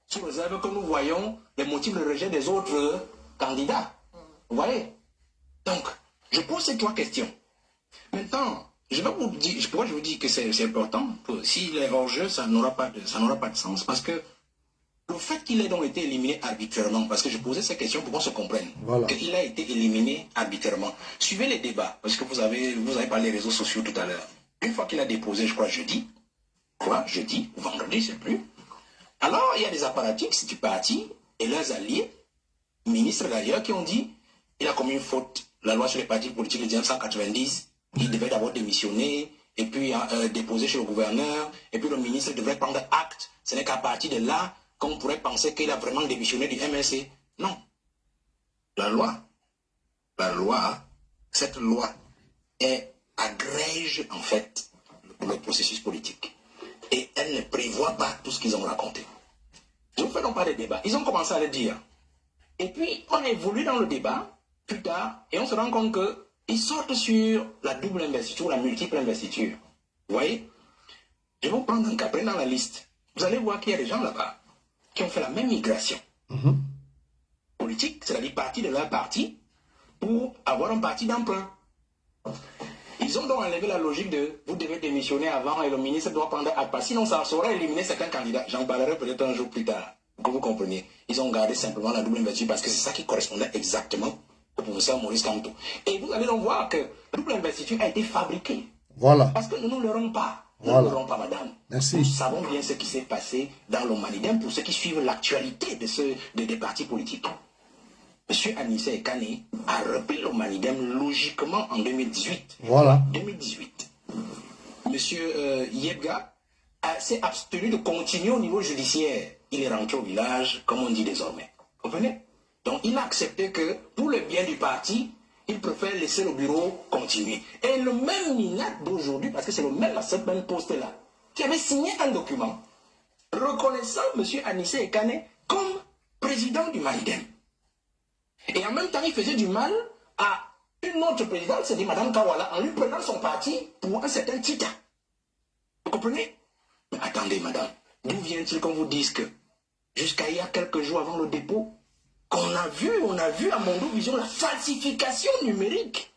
Sous réserve que nous voyons les motifs de rejet des autres candidat. Vous voyez? Donc, je pose ces 3 questions. Maintenant, je vais vous dire, pourquoi je vous dis que c'est important? S'il est hors jeu, ça n'aura pas de sens. Parce que le fait qu'il ait donc été éliminé arbitrairement, parce que je posais ces questions pour qu'on se comprenne, qu'il a été éliminé arbitrairement. Suivez les débats, parce que vous avez parlé des réseaux sociaux tout à l'heure. Une fois qu'il a déposé, je crois, jeudi, ou vendredi, je ne sais plus. Alors, il y a des apparatchiks du parti et leurs alliés, ministres d'ailleurs, qui ont dit il a commis une faute. La loi sur les partis politiques de 1990, il devait d'abord démissionner, et puis déposer chez le gouverneur, et puis le ministre devrait prendre acte. Ce n'est qu'à partir de là qu'on pourrait penser qu'il a vraiment démissionné du MLC. Non. Cette loi agrège en fait le processus politique. Et elle ne prévoit pas tout ce qu'ils ont raconté. Je ne vous fais donc pas de débat. Ils ont commencé à le dire. Et puis, on évolue dans le débat, plus tard, et on se rend compte qu'ils sortent sur la double investiture, la multiple investiture. Vous voyez? Je vais vous prendre un cas, prenez dans la liste. Vous allez voir qu'il y a des gens là-bas qui ont fait la même migration. Politique, c'est-à-dire partie de leur parti, pour avoir un parti d'emprunt. Ils ont donc enlevé la logique de vous devez démissionner avant et le ministre doit prendre acte. Sinon, ça saurait éliminer certains candidats. J'en parlerai peut-être un jour plus tard, que vous compreniez. Ils ont gardé simplement la double investiture parce que c'est ça qui correspondait exactement au professeur Maurice Kamto. Et vous allez donc voir que la double investiture a été fabriquée. Voilà. Parce que nous ne l'aurons pas. Nous Voilà. ne l'aurons pas, madame. Merci. Nous savons bien ce qui s'est passé dans le Manidem pour ceux qui suivent l'actualité des partis politiques. M. Anissé Ekane a repris le Manidem logiquement en 2018. Voilà. 2018. M. Yebga s'est abstenu de continuer au niveau judiciaire. Il est rentré au village, comme on dit désormais. Vous comprenez? Donc il a accepté que, pour le bien du parti, il préfère laisser le bureau continuer. Et le même Minat d'aujourd'hui, parce que c'est cette même poste-là, qui avait signé un document reconnaissant M. Anissé Ekane comme président du Manidem. Et en même temps, il faisait du mal à une autre présidente, c'est-à-dire Mme Kawala, en lui prenant son parti pour un certain titre. Vous comprenez? Mais attendez, madame, d'où vient-il qu'on vous dise que, jusqu'à il y a quelques jours avant le dépôt, on a vu à Mondo Vision la falsification numérique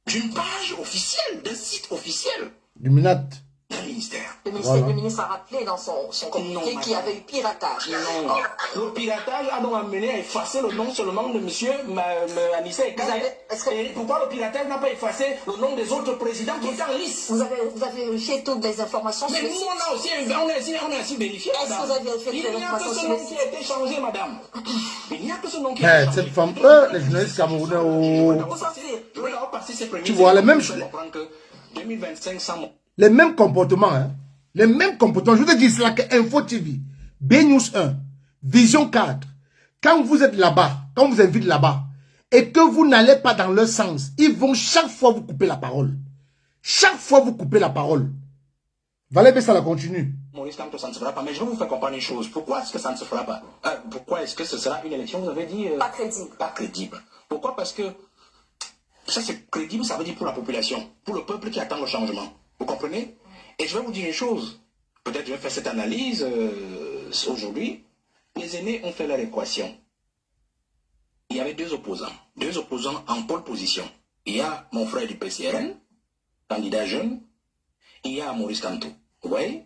d'une page officielle, d'un site officiel. Du Minat. D'un ministère. Le ministre a rappelé dans son communiqué qu'il y avait eu piratage. Non. Le piratage a donc amené à effacer le nom seulement de M. Anissé Ekane. Et pourquoi le piratage n'a pas effacé le nom des autres présidents qui étaient en liste? Vous avez vérifié toutes les informations sur le site? Mais nous, on a aussi vérifié. Est-ce que vous avez vérifié toutes les informations sur le site? Il n'y a que ce nom qui a été changé, madame. Il n'y a que ce nom qui a a été changé. Cette femme, les journalistes camerounais, Je vais d'abord passer ces premiers. Tu vois, les mêmes choses. 2025 sans... Les mêmes comportements, hein. Les mêmes comportements. Je vous ai dit, c'est là que Info TV, B-News 1, Vision 4, quand vous êtes là-bas, quand vous invitent là-bas, et que vous n'allez pas dans leur sens, ils vont chaque fois vous couper la parole. Chaque fois vous couper la parole. Valébé, ça la continue. Maurice Kamto, ça ne se fera pas. Mais je vais vous faire comprendre une chose. Pourquoi est-ce que ça ne se fera pas? Pourquoi est-ce que ce sera une élection, vous avez dit... Pas crédible. Pas crédible. Pourquoi? Parce que ça, c'est crédible, ça veut dire pour la population, pour le peuple qui attend le changement. Vous comprenez? Et je vais vous dire une chose. Peut-être je vais faire cette analyse aujourd'hui. Les aînés ont fait leur équation. Il y avait deux opposants en pole position. Il y a mon frère du PCRN, candidat jeune, et il y a Maurice Kamto. Vous voyez?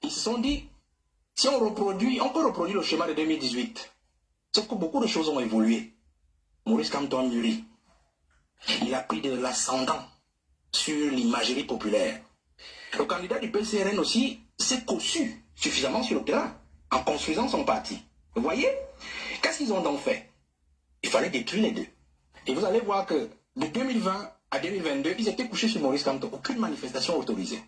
Ils se sont dit, si on peut reproduire le schéma de 2018. Sauf que beaucoup de choses ont évolué. Maurice Kamto a mûri. Il a pris de l'ascendant sur l'imagerie populaire. Le candidat du PCRN aussi s'est cossu suffisamment sur le terrain en construisant son parti. Vous voyez? Qu'est-ce qu'ils ont donc fait? Il fallait détruire les deux. Et vous allez voir que de 2020 à 2022, ils étaient couchés sur Maurice Kamto. Aucune manifestation autorisée.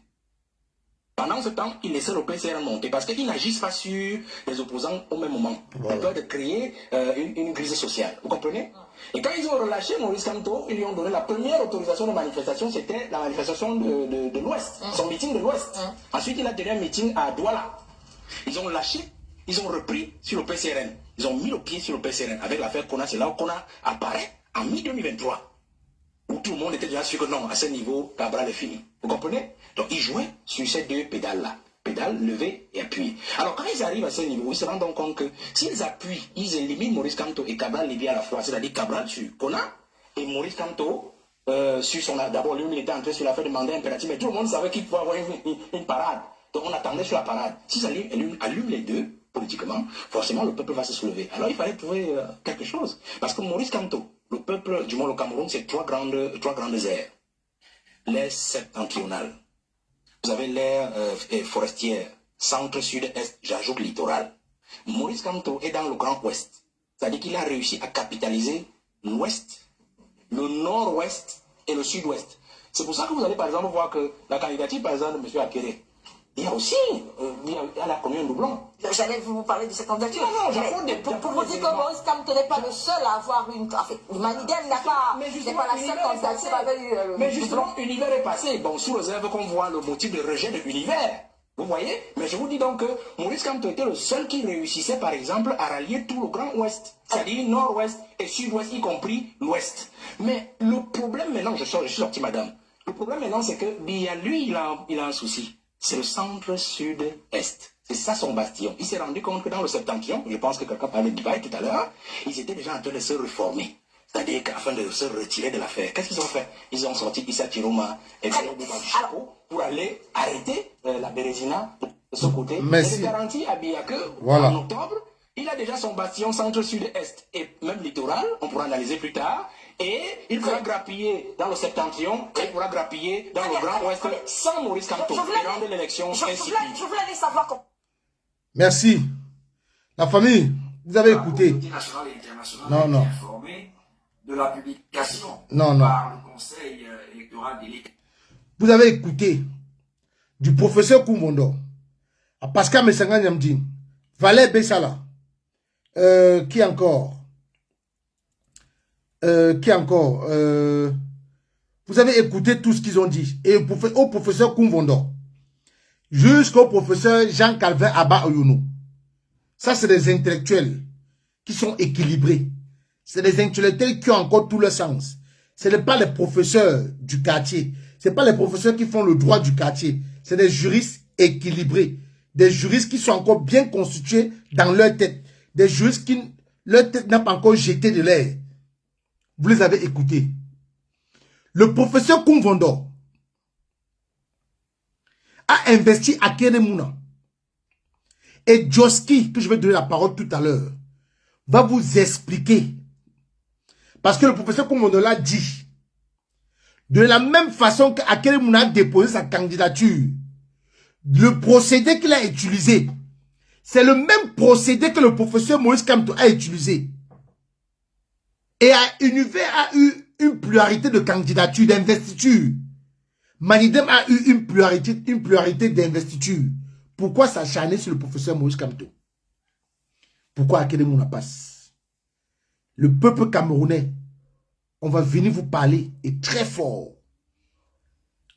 Pendant ce temps, ils laissaient le PCRN monter parce qu'ils n'agissent pas sur les opposants au même moment. Voilà. Ils peur de créer une crise sociale. Vous comprenez? Et quand ils ont relâché Maurice Kamto, ils lui ont donné la première autorisation de manifestation, c'était la manifestation de l'Ouest, son meeting de l'Ouest. Ensuite, il a donné un meeting à Douala. Ils ont lâché, ils ont repris sur le PCRN. Ils ont mis le pied sur le PCRN avec l'affaire Kona. C'est là où Kona apparaît en mi-2023. Où tout le monde était déjà sûr que non, à ce niveau, Cabral est fini. Vous comprenez? Donc ils jouaient sur ces deux pédales-là. pédale, lever et appuyer. Alors quand ils arrivent à ce niveau, ils se rendent compte que s'ils appuient, ils éliminent Maurice Kamto et Cabral Libye à la fois. C'est-à-dire Cabral sur Kona et Maurice Kamto sur son... D'abord, lui, il était entré sur la fête de mandat impératif, mais tout le monde savait qu'il pouvait avoir une parade. Donc on attendait sur la parade. S'ils allument les deux, politiquement, forcément le peuple va se soulever. Alors il fallait trouver quelque chose. Parce que Maurice Kamto, le peuple, du moins le Cameroun, c'est trois grandes aires. L'aire septentrionale. Vous avez l'aire forestière, centre, sud, est, j'ajoute littoral. Maurice Kamto est dans le Grand Ouest. C'est-à-dire qu'il a réussi à capitaliser l'Ouest, le Nord-Ouest et le Sud-Ouest. C'est pour ça que vous allez par exemple voir que la candidature par exemple de M. Akere, il y a aussi, elle a connu un doublon. J'allais vous parler de cette candidature. Pour vous dire que Maurice Kamto n'est pas le seul à avoir une... Manidem n'est pas la seule candidature avec eu mais justement, Univers est passé. Bon, sous réserve qu'on voit le motif de rejet de Univers. Vous voyez? Mais je vous dis donc que Maurice Kamto était le seul qui réussissait, par exemple, à rallier tout le Grand Ouest. C'est-à-dire Nord-Ouest et Sud-Ouest, y compris l'Ouest. Mais le problème maintenant, je suis sorti, madame. Le problème maintenant, c'est que lui, il a un souci. C'est le centre sud-est. C'est ça son bastion. Il s'est rendu compte que dans le septentrion, je pense que quelqu'un parlait de Dubaï tout à l'heure, ils étaient déjà en train de se reformer. C'est-à-dire qu'afin de se retirer de l'affaire, qu'est-ce qu'ils ont fait? Ils ont sorti Issa Chiroma et Chapeau pour aller arrêter la Bérésina de ce côté. Merci. Et garantit à Biake, voilà. En octobre, il a déjà son bastion centre-sud-est et même littoral, on pourra analyser plus tard. Et il pourra grappiller dans le septentrion, et il pourra grappiller dans le Grand Ouest sans Maurice Kamto. Et rendre l'élection insipide. Je voulais savoir comment... Merci. La famille, vous avez écouté. National et international non. informé de la publication non. par le Conseil électoral de l'État. Vous avez écouté du professeur Koumbondo, à Pascal Messangan Nyamdi, Valère Bessala, qui encore? Vous avez écouté tout ce qu'ils ont dit. Et au professeur Koumbondo, jusqu'au professeur Jean-Calvin Abba Oyuno. Ça, c'est des intellectuels qui sont équilibrés. C'est des intellectuels qui ont encore tout le sens. Ce n'est pas les professeurs du quartier. Ce n'est pas les professeurs qui font le droit du quartier. C'est des juristes équilibrés. Des juristes qui sont encore bien constitués dans leur tête. Des juristes qui, leur tête n'a pas encore jeté de l'air. Vous les avez écoutés. Le professeur Koumbondo a investi à Keremouna. Et Joski, que je vais donner la parole tout à l'heure, va vous expliquer. Parce que le professeur Koumbondo l'a dit. De la même façon qu'Akeremouna a déposé sa candidature, le procédé qu'il a utilisé, c'est le même procédé que le professeur Maurice Kamto a utilisé. Et Univers a eu une pluralité de candidatures, d'investiture. Manidem a eu une pluralité d'investiture. Pourquoi s'acharner sur le professeur Maurice Kamto? Pourquoi Akedemouna passe? Le peuple camerounais, on va venir vous parler, et très fort,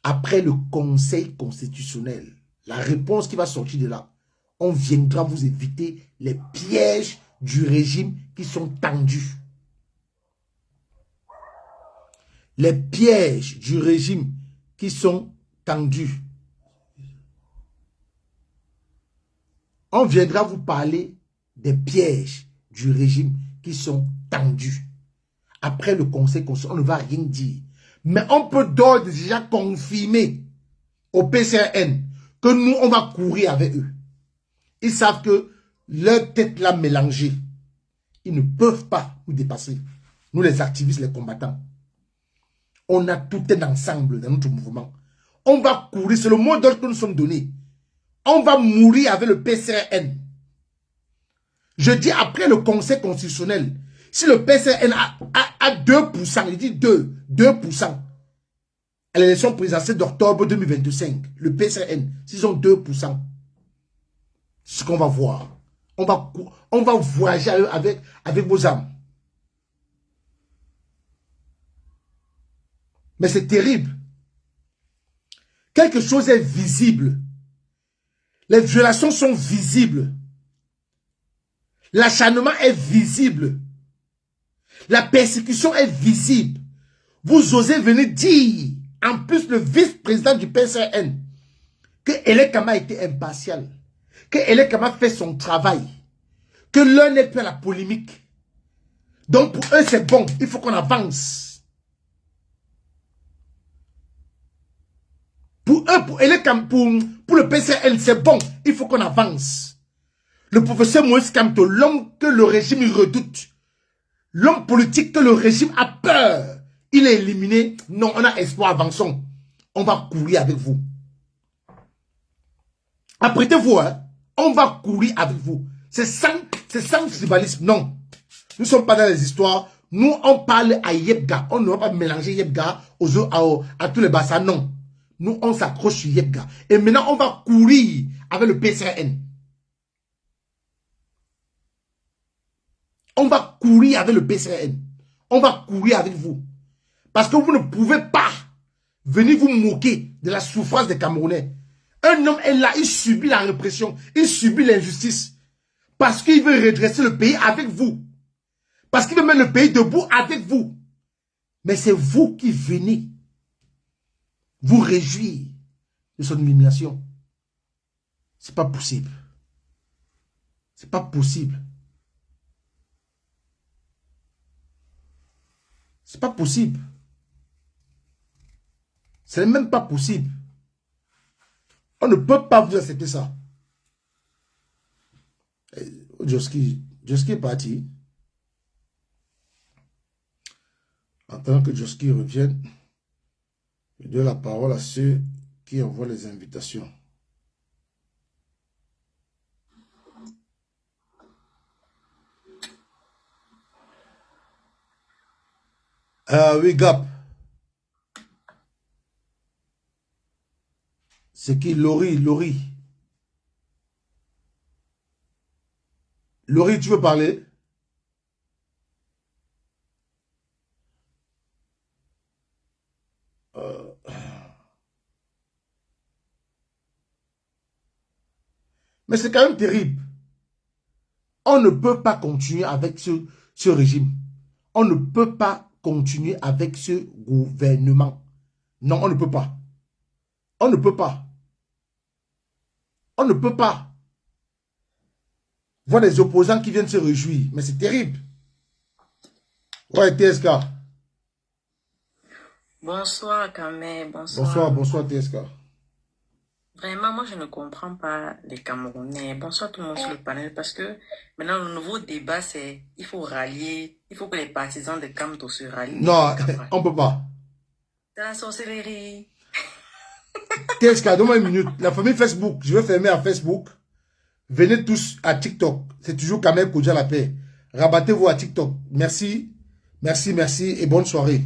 après le Conseil constitutionnel. La réponse qui va sortir de là, on viendra vous éviter les pièges du régime qui sont tendus. Les pièges du régime qui sont tendus. On viendra vous parler des pièges du régime qui sont tendus. Après le Conseil constitutionnel, on ne va rien dire. Mais on peut d'ores et déjà confirmer au PCRN que nous, on va courir avec eux. Ils savent que leur tête l'a mélangée. Ils ne peuvent pas nous dépasser. Nous, les activistes, les combattants. On a tout un ensemble dans notre mouvement. On va courir, c'est le mot d'ordre que nous sommes donnés. On va mourir avec le PCRN. Je dis après le Conseil constitutionnel, si le PCRN a 2%, il dit 2%, à l'élection présidentielle d'octobre 2025, le PCRN, s'ils ont 2%, c'est ce qu'on va voir. On va voyager avec vos âmes. Mais c'est terrible. Quelque chose est visible. Les violations sont visibles. L'acharnement est visible. La persécution est visible. Vous osez venir dire, en plus le vice-président du PCRN, que Elekama a été impartial, que Elekama fait son travail, que l'un n'est plus à la polémique. Donc pour eux c'est bon, il faut qu'on avance. Pour eux, pour le PCN, c'est bon, il faut qu'on avance. Le professeur Moïse Kamto, l'homme que le régime redoute, l'homme politique que le régime a peur, il est éliminé. Non, on a espoir, avançons. On va courir avec vous. Apprêtez-vous, hein. On va courir avec vous. C'est sans tribalisme, non. Nous ne sommes pas dans les histoires. Nous, on parle à Yebga. On ne va pas mélanger Yebga à tous les bassins, non. Nous, on s'accroche sur Yebga. Et maintenant, on va courir avec le PCN. On va courir avec le PCN. On va courir avec vous. Parce que vous ne pouvez pas venir vous moquer de la souffrance des Camerounais. Un homme est là, il subit la répression, il subit l'injustice. Parce qu'il veut redresser le pays avec vous. Parce qu'il veut mettre le pays debout avec vous. Mais c'est vous qui venez vous réjouir de son humiliation. C'est pas possible. C'est pas possible. C'est pas possible. C'est même pas possible. On ne peut pas vous accepter ça. Joski est parti. Attends que Joski revienne, je donne la parole à ceux qui envoient les invitations. Oui, Gap. C'est qui? Laurie, tu veux parler? Mais c'est quand même terrible. On ne peut pas continuer avec ce régime. On ne peut pas continuer avec ce gouvernement. Non, on ne peut pas. On ne peut pas. On ne peut pas. Voir des opposants qui viennent se réjouir. Mais c'est terrible. Ouais, TSK. Bonsoir, Kamé. Bonsoir, TSK. Vraiment, moi, je ne comprends pas les Camerounais. Bonsoir tout le monde sur le panel, parce que maintenant, le nouveau débat, c'est il faut rallier, il faut que les partisans de Kamto se rallient. Non, on ne peut pas. C'est la sorcellerie. TSK, donne-moi une minute. La famille Facebook, je vais fermer à Facebook. Venez tous à TikTok. C'est toujours Kamel Kodja la paix. Rabattez-vous à TikTok. Merci, merci, merci et bonne soirée.